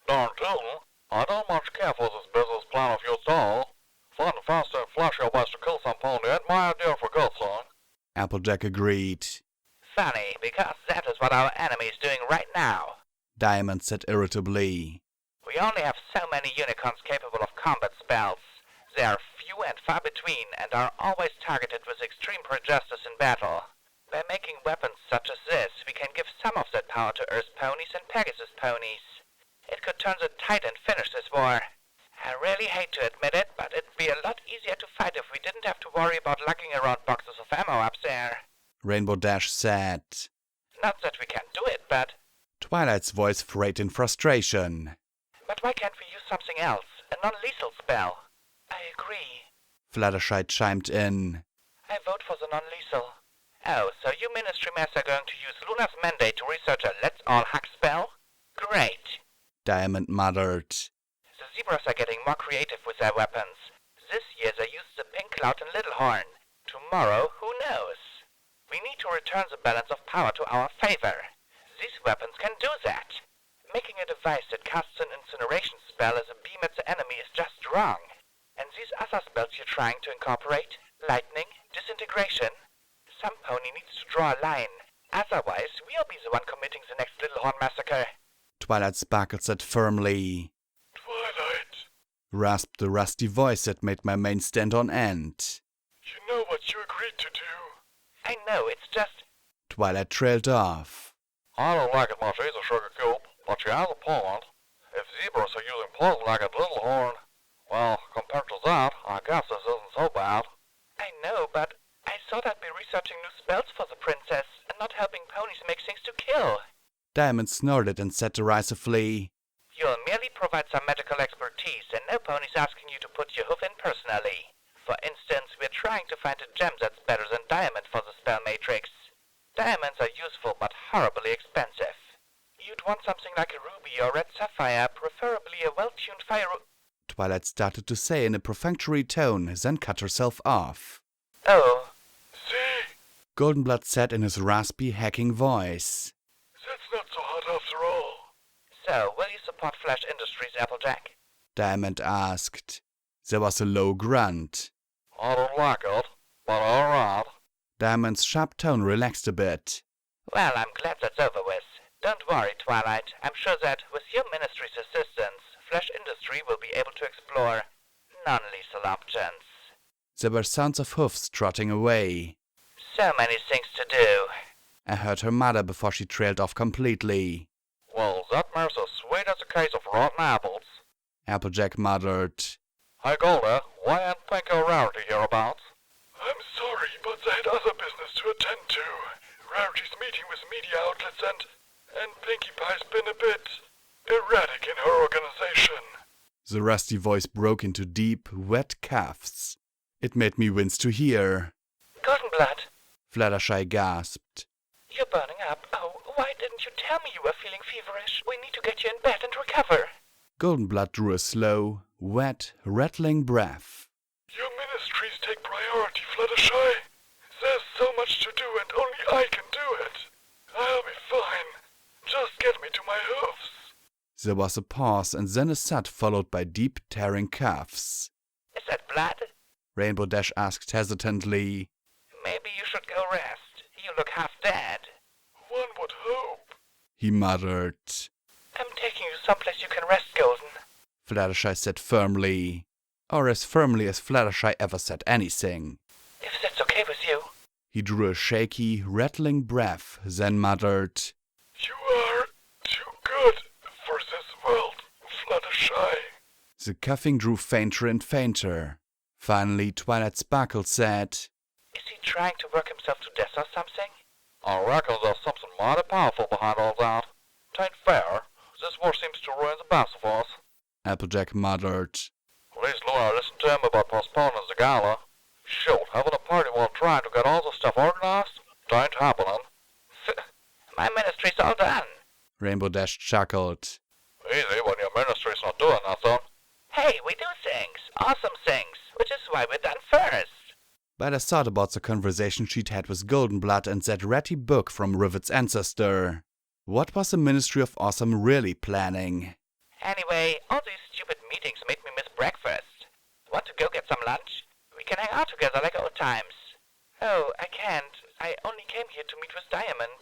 Darn tootin', I don't much care for this business plan of yours all. Fun, fast, and flashy ways to kill some pony ain't my idea for good song. Applejack agreed. Funny, because that is what our enemy is doing right now. Diamond said irritably. We only have so many unicorns capable of combat spells. They are few and far between, and are always targeted with extreme prejudice in battle. By making weapons such as this, we can give some of that power to Earth ponies and Pegasus ponies. It could turn the tide and finish this war. I really hate to admit it, but it'd be a lot easier to fight if we didn't have to worry about lugging around boxes of ammo up there. Rainbow Dash said. Not that we can't do it, but... Twilight's voice frayed in frustration. But why can't we use something else? A non-lethal spell? I agree. Fluttershy chimed in. I vote for the non-lethal. Oh, so you ministry mass are going to use Luna's mandate to research a let's all hack spell? Great. Diamond muttered. The zebras are getting more creative with their weapons. This year they used the Pink Cloud and Little Horn. Tomorrow, who knows? We need to return the balance of power to our favor. These weapons can do that. Making a device that casts an incineration spell as a beam at the enemy is just wrong. And these other spells you're trying to incorporate, lightning, disintegration, some pony needs to draw a line. Otherwise, we'll be the one committing the next Little Horn massacre. Twilight Sparkle said firmly. Twilight, Rasped the rusty voice that made my mane stand on end. you know what you agreed to do. I know, it's just... Twilight trailed off. I don't like it much either, Sugar Coop, but you have a point. If zebras are using poison like a Little Horn, well, compared to that, I guess this isn't so bad. I know, but I thought I'd be researching new spells for the princess and not helping ponies make things to kill. Diamond snorted and said derisively. You'll merely provide some medical expertise, and no pony's asking you to put your hoof in personally. For instance, we're trying to find a gem that's better than diamond for the spell matrix. Diamonds are useful but horribly expensive. You'd want something like a ruby or red sapphire, preferably a well-tuned fire... Twilight started to say in a perfunctory tone, then cut herself off. Oh. See? Goldenblood said in his raspy, hacking voice. That's not so hard after all. So, will you support Flash Industries, Applejack? Diamond asked. There was a low grunt. I don't like it, but alright. Diamond's sharp tone relaxed a bit. Well, I'm glad that's over with. Don't worry, Twilight. I'm sure that, with your ministry's assistance, Flash Industry will be able to explore non-lethal options. There were sounds of hoofs trotting away. So many things to do. I heard her mutter before she trailed off completely. Well, that mare's as sweet as a case of rotten apples. Applejack muttered. Hey, Golda, why ain't Pinko Rarity hereabouts? I'm sorry, but they had other business to attend to. Rarity's meeting with media outlets and Pinkie Pie's been a bit erratic in her organization. The rusty voice broke into deep, wet coughs. It made me wince to hear. Goldenblood, Fluttershy gasped. you're burning up. Oh, didn't you tell me you were feeling feverish? We need to get you in bed and recover. Goldenblood drew a slow, wet, rattling breath. Your ministries take priority, Fluttershy. There's so much to do and only I can do it. I'll be fine. Just get me to my hoofs. There was a pause and then a thud followed by deep, tearing coughs. Is that blood? Rainbow Dash asked hesitantly. Maybe you should go rest. You look half dead. One would hope. He muttered. I'm taking you someplace you can rest, Golden. Fluttershy said firmly. Or as firmly as Fluttershy ever said anything. If that's okay with you. He drew a shaky, rattling breath, then muttered. You are too good for this world, Fluttershy. The coughing grew fainter and fainter. Finally, Twilight Sparkle said, Is he trying to work himself to death or something? I reckon there's something mighty powerful behind all that. Tain't fair. This war seems to ruin the best of us. Applejack muttered. Please, Luna, listen to him about postponing the gala. Shoot, having a party while trying to get all the stuff organized? Tain't happening. My ministry's all done. Rainbow Dash chuckled. Easy when your ministry's not doing nothing. Hey, we do things. Awesome things. Which is why we're done first. But I thought about the conversation she'd had with Goldenblood and that ratty book from Rivet's ancestor. What was the Ministry of Awesome really planning? Anyway, all these stupid meetings made me miss breakfast. Want to go get some lunch? We can hang out together like old times. Oh, I can't. I only came here to meet with Diamond.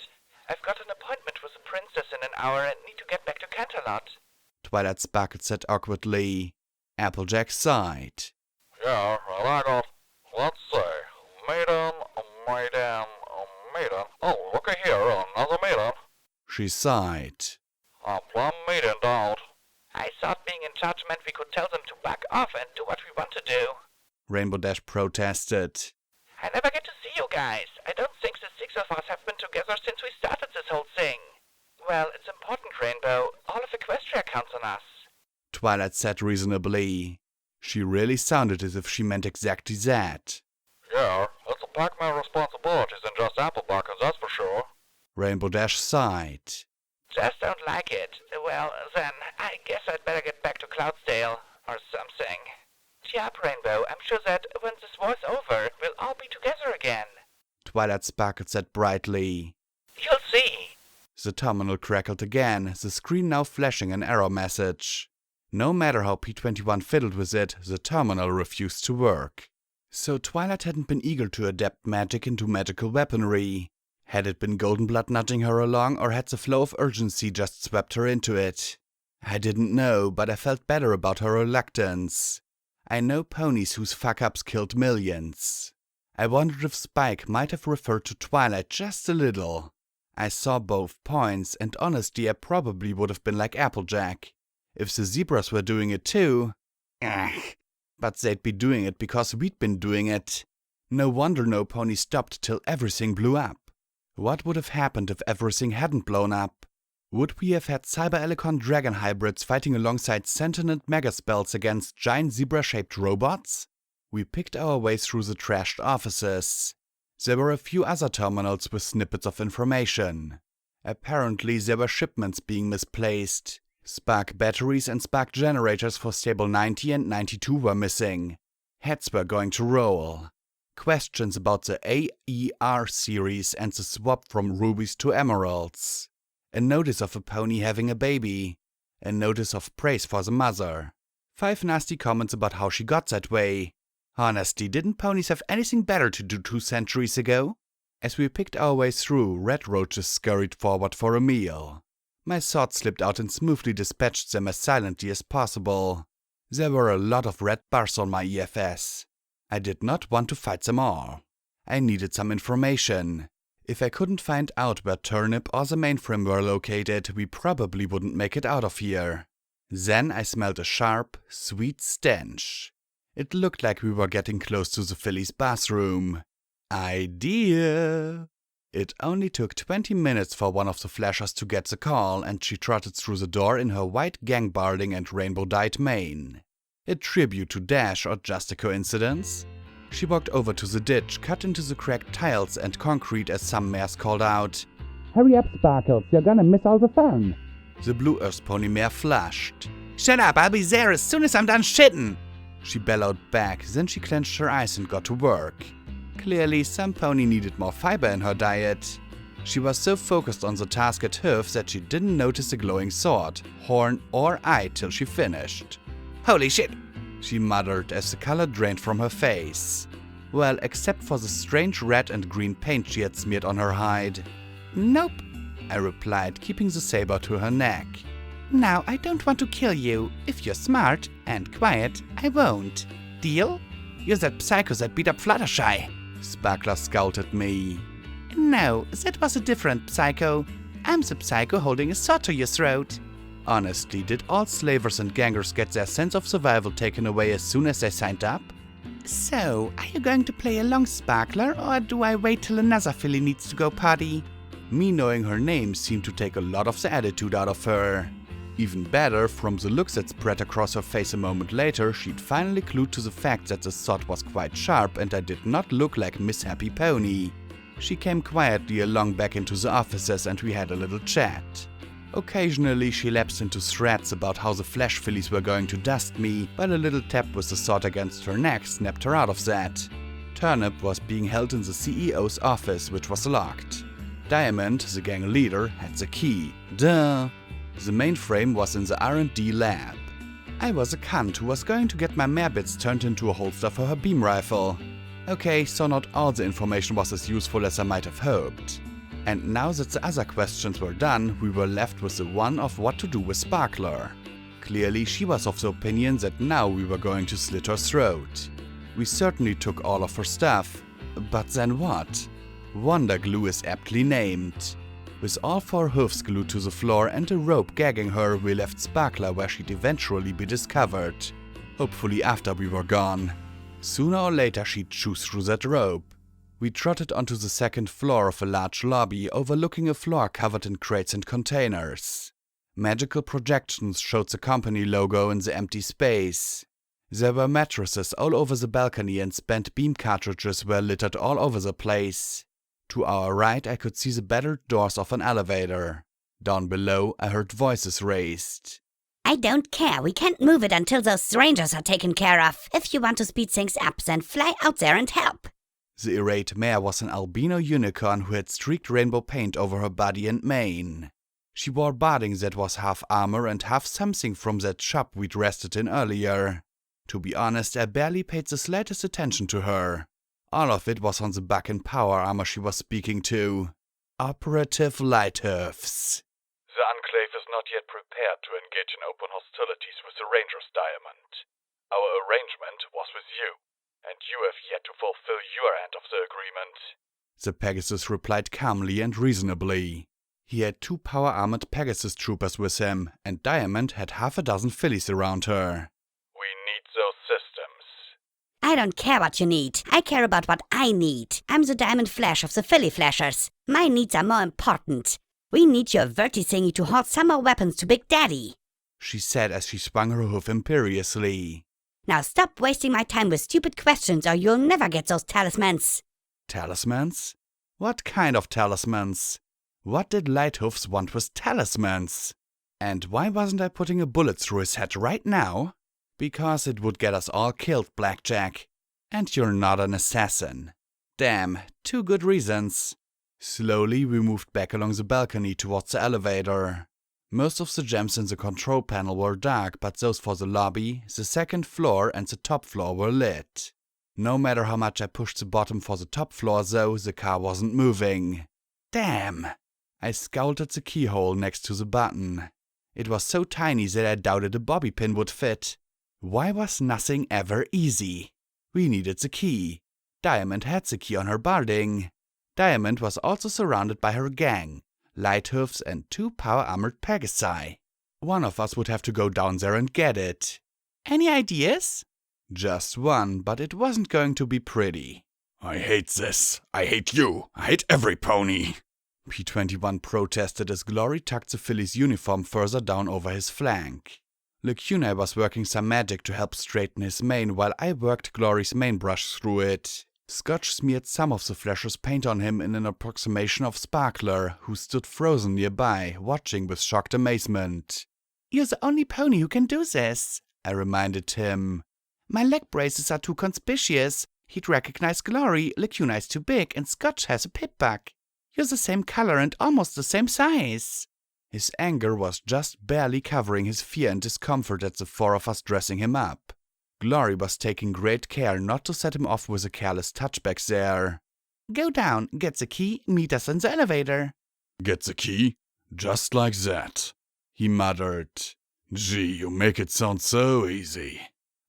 I've got an appointment with the princess in an hour and need to get back to Canterlot. Twilight Sparkle said awkwardly. Applejack sighed. Yeah, well, I got, let's see, maiden. Oh, looky here, another maiden. She sighed. I'm plumb maiden out. I thought being in charge meant we could tell them to back off and do what we want to do. Rainbow Dash protested. I never get to see you guys. I don't think the six of us have been together since we started this whole thing. Well, it's important, Rainbow. All of Equestria counts on us. Twilight said reasonably. She really sounded as if she meant exactly that. Yeah, it's a Pac-Man responsibilities than just apple buckets, that's for sure. Rainbow Dash sighed. Just don't like it. Well, then, I guess I'd better get back to Cloudsdale, or something. Cheer up, Rainbow. I'm sure that when this war's over, we'll all be together again. Twilight Sparkle said brightly. You'll see. The terminal crackled again, the screen now flashing an error message. No matter how P21 fiddled with it, the terminal refused to work. So Twilight hadn't been eager to adapt magic into magical weaponry. Had it been Goldenblood nudging her along, or had the flow of urgency just swept her into it? I didn't know, but I felt better about her reluctance. I know ponies whose fuck-ups killed millions. I wondered if Spike might have referred to Twilight just a little. I saw both points, and honestly I probably would have been like Applejack. If the zebras were doing it too, but they'd be doing it because we'd been doing it. No wonder no pony stopped till everything blew up. What would have happened if everything hadn't blown up? Would we have had Cyber Elecon dragon hybrids fighting alongside sentient megaspells against giant zebra-shaped robots? We picked our way through the trashed offices. There were a few other terminals with snippets of information. Apparently there were shipments being misplaced. Spark batteries and spark generators for Stable 90 and 92 were missing. Heads were going to roll. Questions about the AER series and the swap from rubies to emeralds. A notice of a pony having a baby. A notice of praise for the mother. 5 nasty comments about how she got that way. Honestly, didn't ponies have anything better to do 2 centuries ago? As we picked our way through, red roaches scurried forward for a meal. My sword slipped out and smoothly dispatched them as silently as possible. There were a lot of red bars on my EFS. I did not want to fight them all. I needed some information. If I couldn't find out where Turnip or the mainframe were located, we probably wouldn't make it out of here. Then I smelled a sharp, sweet stench. It looked like we were getting close to the filly's bathroom. Idea! It only took 20 minutes for one of the flashers to get the call, and she trotted through the door in her white gangbarding and rainbow-dyed mane. A tribute to Dash or just a coincidence? She walked over to the ditch, cut into the cracked tiles and concrete as some mares called out, Hurry up, Sparkles, you're gonna miss all the fun. The blue earth pony mare flashed. Shut up, I'll be there as soon as I'm done shitting. She bellowed back, then she clenched her eyes and got to work. Clearly, some pony needed more fiber in her diet. She was so focused on the task at hoof that she didn't notice a glowing sword, horn, or eye till she finished. Holy shit! She muttered as the color drained from her face. Well, except for the strange red and green paint she had smeared on her hide. Nope, I replied, keeping the saber to her neck. Now, I don't want to kill you. If you're smart and quiet, I won't. Deal? You're that psycho that beat up Fluttershy. Sparkler scowled at me. No, that was a different psycho. I'm the psycho holding a sword to your throat. Honestly, did all slavers and gangers get their sense of survival taken away as soon as they signed up? So, are you going to play along, Sparkler, or do I wait till another filly needs to go potty? Me knowing her name seemed to take a lot of the attitude out of her. Even better, from the looks that spread across her face a moment later, she'd finally clued to the fact that the sword was quite sharp and I did not look like Miss Happy Pony. She came quietly along back into the offices and we had a little chat. Occasionally she lapsed into threats about how the flesh fillies were going to dust me, but a little tap with the sword against her neck snapped her out of that. Turnip was being held in the CEO's office, which was locked. Diamond, the gang leader, had the key. Duh! The mainframe was in the R&D lab. I was a cunt who was going to get my mare bits turned into a holster for her beam rifle. Okay, so not all the information was as useful as I might have hoped. And now that the other questions were done, we were left with the one of what to do with Sparkler. Clearly, she was of the opinion that now we were going to slit her throat. We certainly took all of her stuff, but then what? Wonder Glue is aptly named. With all 4 hoofs glued to the floor and a rope gagging her, we left Sparkler where she'd eventually be discovered. Hopefully after we were gone. Sooner or later she'd chew through that rope. We trotted onto the 2nd floor of a large lobby overlooking a floor covered in crates and containers. Magical projections showed the company logo in the empty space. There were mattresses all over the balcony and spent beam cartridges were littered all over the place. To our right I could see the battered doors of an elevator. Down below I heard voices raised. I don't care. We can't move it until those strangers are taken care of. If you want to speed things up, then fly out there and help. The irate mare was an albino unicorn who had streaked rainbow paint over her body and mane. She wore barding that was half armor and half something from that shop we'd rested in earlier. To be honest, I barely paid the slightest attention to her. All of it was on the back and power armor she was speaking to. Operative Lighthoofs. The Enclave is not yet prepared to engage in open hostilities with the Rangers, Diamond. Our arrangement was with you, and you have yet to fulfill your end of the agreement. The Pegasus replied calmly and reasonably. He had 2 power-armored Pegasus troopers with him, and Diamond had half a dozen fillies around her. We need those systems. I don't care what you need. I care about what I need. I'm the Diamond Flash of the Filly Flashers. My needs are more important. We need your verti thingy to haul some more weapons to Big Daddy, she said as she swung her hoof imperiously. Now stop wasting my time with stupid questions or you'll never get those talismans. Talismans? What kind of talismans? What did Lighthoofs want with talismans? And why wasn't I putting a bullet through his head right now? Because it would get us all killed, Blackjack. And you're not an assassin. Damn, 2 good reasons. Slowly we moved back along the balcony towards the elevator. Most of the gems in the control panel were dark, but those for the lobby, the 2nd floor and the top floor were lit. No matter how much I pushed the bottom for the top floor though, the car wasn't moving. Damn! I scowled at the keyhole next to the button. It was so tiny that I doubted a bobby pin would fit. Why was nothing ever easy? We needed the key. Diamond had the key on her barding. Diamond was also surrounded by her gang, Lighthoofs and 2 power-armored Pegasi. One of us would have to go down there and get it. Any ideas? Just one, but it wasn't going to be pretty. I hate this. I hate you. I hate every pony. P21 protested as Glory tucked the filly's uniform further down over his flank. Lacuna was working some magic to help straighten his mane while I worked Glory's mane brush through it. Scotch smeared some of the Flasher's paint on him in an approximation of Sparkler, who stood frozen nearby, watching with shocked amazement. "You're the only pony who can do this," I reminded him. "My leg braces are too conspicuous. He'd recognize Glory, Lacuna is too big, and Scotch has a pit bug. You're the same color and almost the same size." His anger was just barely covering his fear and discomfort at the four of us dressing him up. Glory was taking great care not to set him off with a careless touchback there. "Go down, get the key, meet us in the elevator." Get the key? Just like that, he muttered. Gee, you make it sound so easy.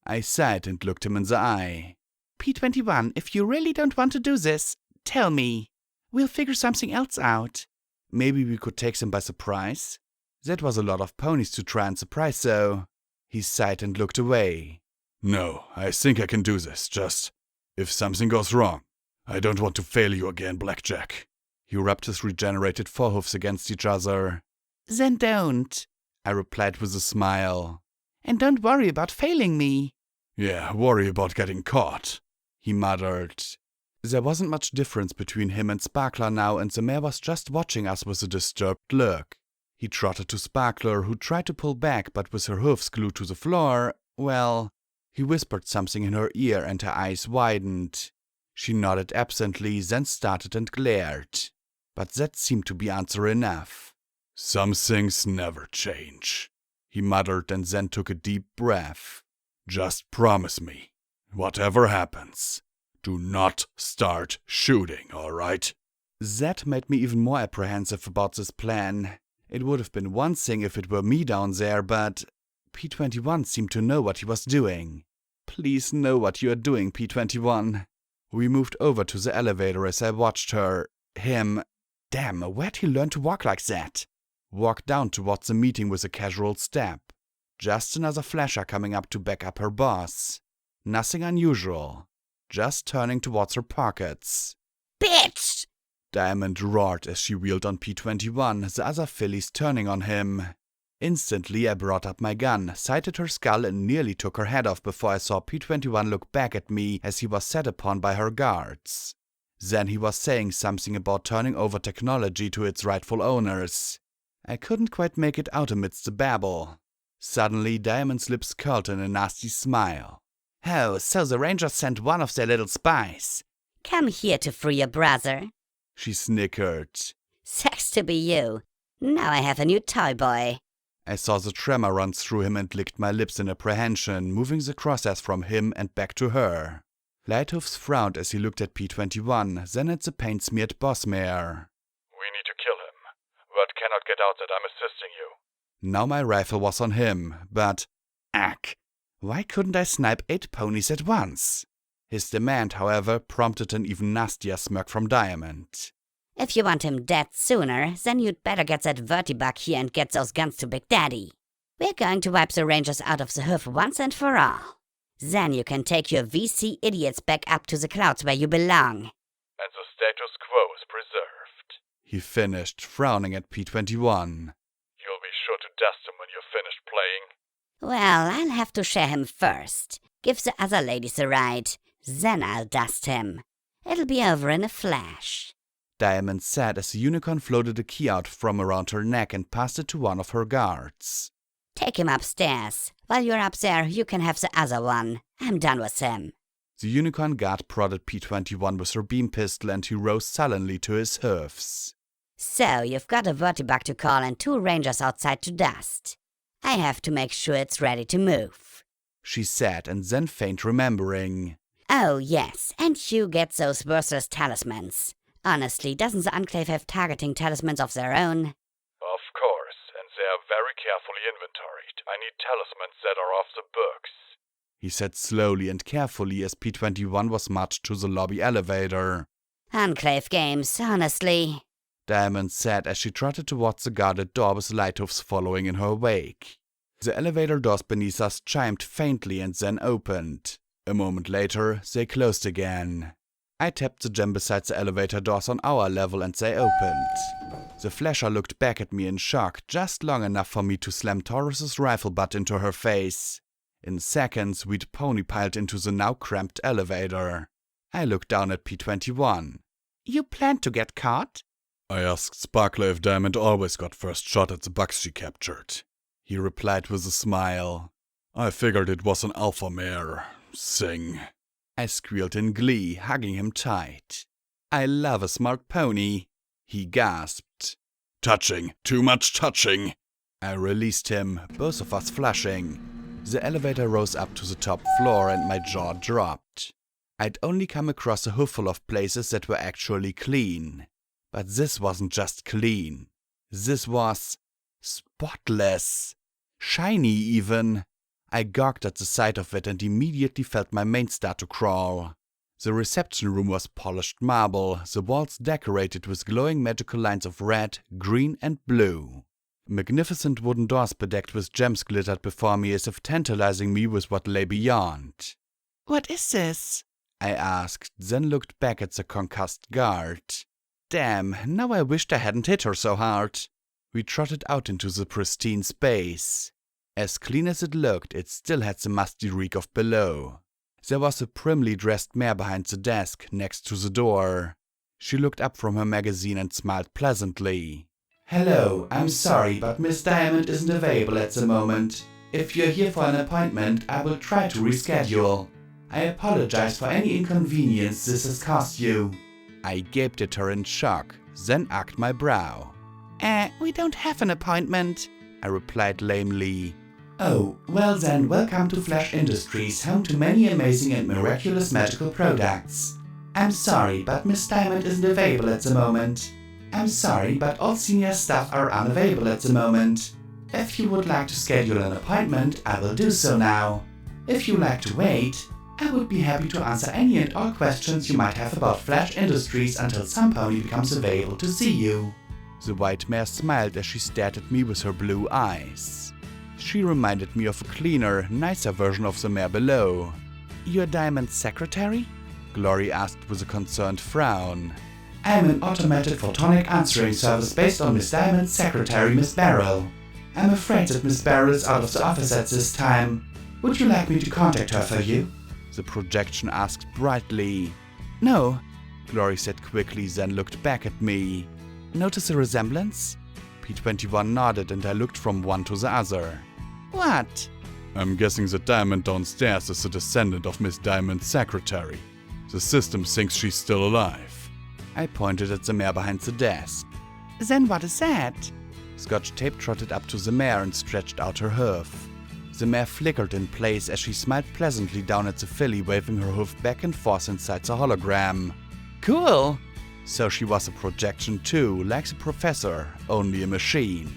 I sighed and looked him in the eye. "P21, if you really don't want to do this, tell me. We'll figure something else out. Maybe we could take them by surprise?" That was a lot of ponies to try and surprise, though. He sighed and looked away. No, I think I can do this, just if something goes wrong. I don't want to fail you again, Blackjack. He rubbed his regenerated forehoofs against each other. "Then don't," I replied with a smile. "And don't worry about failing me." Yeah, worry about getting caught, he muttered. There wasn't much difference between him and Sparkler now, and the mare was just watching us with a disturbed look. He trotted to Sparkler, who tried to pull back, but with her hoofs glued to the floor, well, he whispered something in her ear and her eyes widened. She nodded absently, then started and glared. But that seemed to be answer enough. Some things never change, he muttered and then took a deep breath. Just promise me, whatever happens, do not start shooting, all right? That made me even more apprehensive about this plan. It would have been one thing if it were me down there, but P21 seemed to know what he was doing. Please know what you are doing, P21. We moved over to the elevator as I watched him, damn, where'd he learn to walk like that? Walk down towards the meeting with a casual step. Just another flasher coming up to back up her boss. Nothing unusual. Just turning towards her pockets. "Bitch!" Diamond roared as she wheeled on P21, the other fillies turning on him. Instantly I brought up my gun, sighted her skull and nearly took her head off before I saw P21 look back at me as he was set upon by her guards. Then he was saying something about turning over technology to its rightful owners. I couldn't quite make it out amidst the babble. Suddenly Diamond's lips curled in a nasty smile. "Oh, so the Rangers sent one of their little spies." "Come here to free your brother." She snickered. "Sucks to be you. Now I have a new toy boy." I saw the tremor run through him and licked my lips in apprehension, moving the crosshairs from him and back to her. Lighthoofs frowned as he looked at P21, then at the paint-smeared boss mare. "We need to kill him. Word cannot get out that I'm assisting you." Now my rifle was on him, but why couldn't I snipe 8 ponies at once? His demand, however, prompted an even nastier smirk from Diamond. "If you want him dead sooner, then you'd better get that Vertibug here and get those guns to Big Daddy. We're going to wipe the Rangers out of the hoof once and for all. Then you can take your VC idiots back up to the clouds where you belong." "And the status quo is preserved," he finished, frowning at P21. "You'll be sure to dust him when you're finished playing." "Well, I'll have to share him first. Give the other ladies a ride. Then I'll dust him. It'll be over in a flash." Diamond said as the unicorn floated a key out from around her neck and passed it to one of her guards. "Take him upstairs. While you're up there, you can have the other one. I'm done with him." The unicorn guard prodded P21 with her beam pistol and he rose sullenly to his hoofs. "So, you've got a Vertibug to call and 2 Rangers outside to dust. I have to make sure it's ready to move," she said, and then feigned remembering. "Oh, yes, and you get those worthless talismans. Honestly, doesn't the Enclave have targeting talismans of their own?" "Of course, and they are very carefully inventoried. I need talismans that are off the books," he said slowly and carefully as P21 was marched to the lobby elevator. "Enclave games, honestly," Diamond said as she trotted towards the guarded door with Lighthoofs following in her wake. The elevator doors beneath us chimed faintly and then opened. A moment later, they closed again. I tapped the gem beside the elevator doors on our level and they opened. The flasher looked back at me in shock, just long enough for me to slam Taurus's rifle butt into her face. In seconds, we'd pony piled into the now cramped elevator. I looked down at P21. You plan to get caught? I asked Sparkler if Diamond always got first shot at the bugs she captured. He replied with a smile. I figured it was an alpha mare. Sing. I squealed in glee, hugging him tight. I love a smart pony. He gasped. Touching. Too much touching. I released him, both of us flushing. The elevator rose up to the top floor and my jaw dropped. I'd only come across a hooful of places that were actually clean. But this wasn't just clean. This was spotless. Shiny even. I gawked at the sight of it and immediately felt my mane start to crawl. The reception room was polished marble, the walls decorated with glowing magical lines of red, green and blue. Magnificent wooden doors bedecked with gems glittered before me as if tantalizing me with what lay beyond. What is this? I asked, then looked back at the concussed guard. Damn, now I wished I hadn't hit her so hard. We trotted out into the pristine space. As clean as it looked, it still had the musty reek of below. There was a primly dressed mare behind the desk, next to the door. She looked up from her magazine and smiled pleasantly. Hello, I'm sorry, but Miss Diamond isn't available at the moment. If you're here for an appointment, I will try to reschedule. I apologize for any inconvenience this has caused you. I gaped at her in shock, then arched my brow. We don't have an appointment, I replied lamely. Oh, well then, welcome to Flash Industries, home to many amazing and miraculous magical products. I'm sorry, but Miss Diamond isn't available at the moment. I'm sorry, but all senior staff are unavailable at the moment. If you would like to schedule an appointment, I will do so now. If you like to wait, I would be happy to answer any and all questions you might have about Flash Industries until some pony becomes available to see you. The white mare smiled as she stared at me with her blue eyes. She reminded me of a cleaner, nicer version of the mare below. You're Diamond's secretary? Glory asked with a concerned frown. I'm an automated photonic answering service based on Miss Diamond's secretary, Miss Barrel. I'm afraid that Miss Barrel is out of the office at this time. Would you like me to contact her for you? The projection asked brightly. No, Glory said quickly, then looked back at me. Notice a resemblance? P21 nodded and I looked from one to the other. What? I'm guessing that Diamond downstairs is a descendant of Miss Diamond's secretary. The system thinks she's still alive. I pointed at the mare behind the desk. Then what is that? Scotch Tape trotted up to the mare and stretched out her hoof. The mare flickered in place as she smiled pleasantly down at the filly, waving her hoof back and forth inside the hologram. Cool! So she was a projection too, like the professor, only a machine.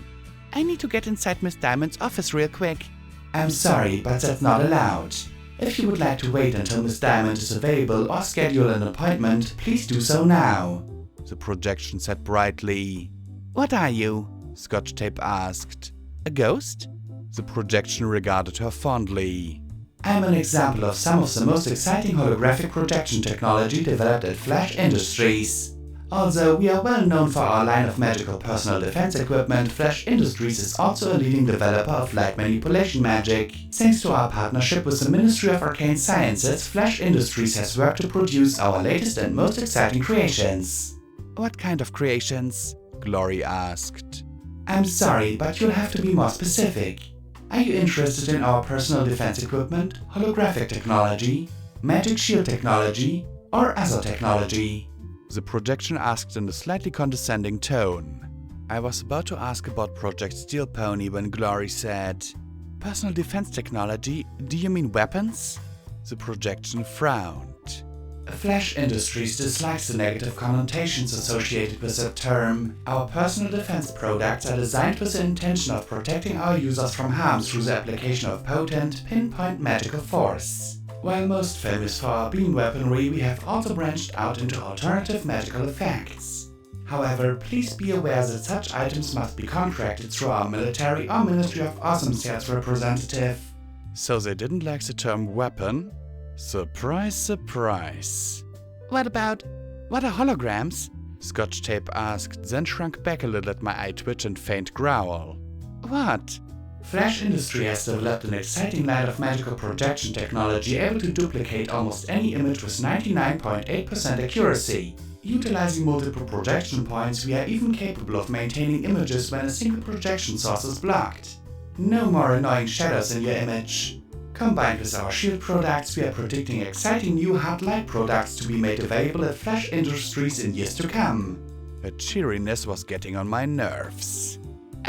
I need to get inside Miss Diamond's office real quick. I'm sorry, but that's not allowed. If you would like to wait until Miss Diamond is available or schedule an appointment, please do so now. The projection said brightly. What are you? Scotch Tape asked. A ghost? The projection regarded her fondly. I'm an example of some of the most exciting holographic projection technology developed at Flash Industries. Although we are well known for our line of magical personal defense equipment, Flash Industries is also a leading developer of light manipulation magic. Thanks to our partnership with the Ministry of Arcane Sciences, Flash Industries has worked to produce our latest and most exciting creations. What kind of creations? Glory asked. I'm sorry, but you'll have to be more specific. Are you interested in our personal defense equipment, holographic technology, magic shield technology, or other technology? The projection asked in a slightly condescending tone. I was about to ask about Project Steel Pony when Glory said, Personal defense technology? Do you mean weapons? The projection frowned. Flash Industries dislikes the negative connotations associated with that term. Our personal defense products are designed with the intention of protecting our users from harm through the application of potent, pinpoint magical force. While most famous for our beam weaponry, we have also branched out into alternative magical effects. However, please be aware that such items must be contracted through our military or Ministry of Awesome sales representative. So they didn't like the term weapon? Surprise, surprise. What are holograms? Scotch Tape asked, then shrunk back a little at my eye twitch and faint growl. What? Flash Industry has developed an exciting line of magical projection technology able to duplicate almost any image with 99.8% accuracy. Utilizing multiple projection points, we are even capable of maintaining images when a single projection source is blocked. No more annoying shadows in your image. Combined with our shield products, we are predicting exciting new hard light products to be made available at Flash Industries in years to come. Her cheeriness was getting on my nerves.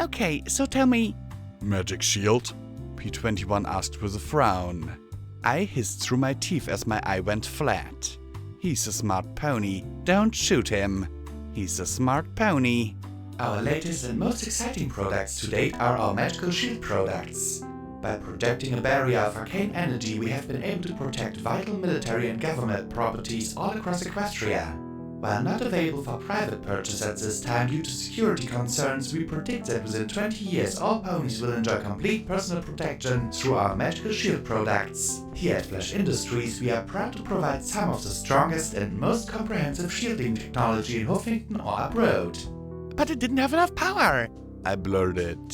Okay, so tell me... Magic shield? P21 asked with a frown. I hissed through my teeth as my eye went flat. He's a smart pony. Don't shoot him. He's a smart pony. Our latest and most exciting products to date are our magical shield products. By projecting a barrier of arcane energy, we have been able to protect vital military and government properties all across Equestria. While not available for private purchase at this time due to security concerns, we predict that within 20 years all ponies will enjoy complete personal protection through our magical shield products. Here at Flash Industries, we are proud to provide some of the strongest and most comprehensive shielding technology in Huffington or abroad. But it didn't have enough power, I blurted.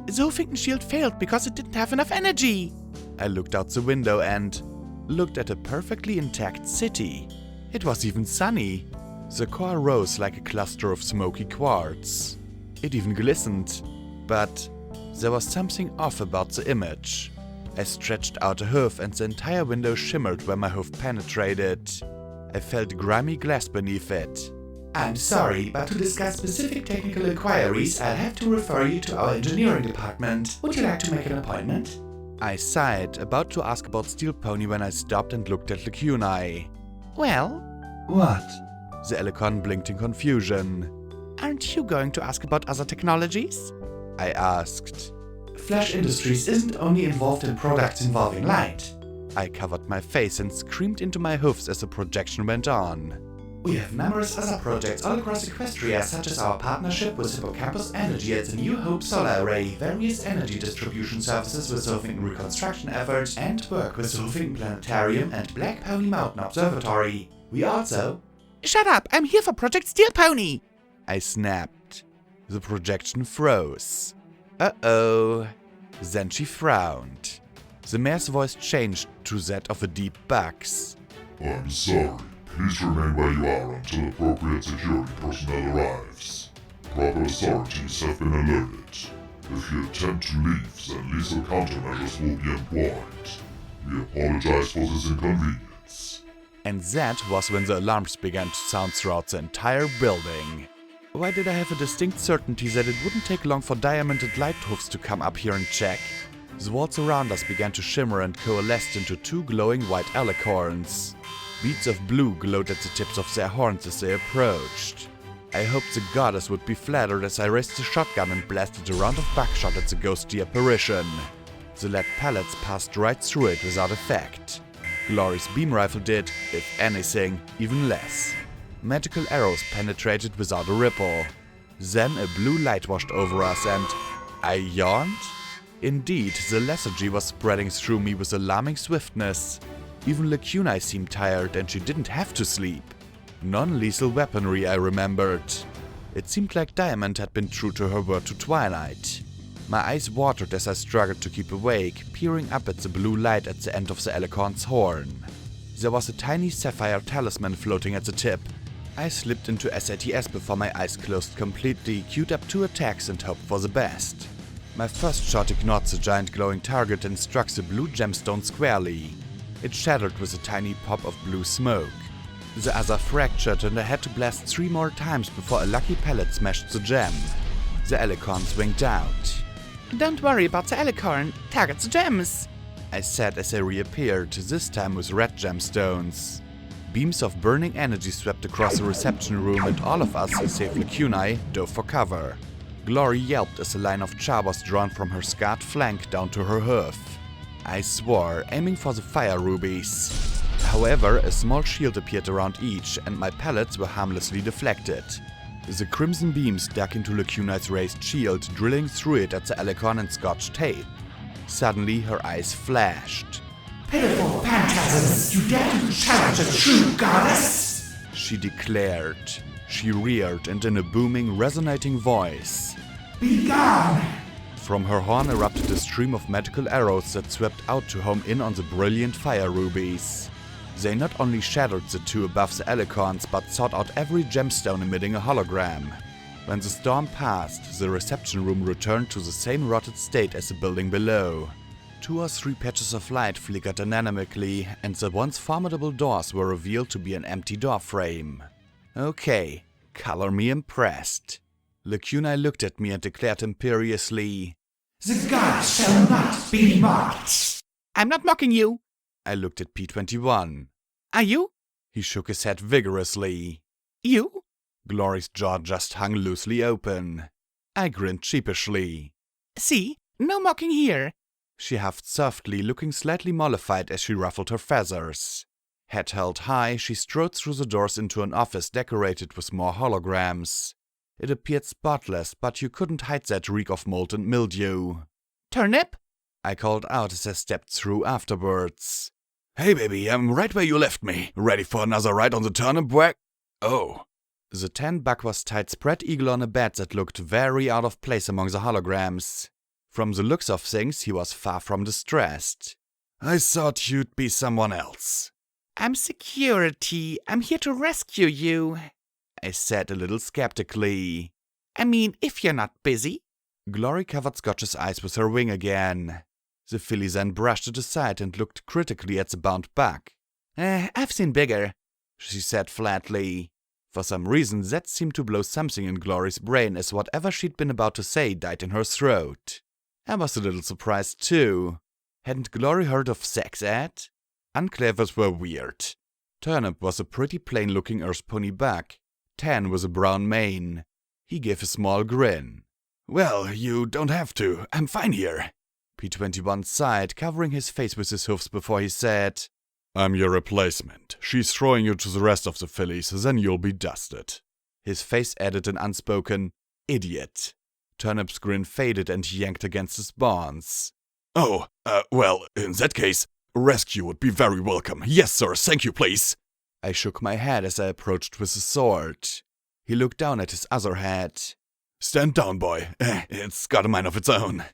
The Huffington shield failed because it didn't have enough energy. I looked out the window and looked at a perfectly intact city. It was even sunny. The core rose like a cluster of smoky quartz. It even glistened. But there was something off about the image. I stretched out a hoof and the entire window shimmered where my hoof penetrated. I felt grimy glass beneath it. I'm sorry, but to discuss specific technical inquiries, I'll have to refer you to our engineering department. Would you like to make an appointment? I sighed, about to ask about Steel Pony when I stopped and looked at Lacunai. Well? What? The Elecon blinked in confusion. Aren't you going to ask about other technologies? I asked. Flash Industries isn't only involved in products involving light. I covered my face and screamed into my hoofs as the projection went on. We have numerous other projects all across Equestria, such as our partnership with Hippocampus Energy at the New Hope Solar Array, various energy distribution services with Huffington reconstruction efforts, and work with the Huffington Planetarium and Black Pony Mountain Observatory. We also... Shut up! I'm here for Project Steel Pony! I snapped. The projection froze. Uh-oh. Then she frowned. The mayor's voice changed to that of a deep buck's. I'm sorry. Please remain where you are until appropriate security personnel arrives. Proper authorities have been alerted. If you attempt to leave, then lethal countermeasures will be employed. We apologize for this inconvenience. And that was when the alarms began to sound throughout the entire building. Why did I have a distinct certainty that it wouldn't take long for diamonded light hoofs to come up here and check? The walls around us began to shimmer and coalesced into two glowing white alicorns. Beads of blue glowed at the tips of their horns as they approached. I hoped the goddess would be flattered as I raised the shotgun and blasted a round of buckshot at the ghostly apparition. The lead pellets passed right through it without effect. Glory's beam rifle did, if anything, even less. Magical arrows penetrated without a ripple. Then a blue light washed over us and I yawned? Indeed, the lethargy was spreading through me with alarming swiftness. Even Lacunai seemed tired and she didn't have to sleep. Non-lethal weaponry, I remembered. It seemed like Diamond had been true to her word to Twilight. My eyes watered as I struggled to keep awake, peering up at the blue light at the end of the Alicorn's horn. There was a tiny sapphire talisman floating at the tip. I slipped into SATS before my eyes closed completely, queued up 2 attacks and hoped for the best. My first shot ignored the giant glowing target and struck the blue gemstone squarely. It shattered with a tiny pop of blue smoke. The other fractured and I had to blast 3 more times before a lucky pellet smashed the gem. The Alicorns winked out. Don't worry about the Alicorn, target the gems, I said as I reappeared, this time with red gemstones. Beams of burning energy swept across the reception room and all of us, save Lacunai, dove for cover. Glory yelped as a line of char was drawn from her scarred flank down to her hoof. I swore, aiming for the fire rubies. However, a small shield appeared around each, and my pellets were harmlessly deflected. The crimson beams dug into Lacunai's raised shield, drilling through it at the Alicorn and Scotch tape. Suddenly, her eyes flashed. Pitiful phantasms, you dare to challenge a true goddess? She declared. She reared and in a booming, resonating voice. Be gone! From her horn erupted a stream of magical arrows that swept out to home in on the brilliant fire rubies. They not only shattered the two above the alicorns, but sought out every gemstone emitting a hologram. When the storm passed, the reception room returned to the same rotted state as the building below. 2 or 3 patches of light flickered dynamically, and the once formidable doors were revealed to be an empty door frame. Okay, color me impressed. Lacuna looked at me and declared imperiously, The gods shall not be mocked. I'm not mocking you. I looked at P21. Are you? He shook his head vigorously. You? Glory's jaw just hung loosely open. I grinned sheepishly. See? No mocking here. She huffed softly, looking slightly mollified as she ruffled her feathers. Head held high, she strode through the doors into an office decorated with more holograms. It appeared spotless, but you couldn't hide that reek of molten mildew. Turnip? I called out as I stepped through afterwards. Hey baby, I'm right where you left me. Ready for another ride on the turnip wagon? Oh. The tan buck was tied spread eagle on a bed that looked very out of place among the holograms. From the looks of things, he was far from distressed. I thought you'd be someone else. I'm security. I'm here to rescue you, I said a little skeptically. I mean, if you're not busy. Glory covered Scotch's eyes with her wing again. The filly then brushed it aside and looked critically at the bound buck. I've seen bigger, she said flatly. For some reason, that seemed to blow something in Glory's brain as whatever she'd been about to say died in her throat. I was a little surprised too. Hadn't Glory heard of sex ed? Unclavers were weird. Turnip was a pretty plain-looking earth pony buck. Tan was a brown mane. He gave a small grin. Well, you don't have to. I'm fine here. P21 sighed, covering his face with his hoofs before he said, I'm your replacement. She's throwing you to the rest of the fillies, then you'll be dusted. His face added an unspoken, idiot. Turnip's grin faded and he yanked against his bonds. Oh, well, in that case, rescue would be very welcome. Yes, sir, thank you, please. I shook my head as I approached with the sword. He looked down at his other head. Stand down, boy. It's got a mind of its own,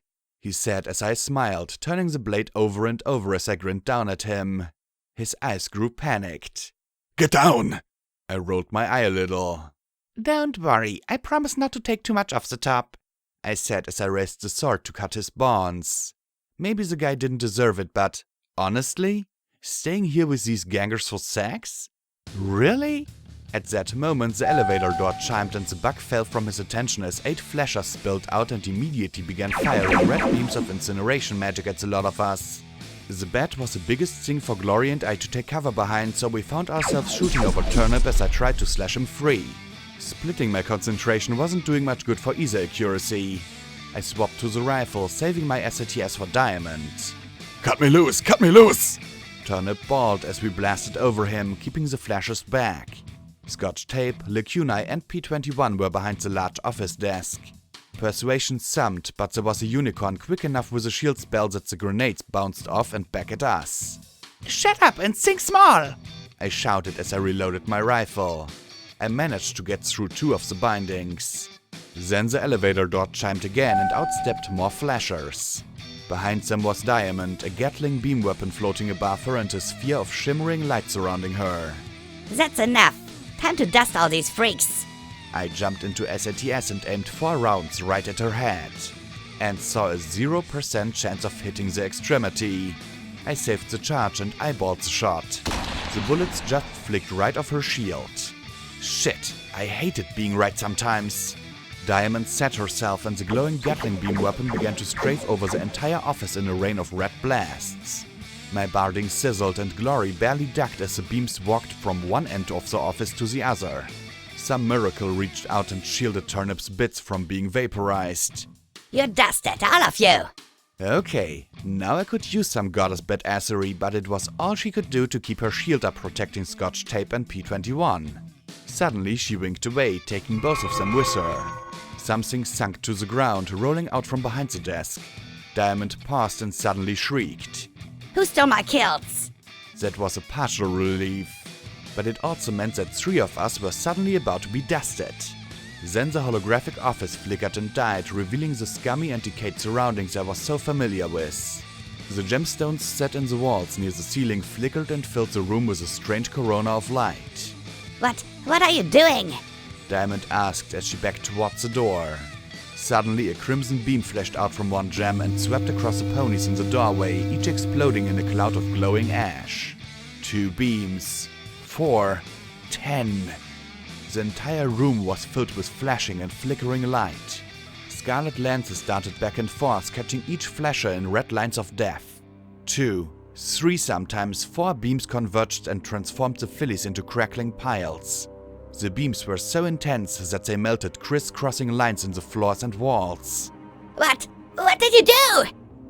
he said as I smiled, turning the blade over and over as I grinned down at him. His eyes grew panicked. Get down! I rolled my eye a little. Don't worry, I promise not to take too much off the top, I said as I raised the sword to cut his bonds. Maybe the guy didn't deserve it, but honestly, staying here with these gangers for sex? Really? At that moment, the elevator door chimed and the buck fell from his attention as 8 flashers spilled out and immediately began firing red beams of incineration magic at the lot of us. The bed was the biggest thing for Glory and I to take cover behind, so we found ourselves shooting over Turnip as I tried to slash him free. Splitting my concentration wasn't doing much good for either accuracy. I swapped to the rifle, saving my SATS for Diamond. Cut me loose! Cut me loose! Turnip bawled as we blasted over him, keeping the flashers back. Scotch Tape, Lacuna and P21 were behind the large office desk. Persuasion summed, but there was a unicorn quick enough with a shield spell that the grenades bounced off and back at us. Shut up and think small! I shouted as I reloaded my rifle. I managed to get through 2 of the bindings. Then the elevator door chimed again and out stepped more flashers. Behind them was Diamond, a Gatling beam weapon floating above her and a sphere of shimmering light surrounding her. That's enough. Time to dust all these freaks. I jumped into SATS and aimed 4 rounds right at her head. And saw a 0% chance of hitting the extremity. I saved the charge and eyeballed the shot. The bullets just flicked right off her shield. Shit, I hated being right sometimes. Diamond set herself and the glowing Gatling beam weapon began to strafe over the entire office in a rain of red blasts. My barding sizzled and Glory barely ducked as the beams walked from one end of the office to the other. Some miracle reached out and shielded Turnip's bits from being vaporized. You're dusted, all of you! Okay, now I could use some goddess badassery, but it was all she could do to keep her shield up protecting Scotch Tape and P21. Suddenly she winked away, taking both of them with her. Something sunk to the ground, rolling out from behind the desk. Diamond paused and suddenly shrieked. Who stole my kills? That was a partial relief, but it also meant that 3 of us were suddenly about to be dusted. Then the holographic office flickered and died, revealing the scummy and decayed surroundings I was so familiar with. The gemstones set in the walls near the ceiling flickered and filled the room with a strange corona of light. What are you doing? Diamond asked as she backed towards the door. Suddenly, a crimson beam flashed out from one gem and swept across the ponies in the doorway, each exploding in a cloud of glowing ash. 2 beams. 4. 10. The entire room was filled with flashing and flickering light. Scarlet lances darted back and forth, catching each flasher in red lines of death. 2, 3, sometimes 4 beams converged and transformed the fillies into crackling piles. The beams were so intense that they melted criss-crossing lines in the floors and walls. What did you do?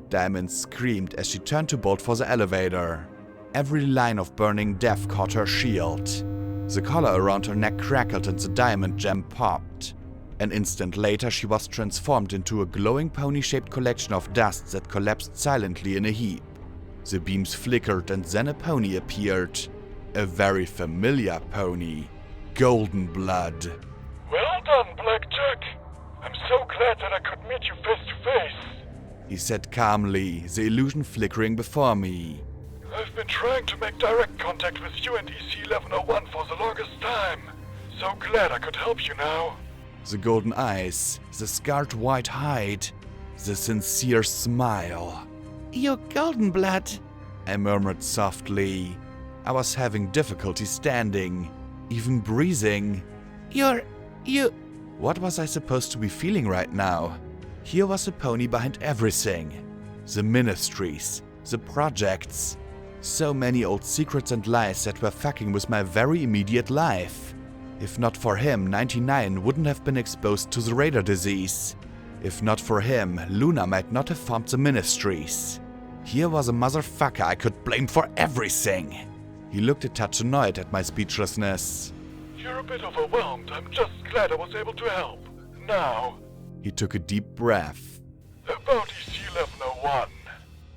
Diamond screamed as she turned to bolt for the elevator. Every line of burning death caught her shield. The collar around her neck crackled and the diamond gem popped. An instant later, she was transformed into a glowing pony-shaped collection of dust that collapsed silently in a heap. The beams flickered and then a pony appeared. A very familiar pony. Golden Blood. Well done, Blackjack. I'm so glad that I could meet you face to face, he said calmly, the illusion flickering before me. I've been trying to make direct contact with you and EC-1101 for the longest time. So glad I could help you now. The golden eyes, the scarred white hide, the sincere smile. You're Golden Blood, I murmured softly. I was having difficulty standing, even breathing. You... What was I supposed to be feeling right now? Here was the pony behind everything. The ministries, the projects. So many old secrets and lies that were fucking with my very immediate life. If not for him, 99 wouldn't have been exposed to the radar disease. If not for him, Luna might not have formed the ministries. Here was a motherfucker I could blame for everything. He looked a touch annoyed at my speechlessness. You're a bit overwhelmed. I'm just glad I was able to help. Now... He took a deep breath. About EC-1101.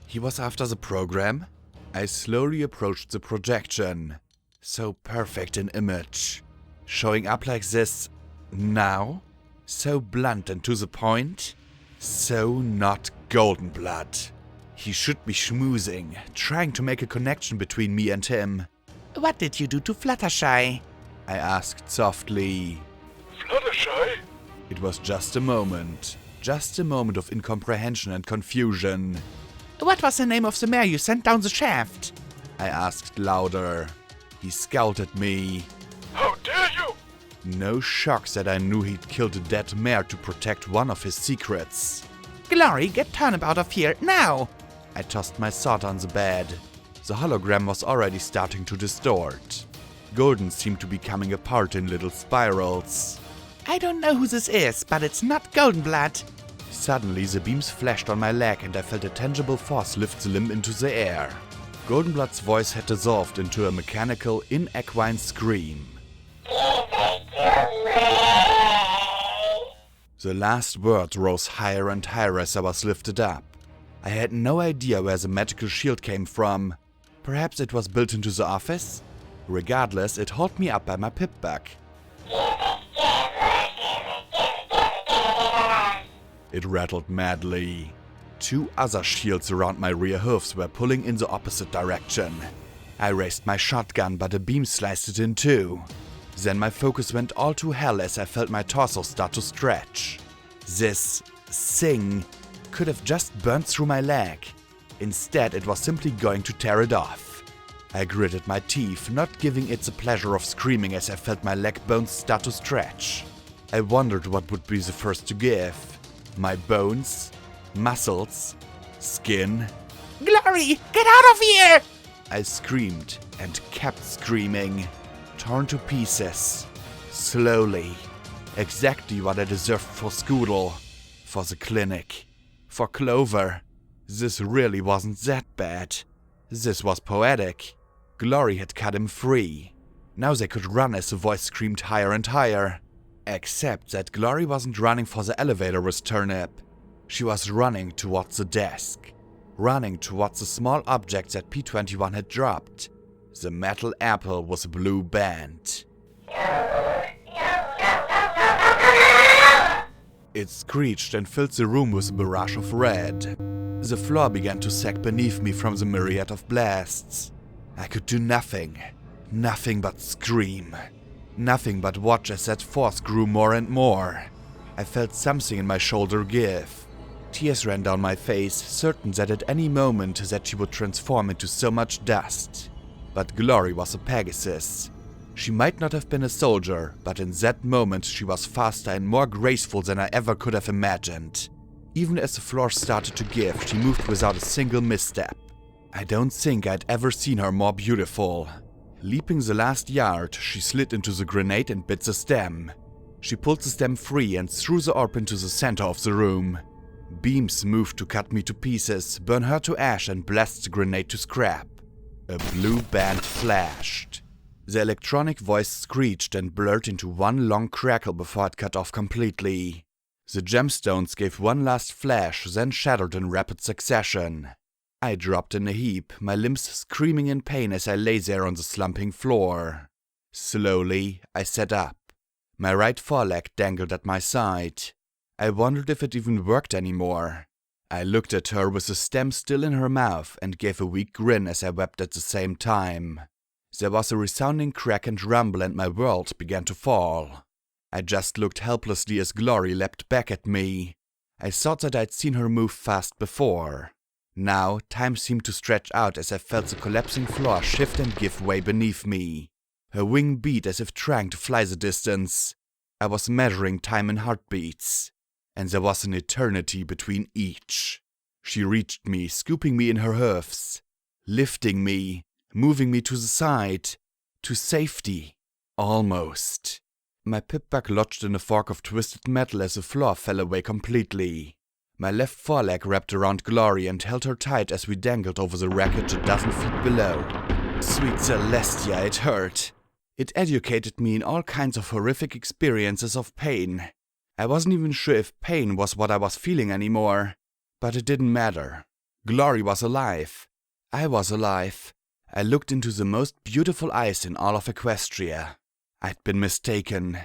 He was after the program? I slowly approached the projection. So perfect in image. Showing up like this now? So blunt and to the point? So not Golden Blood. He should be schmoozing, trying to make a connection between me and him. what did you do to Fluttershy? I asked softly. Fluttershy? It was just a moment of incomprehension and confusion. What was the name of the mare you sent down the shaft? I asked louder. He scowled at me. How dare you! No shock that I knew he'd killed a dead mare to protect one of his secrets. Glory, get Turnabout of here, now! I tossed my sword on the bed. The hologram was already starting to distort. Golden seemed to be coming apart in little spirals. I don't know who this is, but it's not Golden Blood. Suddenly, the beams flashed on my leg and I felt a tangible force lift the limb into the air. Goldenblood's voice had dissolved into a mechanical, inequine scream. The last word rose higher and higher as I was lifted up. I had no idea where the magical shield came from. Perhaps it was built into the office? Regardless, it held me up by my pip back. It rattled madly. 2 other shields around my rear hoofs were pulling in the opposite direction. I raised my shotgun, but a beam sliced it in 2. Then my focus went all to hell as I felt my torso start to stretch. This thing could have just burned through my leg. Instead, it was simply going to tear it off. I gritted my teeth, not giving it the pleasure of screaming as I felt my leg bones start to stretch. I wondered what would be the first to give. My bones? Muscles? Skin? Glory, get out of here! I screamed and kept screaming. Torn to pieces. Slowly. Exactly what I deserved for Scoodle. For the clinic. For Clover. This really wasn't that bad. This was poetic. Glory had cut him free. Now they could run as the voice screamed higher and higher. Except that Glory wasn't running for the elevator with Turnip. She was running towards the desk. Running towards the small object that P21 had dropped. The metal apple with a blue band. It screeched and filled the room with a barrage of red. The floor began to sag beneath me from the myriad of blasts. I could do nothing. Nothing but scream. Nothing but watch as that force grew more and more. I felt something in my shoulder give. Tears ran down my face, certain that at any moment that she would transform into so much dust. But Glory was a Pegasus. She might not have been a soldier, but in that moment she was faster and more graceful than I ever could have imagined. Even as the floor started to give, she moved without a single misstep. I don't think I'd ever seen her more beautiful. Leaping the last yard, she slid into the grenade and bit the stem. She pulled the stem free and threw the orb into the center of the room. Beams moved to cut me to pieces, burn her to ash and blast the grenade to scrap. A blue band flashed. The electronic voice screeched and blurred into one long crackle before it cut off completely. The gemstones gave one last flash, then shattered in rapid succession. I dropped in a heap, my limbs screaming in pain as I lay there on the slumping floor. Slowly, I sat up. My right foreleg dangled at my side. I wondered if it even worked anymore. I looked at her with the stem still in her mouth and gave a weak grin as I wept at the same time. There was a resounding crack and rumble and my world began to fall. I just looked helplessly as Glory leapt back at me. I thought that I'd seen her move fast before. Now, time seemed to stretch out as I felt the collapsing floor shift and give way beneath me. Her wing beat as if trying to fly the distance. I was measuring time in heartbeats, and there was an eternity between each. She reached me, scooping me in her hoofs, lifting me, moving me to the side, to safety. Almost. My pip-bug lodged in a fork of twisted metal as the floor fell away completely. My left foreleg wrapped around Glory and held her tight as we dangled over the wreckage a dozen feet below. Sweet Celestia, it hurt. It educated me in all kinds of horrific experiences of pain. I wasn't even sure if pain was what I was feeling anymore. But it didn't matter. Glory was alive. I was alive. I looked into the most beautiful eyes in all of Equestria. I'd been mistaken.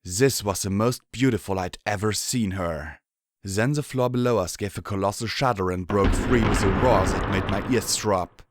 This was the most beautiful I'd ever seen her. Then the floor below us gave a colossal shudder and broke free with a roar that made my ears throb.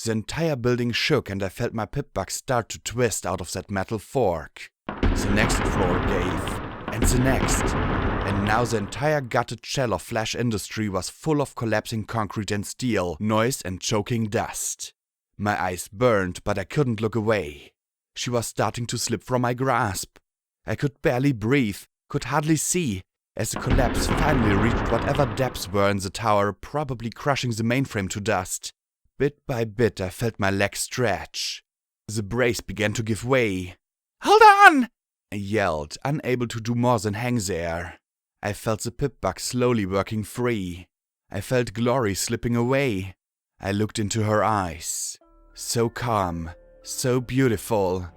The entire building shook and I felt my pip-bug start to twist out of that metal fork. The next floor gave, and the next. And now the entire gutted shell of Flash Industry was full of collapsing concrete and steel, noise and choking dust. My eyes burned, but I couldn't look away. She was starting to slip from my grasp. I could barely breathe, could hardly see, as the collapse finally reached whatever depths were in the tower, probably crushing the mainframe to dust. Bit by bit I felt my legs stretch. The brace began to give way. Hold on! I yelled, unable to do more than hang there. I felt the pip-bug slowly working free. I felt Glory slipping away. I looked into her eyes. So calm, so beautiful.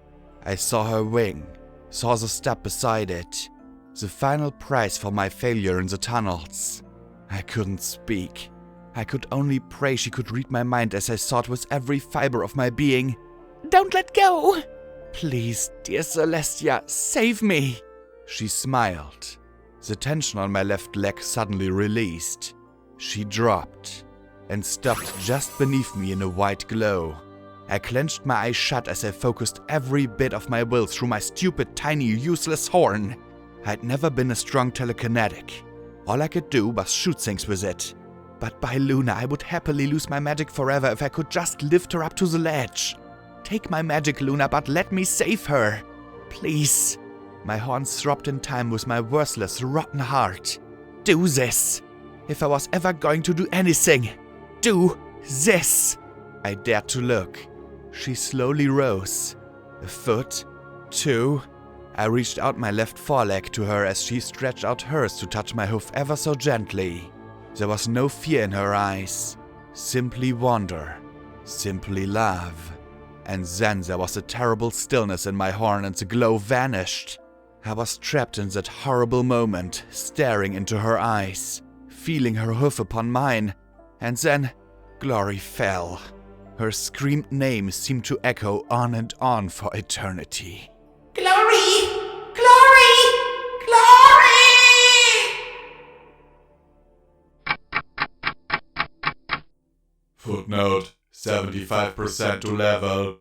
I saw her wing, saw the stub beside it. The final price for my failure in the tunnels. I couldn't speak. I could only pray she could read my mind as I sought with every fiber of my being. Don't let go! Please, dear Celestia, save me! She smiled. The tension on my left leg suddenly released. She dropped and stopped just beneath me in a white glow. I clenched my eyes shut as I focused every bit of my will through my stupid, tiny, useless horn. I'd never been a strong telekinetic. All I could do was shoot things with it. But by Luna, I would happily lose my magic forever if I could just lift her up to the ledge. Take my magic, Luna, but let me save her. Please. My horns throbbed in time with my worthless, rotten heart. Do this. If I was ever going to do anything, do this. I dared to look. She slowly rose. A foot, two. I reached out my left foreleg to her as she stretched out hers to touch my hoof ever so gently. There was no fear in her eyes. Simply wonder. Simply love. And then there was a terrible stillness in my horn and the glow vanished. I was trapped in that horrible moment, staring into her eyes, feeling her hoof upon mine, and then Glory fell. Her screamed name seemed to echo on and on for eternity. Glory! Glory! Glory! Footnote 75% to level.